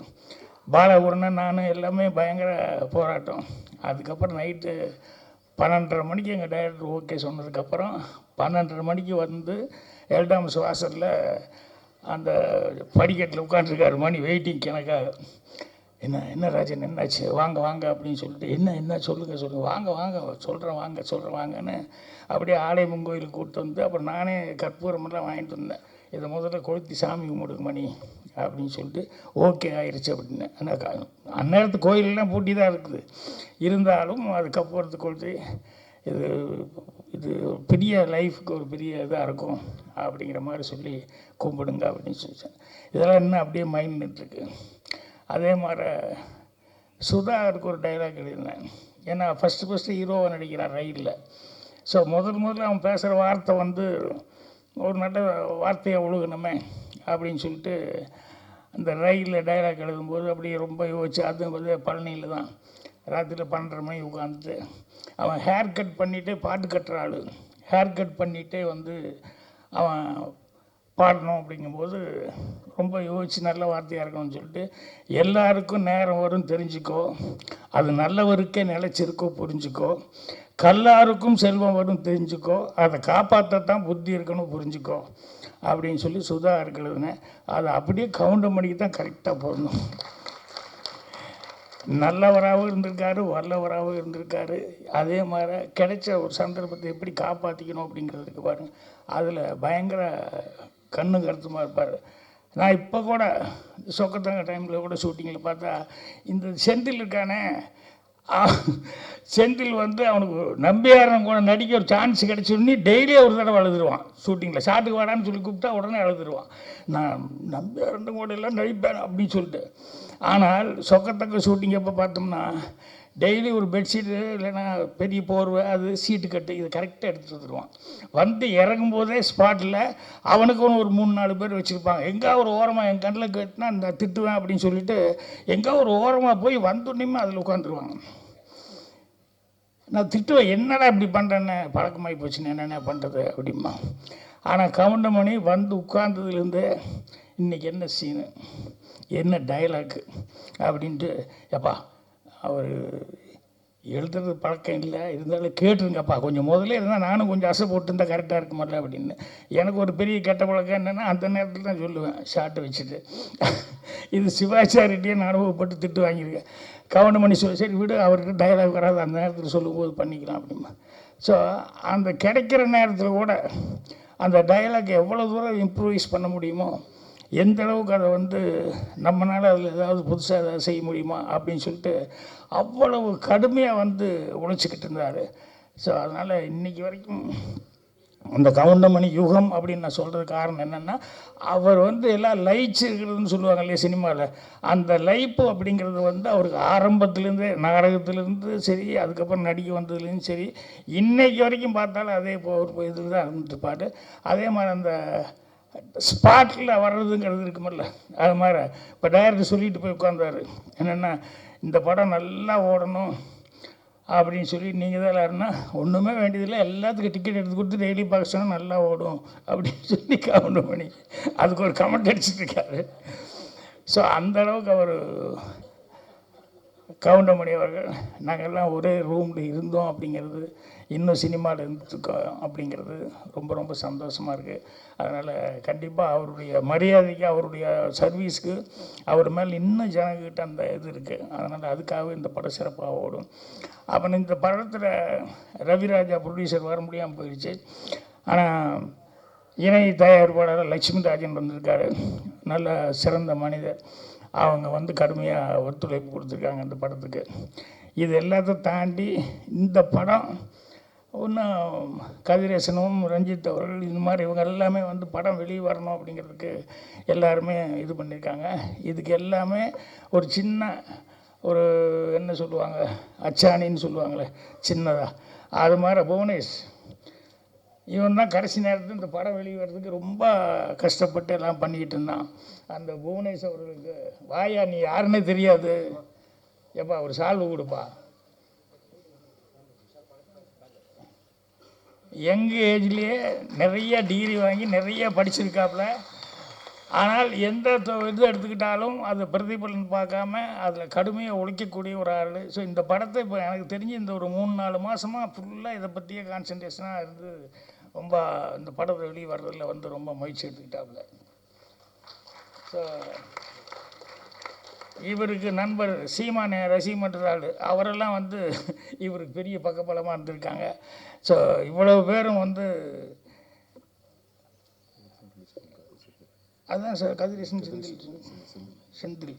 பாலகுருணன் நானும் எல்லாமே பயங்கர போராட்டம். அதுக்கப்புறம் நைட்டு 12:30 மணிக்கு எங்கள் டைரக்டர் ஓகே சொன்னதுக்கப்புறம் 12:30 மணிக்கு வந்து எல்டாம்ஸ் வாசலில் அந்த படிக்கட்டில் உட்காந்துருக்காரு மணி, வெயிட்டிங் எனக்காக. என்ன ராஜன் என்னாச்சு, வாங்க அப்படின்னு சொல்லிட்டு, என்ன சொல்லுங்கள் வாங்க சொல்கிறேன் வாங்கன்னு அப்படியே ஆலயமன் கோயிலுக்கு கூப்பிட்டு வந்து, அப்புறம் நானே கற்பூரமெல்லாம் வாங்கிட்டு வந்தேன். இதை முதல்ல கொளுத்தி சாமி கும்பிடுங்க மணி அப்படின்னு சொல்லிட்டு ஓகே ஆயிடுச்சு அப்படின்னு. ஆனால் அந்நேரத்து கோயிலெலாம் பூட்டி தான் இருக்குது. இருந்தாலும் அது கற்பூரத்தை கொளுத்தி இது பெரிய லைஃபுக்கு ஒரு பெரிய இதாக இருக்கும் அப்படிங்கிற மாதிரி சொல்லி கும்பிடுங்க அப்படின்னு சொல்லிச்சேன். இதெல்லாம் இன்னும் அப்படியே மைண்ட் நின்றுருக்கு. அதே மாதிரி சுதாகருக்கு ஒரு டைலாக் எழுதினேன். ஏன்னா ஃபஸ்ட்டு ஹீரோவை நடிக்கிறான் ரயிலில். ஸோ முதல்ல அவன் பேசுகிற வார்த்தை வந்து ஒரு நல்ல வார்த்தையை ஒழுகணுமே அப்படின்னு சொல்லிட்டு அந்த ரயிலில் டைலாக் எழுதும்போது அப்படியே ரொம்ப யோசிச்சு, அது வந்து பழனியில் தான் ராத்திரியில் 12:30 மணி உட்காந்துட்டு அவன் ஹேர் கட் பண்ணிகிட்டே பாட்டு கட்டுற ஆள், ஹேர் கட் பண்ணிகிட்டே வந்து அவன் பாடணும் அப்படிங்கும்போது ரொம்ப யோசித்து நல்ல வார்த்தையாக இருக்கணும்னு சொல்லிட்டு, எல்லாருக்கும் நேரம் வரும் தெரிஞ்சுக்கோ, அது நல்லவருக்கே நிலைச்சிருக்கோ புரிஞ்சுக்கோ, கல்லாருக்கும் செல்வம் வரும் தெரிஞ்சுக்கோ, அதை காப்பாற்றத்தான் புத்தி இருக்கணும் புரிஞ்சுக்கோ, அப்படின்னு சொல்லி சுதா இருக்கிறதுனே அது அப்படியே கவுண்டமணிக்கு தான் கரெக்டாக போடணும். நல்லவராகவும் இருந்திருக்காரு, வல்லவராகவும் இருந்திருக்காரு. அதே மாதிரி கிடைச்ச ஒரு சந்தர்ப்பத்தை எப்படி காப்பாற்றிக்கணும் அப்படிங்கிறதுக்கு பாருங்கள், அதில் பயங்கர கண்ணு கருத்துமாக இருப்பார். நான் இப்போ கூட சொக்கத்தங்க டைமில் கூட ஷூட்டிங்கில் பார்த்தா இந்த செந்தில் இருக்கானே, செந்தில் வந்து அவனுக்கு நம்பியாரன் கூட நடிக்க ஒரு சான்ஸ் கிடச்சோடனே டெய்லி ஒரு தடவை அழுதுருவான். ஷூட்டிங்கில் ஷாட்டுக்கு வாடான்னு சொல்லி கூப்பிட்டா உடனே அழுதுருவான். நான் நம்பியாரன் கூட எல்லாம் நடிப்பேன் அப்படின்னு சொல்லிட்டு. ஆனால் சொக்கத்தக்க ஷூட்டிங் எப்போ பார்த்தோம்னா டெய்லி ஒரு பெட்ஷீட்டு இல்லைன்னா பெரிய போர்வை, அது சீட்டு கட்டு, இது கரெக்டாக எடுத்துகிட்டு வந்துடுவான். வந்து இறங்கும்போதே ஸ்பாட்டில் அவனுக்குன்னு ஒரு 3-4 பேர் வச்சுருப்பாங்க. எங்கே ஒரு ஓரமாக என் கண்ணில் கட்டினா இந்த திட்டுவேன் அப்படின்னு சொல்லிட்டு எங்கே ஒரு ஓரமாக போய் வந்தோடனேயுமே அதில் உட்காந்துருவாங்க. நான் திட்டுவேன், என்னடா இப்படி பண்ணுறேன்னு, பழக்கமாகி போச்சுன்னு என்னென்ன பண்ணுறது அப்படிமா. ஆனால் கவுண்டமணி வந்து உட்கார்ந்ததுலேருந்து இன்றைக்கி என்ன சீனு, என்ன டைலாக்கு அப்படின்ட்டு, எப்பா அவர் எழுதுறது பழக்கம் இல்லை, இருந்தாலும் கேட்டுருங்கப்பா, கொஞ்சம் முதல்ல இருந்தால் நானும் கொஞ்சம் அசை போட்டுருந்தால் கரெக்டாக இருக்குமில்ல அப்படின்னு. எனக்கு ஒரு பெரிய கெட்ட பழக்கம் என்னென்னா அந்த நேரத்தில் தான் சொல்லுவேன் ஷார்ட்டை வச்சுட்டு. இது சிவாச்சாரிட்டே நான் அனுபவப்பட்டு திட்டு வாங்கியிருக்கேன். கவுண்டமணி சொல்லி சரி விடு, அவருக்கு டைலாக் வராது, அந்த நேரத்தில் சொல்லும்போது பண்ணிக்கலாம் அப்படிமா. ஸோ அந்த கிடைக்கிற நேரத்தில் கூட அந்த டைலாக் எவ்வளோ தூரம் இம்ப்ரூவைஸ் பண்ண முடியுமோ, எந்த அளவுக்கு அதை வந்து நம்மளால் அதில் ஏதாவது புதுசாக ஏதாவது செய்ய முடியுமா அப்படின்னு சொல்லிட்டு அவ்வளவு கடுமையாக வந்து உழைச்சிக்கிட்டு இருந்தார். ஸோ அதனால் இன்றைக்கி வரைக்கும் அந்த கவுண்டமணி யுகம் அப்படின்னு நான் சொல்கிறதுக்கு காரணம் என்னென்னா, அவர் வந்து எல்லாம் லயிச்சிருக்கிறதுன்னு சொல்லுவாங்க இல்லையா சினிமாவில், அந்த லயிப்பு அப்படிங்கிறது வந்து அவருக்கு ஆரம்பத்துலேருந்தே நாடகத்துலேருந்து சரி, அதுக்கப்புறம் நடிக்க வந்ததுலேருந்து சரி, இன்றைக்கி வரைக்கும் பார்த்தாலும் அதே ஒரு இதில் தான் இருந்துருப்பார். அதே மாதிரி அந்த ஸ்பாட்டில் வர்றதுங்கிறது இருக்குமில்ல, அது மாதிரி இப்போ டைரக்டர் சொல்லிட்டு போய் உட்காந்தார் என்னென்னா, இந்த படம் நல்லா ஓடணும் அப்படின்னு சொல்லி நீங்கள் தான் எல்லாருன்னா ஒன்றுமே வேண்டியதில்லை, எல்லாத்துக்கும் டிக்கெட் எடுத்து கொடுத்து டெய்லி பார்க்க சொன்னால் நல்லா ஓடும் அப்படின்னு சொல்லி கவுண்டமணி அதுக்கு ஒரு கமெண்ட் அடிச்சுட்ருக்காரு. ஸோ அந்தளவுக்கு அவர் கவுண்டமணி அவர்கள் நாங்கள்லாம் ஒரே ரூமில் இருந்தோம் அப்படிங்கிறது, இன்னும் சினிமாவில் இருந்துருக்கோம் அப்படிங்கிறது ரொம்ப ரொம்ப சந்தோஷமாக இருக்குது. அதனால் கண்டிப்பாக அவருடைய மரியாதைக்கு, அவருடைய சர்வீஸ்க்கு அவர் மேலே இன்னும் ஜனங்கிட்ட அந்த இது இருக்குது. அதனால் அதுக்காகவே இந்த படம் சிறப்பாக ஓடும். அப்புறம் இந்த படத்தில் ரவிராஜா ப்ரொடியூசர் வர முடியாமல் போயிடுச்சு. ஆனால் இணை தயாரிப்பாளர் லட்சுமி ராஜன் வந்திருக்காரு, நல்ல சிறந்த மனிதர். அவங்க வந்து கடுமையாக ஒத்துழைப்பு கொடுத்துருக்காங்க இந்த படத்துக்கு. இது எல்லாத்தையும் தாண்டி இந்த படம் இன்னும் கதிரேசனும் ரஞ்சித் அவர்கள் இந்த மாதிரி இவங்க எல்லாமே வந்து படம் வெளியே வரணும் அப்படிங்கிறதுக்கு எல்லாருமே இது பண்ணியிருக்காங்க. இதுக்கு எல்லாமே ஒரு சின்ன ஒரு என்ன சொல்லுவாங்க, அச்சாணின்னு சொல்லுவாங்களே சின்னதாக, அது மாதிரி புவனேஷ் இவன் தான் கடைசி நேரத்தில் இந்த படம் வெளியே வர்றதுக்கு ரொம்ப கஷ்டப்பட்டு எல்லாம் பண்ணிக்கிட்டு இருந்தான். அந்த புவனேஷ் அவர்களுக்கு வாயா நீ யாருன்னே தெரியாது, எப்பா ஒரு சால்வு கொடுப்பா, யங் ஏஜ்லேயே நிறைய டிகிரி வாங்கி நிறைய படிச்சிருக்காப்புல. ஆனால் எந்த இது எடுத்துக்கிட்டாலும் அது பிரதிபலன் பார்க்காம அதில் கடுமையாக உழைக்கக்கூடிய ஒரு ஆள். ஸோ இந்த படத்தை இப்போ எனக்கு தெரிஞ்சு இந்த ஒரு 3-4 மாதமாக ஃபுல்லாக இதை பற்றியே கான்சன்ட்ரேஷனாக இருந்து ரொம்ப இந்த படத்தை வெளியே வர்றதில் வந்து ரொம்ப முயற்சி எடுத்துக்கிட்டாப்புல. ஸோ இவருக்கு நண்பர் சீமானே ரசிகமன்ற ஆள், அவரெல்லாம் வந்து இவருக்கு பெரிய பக்கபலமாக இருந்திருக்காங்க. ஸோ இவ்வளவு பேரும் வந்து அதுதான் சார் கதிரேசன் செந்தில்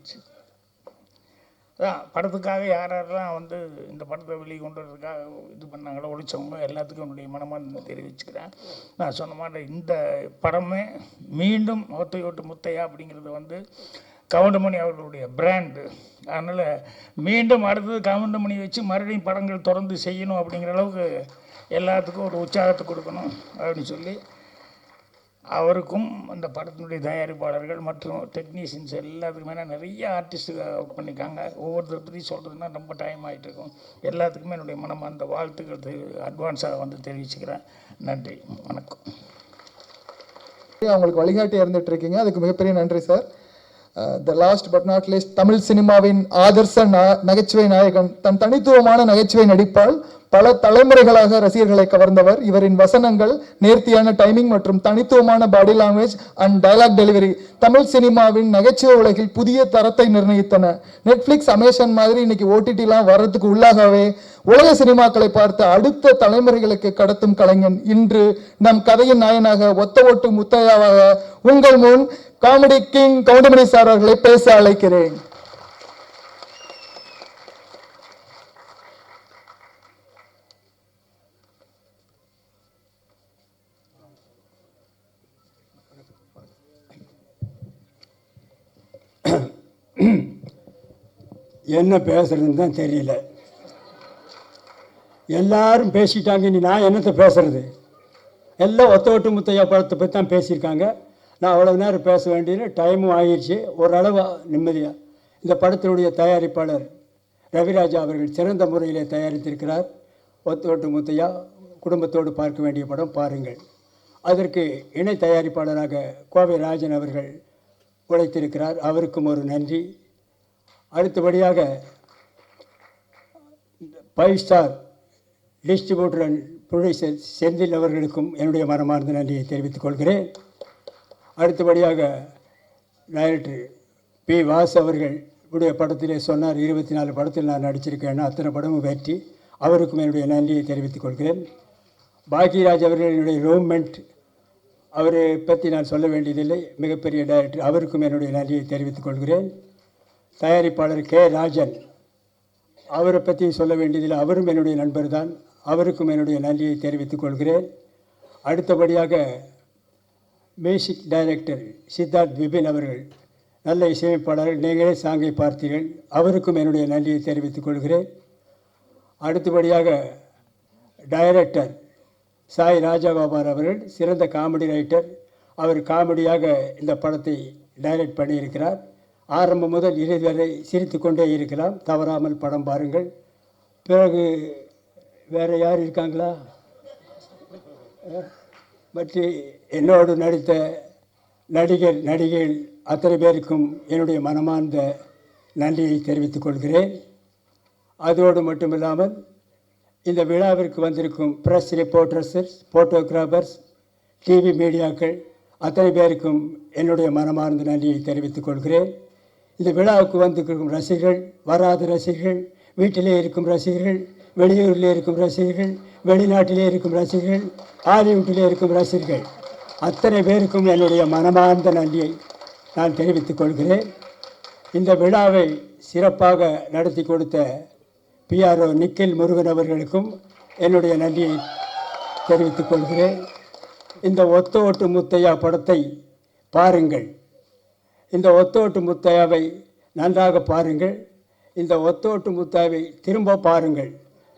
அதான் படத்துக்காக யாரெல்லாம் வந்து இந்த படத்தை வெளியே கொண்டு வரதுக்காக இது பண்ணாங்களோ, ஒழிச்சவங்க எல்லாத்துக்கும் என்னுடைய மனமார்ந்த தெரிவிச்சுக்கிறேன். நான் சொன்ன மாதிரி இந்த படமே மீண்டும் ஒத்தையோட்டு முத்தையா அப்படிங்கிறது வந்து கவுண்டமணி அவர்களுடைய பிராண்டு. அதனால் மீண்டும் அடுத்தது கவுண்டமணி வச்சு மறுபடியும் படங்கள் தொடர்ந்து செய்யணும் அப்படிங்கிற அளவுக்கு எல்லாத்துக்கும் ஒரு உற்சாகத்தை கொடுக்கணும் அப்படின்னு சொல்லி அவருக்கும் அந்த படத்தினுடைய தயாரிப்பாளர்கள் மற்றும் டெக்னீஷியன்ஸ் எல்லாத்துக்குமே நிறைய ஆர்டிஸ்ட்டு ஒர்க் பண்ணியிருக்காங்க. ஒவ்வொருத்தரை பற்றி சொல்கிறதுனா ரொம்ப டைம் ஆகிட்டு இருக்கும். எல்லாத்துக்குமே என்னுடைய மனமார்ந்த வாழ்த்துக்கள் அட்வான்ஸாக வந்து தெரிவிச்சுக்கிறேன். நன்றி, வணக்கம். அவங்களுக்கு வழிகாட்டி இருந்துட்டு இருக்கீங்க, அதுக்கு மிகப்பெரிய நன்றி sir. The last but not least, Tamil சினிமாவின் ஆதர்ச நகைச்சுவை நாயகன் தன் தனித்துவமான நகைச்சுவை நடிப்பால் பல தலைமுறைகளாக ரசிகர்களை கவர்ந்தவர். இவரின் வசனங்கள், நேர்த்தியான டைமிங் மற்றும் தனித்துவமான body language and dialogue delivery Tamil சினிமாவின் நகைச்சுவை உலகில் புதிய தரத்தை நிர்ணயித்தன. நெட்ஃபிளிக்ஸ், அமேசான் மாதிரி இன்னைக்கு ஓடிடிலாம் வர்றதுக்கு உள்ளாகவே உலக சினிமாக்களை பார்த்து அடுத்த தலைமுறைகளுக்கு கடத்தும் கலைஞன் இன்று நம் கதையின் நாயனாக ஒத்த ஓட்டு முத்தையாவாக உங்கள் முன் காமெடி கிங் கவுண்டமணி சார் அவர்களை பேச அழைக்கிறேன். என்ன பேசுறதுன்னு தான் தெரியல. எல்லாரும் பேசிட்டாங்க, இனி நான் என்னத்தை பேசுறது? எல்லாம் ஒத்த ஓட்டு முத்தையா படத்தை பற்றி தான் பேசியிருக்காங்க. நான் அவ்வளோ நேரம் பேச வேண்டியது, டைமும் ஆகிடுச்சு. ஓரளவு நிம்மதியாக. இந்த படத்தினுடைய தயாரிப்பாளர் ரவிராஜா அவர்கள் சிறந்த முறையிலே தயாரித்திருக்கிறார். ஒத்த ஓட்டு முத்தையா குடும்பத்தோடு பார்க்க வேண்டிய படம், பாருங்கள். அதற்கு இணை தயாரிப்பாளராக கோவை ராஜன் அவர்கள் உழைத்திருக்கிறார். அவருக்கும் ஒரு நன்றி. அடுத்தபடியாக 5 star distributor and producer Senthil அவர்களுக்கும் என்னுடைய மனமார்ந்த நன்றியை தெரிவித்துக் கொள்கிறேன். அடுத்தபடியாக டைரக்டர் பி. வாஸ் அவர்கள் உடைய படத்திலே சொன்னார், 24 படத்தில் நான் நடிச்சிருக்கேன்னா அத்தனை படமும் வெற்றி. அவருக்கும் என்னுடைய நன்றியை தெரிவித்துக் கொள்கிறேன். பாக்யராஜ் அவர்கள் என்னுடைய ரூம்மெண்ட், அவரை பற்றி நான் சொல்ல வேண்டியதில்லை, மிகப்பெரிய டைரக்டர். அவருக்கும் என்னுடைய நன்றியை தெரிவித்துக் கொள்கிறேன். தயாரிப்பாளர் கே. ராஜன், அவரை பற்றி சொல்ல வேண்டியதில்லை, அவரும் என்னுடைய நண்பர் தான். அவருக்கும் என்னுடைய நன்றியை தெரிவித்துக் கொள்கிறேன். அடுத்தபடியாக மியூசிக் டைரக்டர் சித்தார்த் விபின் அவர்கள், நல்ல இசையமைப்பாளர்கள், நீங்களே சாங்கை பார்த்தீர்கள். அவருக்கும் என்னுடைய நன்றியை தெரிவித்துக் கொள்கிறேன். அடுத்தபடியாக டைரக்டர் சாய் ராஜகோபால் அவர்கள், சிறந்த காமெடி ரைட்டர். அவர் காமெடியாக இந்த படத்தை டைரக்ட் பண்ணியிருக்கிறார். ஆரம்பம் முதல் இறுதி வரை சிரித்து கொண்டே இருக்கலாம். தவறாமல் படம் பாருங்கள். பிறகு வேறு யார் இருக்காங்களா? மற்ற என்னோடு நடித்த நடிகைகள் அத்தனை பேருக்கும் என்னுடைய மனமார்ந்த நன்றியை தெரிவித்துக் கொள்கிறேன். அதோடு மட்டுமில்லாமல் இந்த விழாவிற்கு வந்திருக்கும் ப்ரெஸ் ரிப்போர்ட்டர்ஸ், ஃபோட்டோகிராஃபர்ஸ், டிவி மீடியாக்கள் அத்தனை பேருக்கும் என்னுடைய மனமார்ந்த நன்றியை தெரிவித்துக் கொள்கிறேன். இந்த விழாவுக்கு வந்திருக்கும் ரசிகர்கள், வராத ரசிகர்கள், வீட்டிலே இருக்கும் ரசிகர்கள், வெளியூரிலே இருக்கும் ரசிகர்கள், வெளிநாட்டிலே இருக்கும் ரசிகர்கள், ஹாலிவுட்டிலே இருக்கும் ரசிகர்கள் அத்தனை பேருக்கும் என்னுடைய மனமார்ந்த நன்றியை நான் தெரிவித்துக் கொள்கிறேன். இந்த விழாவை சிறப்பாக நடத்தி கொடுத்த பிஆர்ஓ நிக்கில் முருகன் அவர்களுக்கும் என்னுடைய நன்றியை தெரிவித்துக் கொள்கிறேன். இந்த ஒத்த ஓட்டு முத்தையா படத்தை பாருங்கள். இந்த ஒத்த ஓட்டு முத்தையாவை நன்றாக பாருங்கள். இந்த ஒத்த ஓட்டு முத்தையாவை திரும்ப பாருங்கள்.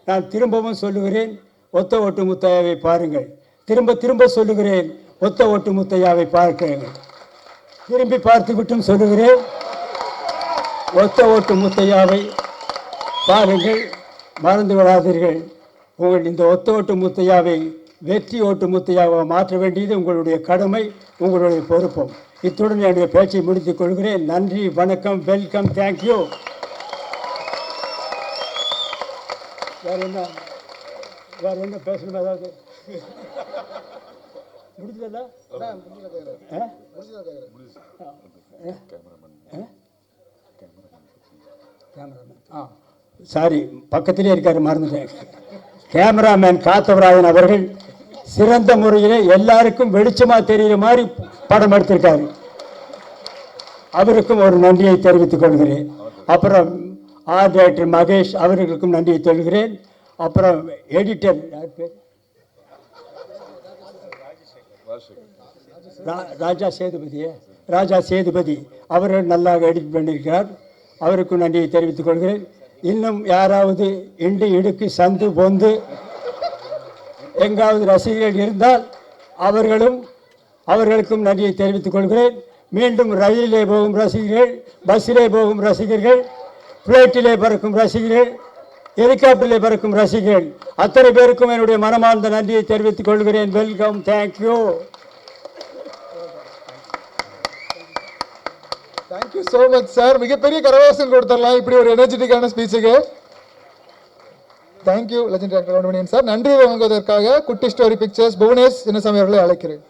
நான் திரும்பவும் சொல்லுகிறேன், ஒத்த ஓட்டு முத்தையாவை பாருங்கள். திரும்ப திரும்ப சொல்லுகிறேன், ஒத்த ஓட்டு முத்தையாவை பார்க்கிறேன். திரும்பி பார்த்து விட்டும் சொல்லுகிறேன், ஒத்த ஓட்டு முத்தையாவை பாருங்கள். மறந்து விடாதீர்கள். உங்கள் இந்த ஒத்த ஓட்டு முத்தையாவை வெற்றி ஓட்டு முத்தையாவை மாற்ற வேண்டியது உங்களுடைய கடமை, உங்களுடைய பொறுப்பும். இத்துடன் என்னுடைய பேச்சை முடித்துக் கொள்கிறேன். நன்றி, வணக்கம், வெல்கம், தேங்க்யூ. வேறு என்ன பேசணும்? ஏதாவது முடிஞ்சதில்ல? சாரி, பக்கத்திலே இருக்காரு, மறந்துட்டேன். கேமராமேன் காத்தவராயன் அவர்கள் சிறந்த முறையில் எல்லாருக்கும் வெளிச்சமாக தெரிகிற மாதிரி படம் எடுத்திருக்காரு. அவருக்கும் ஒரு நன்றியை தெரிவித்துக் கொள்கிறேன். அப்புறம் ஆர்ட் டைரக்டர் மகேஷ் அவர்களுக்கும் நன்றியை சொல்கிறேன். அப்புறம் எடிட்டர் ராஜா சேதுபதி அவர்கள் நல்லா எடிட் பண்ணியிருக்கிறார். அவருக்கும் நன்றியை தெரிவித்துக் கொள்கிறேன். இன்னும் யாராவது இண்டு இடுக்கு சந்து பொந்து எங்காவது ரசிகர்கள் இருந்தால் அவர்களுக்கும் நன்றியை தெரிவித்துக் கொள்கிறேன். மீண்டும் ரயிலிலே போகும் ரசிகர்கள், பஸ்ஸிலே போகும் ரசிகர்கள், ஃப்ளைட்டிலே பறக்கும் ரசிகர்கள், ஹெலிகாப்டரிலே பறக்கும் ரசிகர்கள் அத்தனை பேருக்கும் என்னுடைய மனமார்ந்த நன்றியை தெரிவித்துக் கொள்கிறேன். Welcome, thank you. Thank you so much sir. மிகப்பெரிய கரவாசம் கொடுத்துடலாம் இப்படி ஒரு எனர்ஜெட்டிக்கான ஸ்பீச்சுக்கு. தேங்க்யூ லெஜெண்டரி ஆக்டர் கவுண்டமணியன் சார். நன்றி வழங்குவதற்காக குட்டி ஸ்டோரி பிக்சர்ஸ் புவனேஷ் சின்னசாமி அவர்களை அழைக்கிறேன்.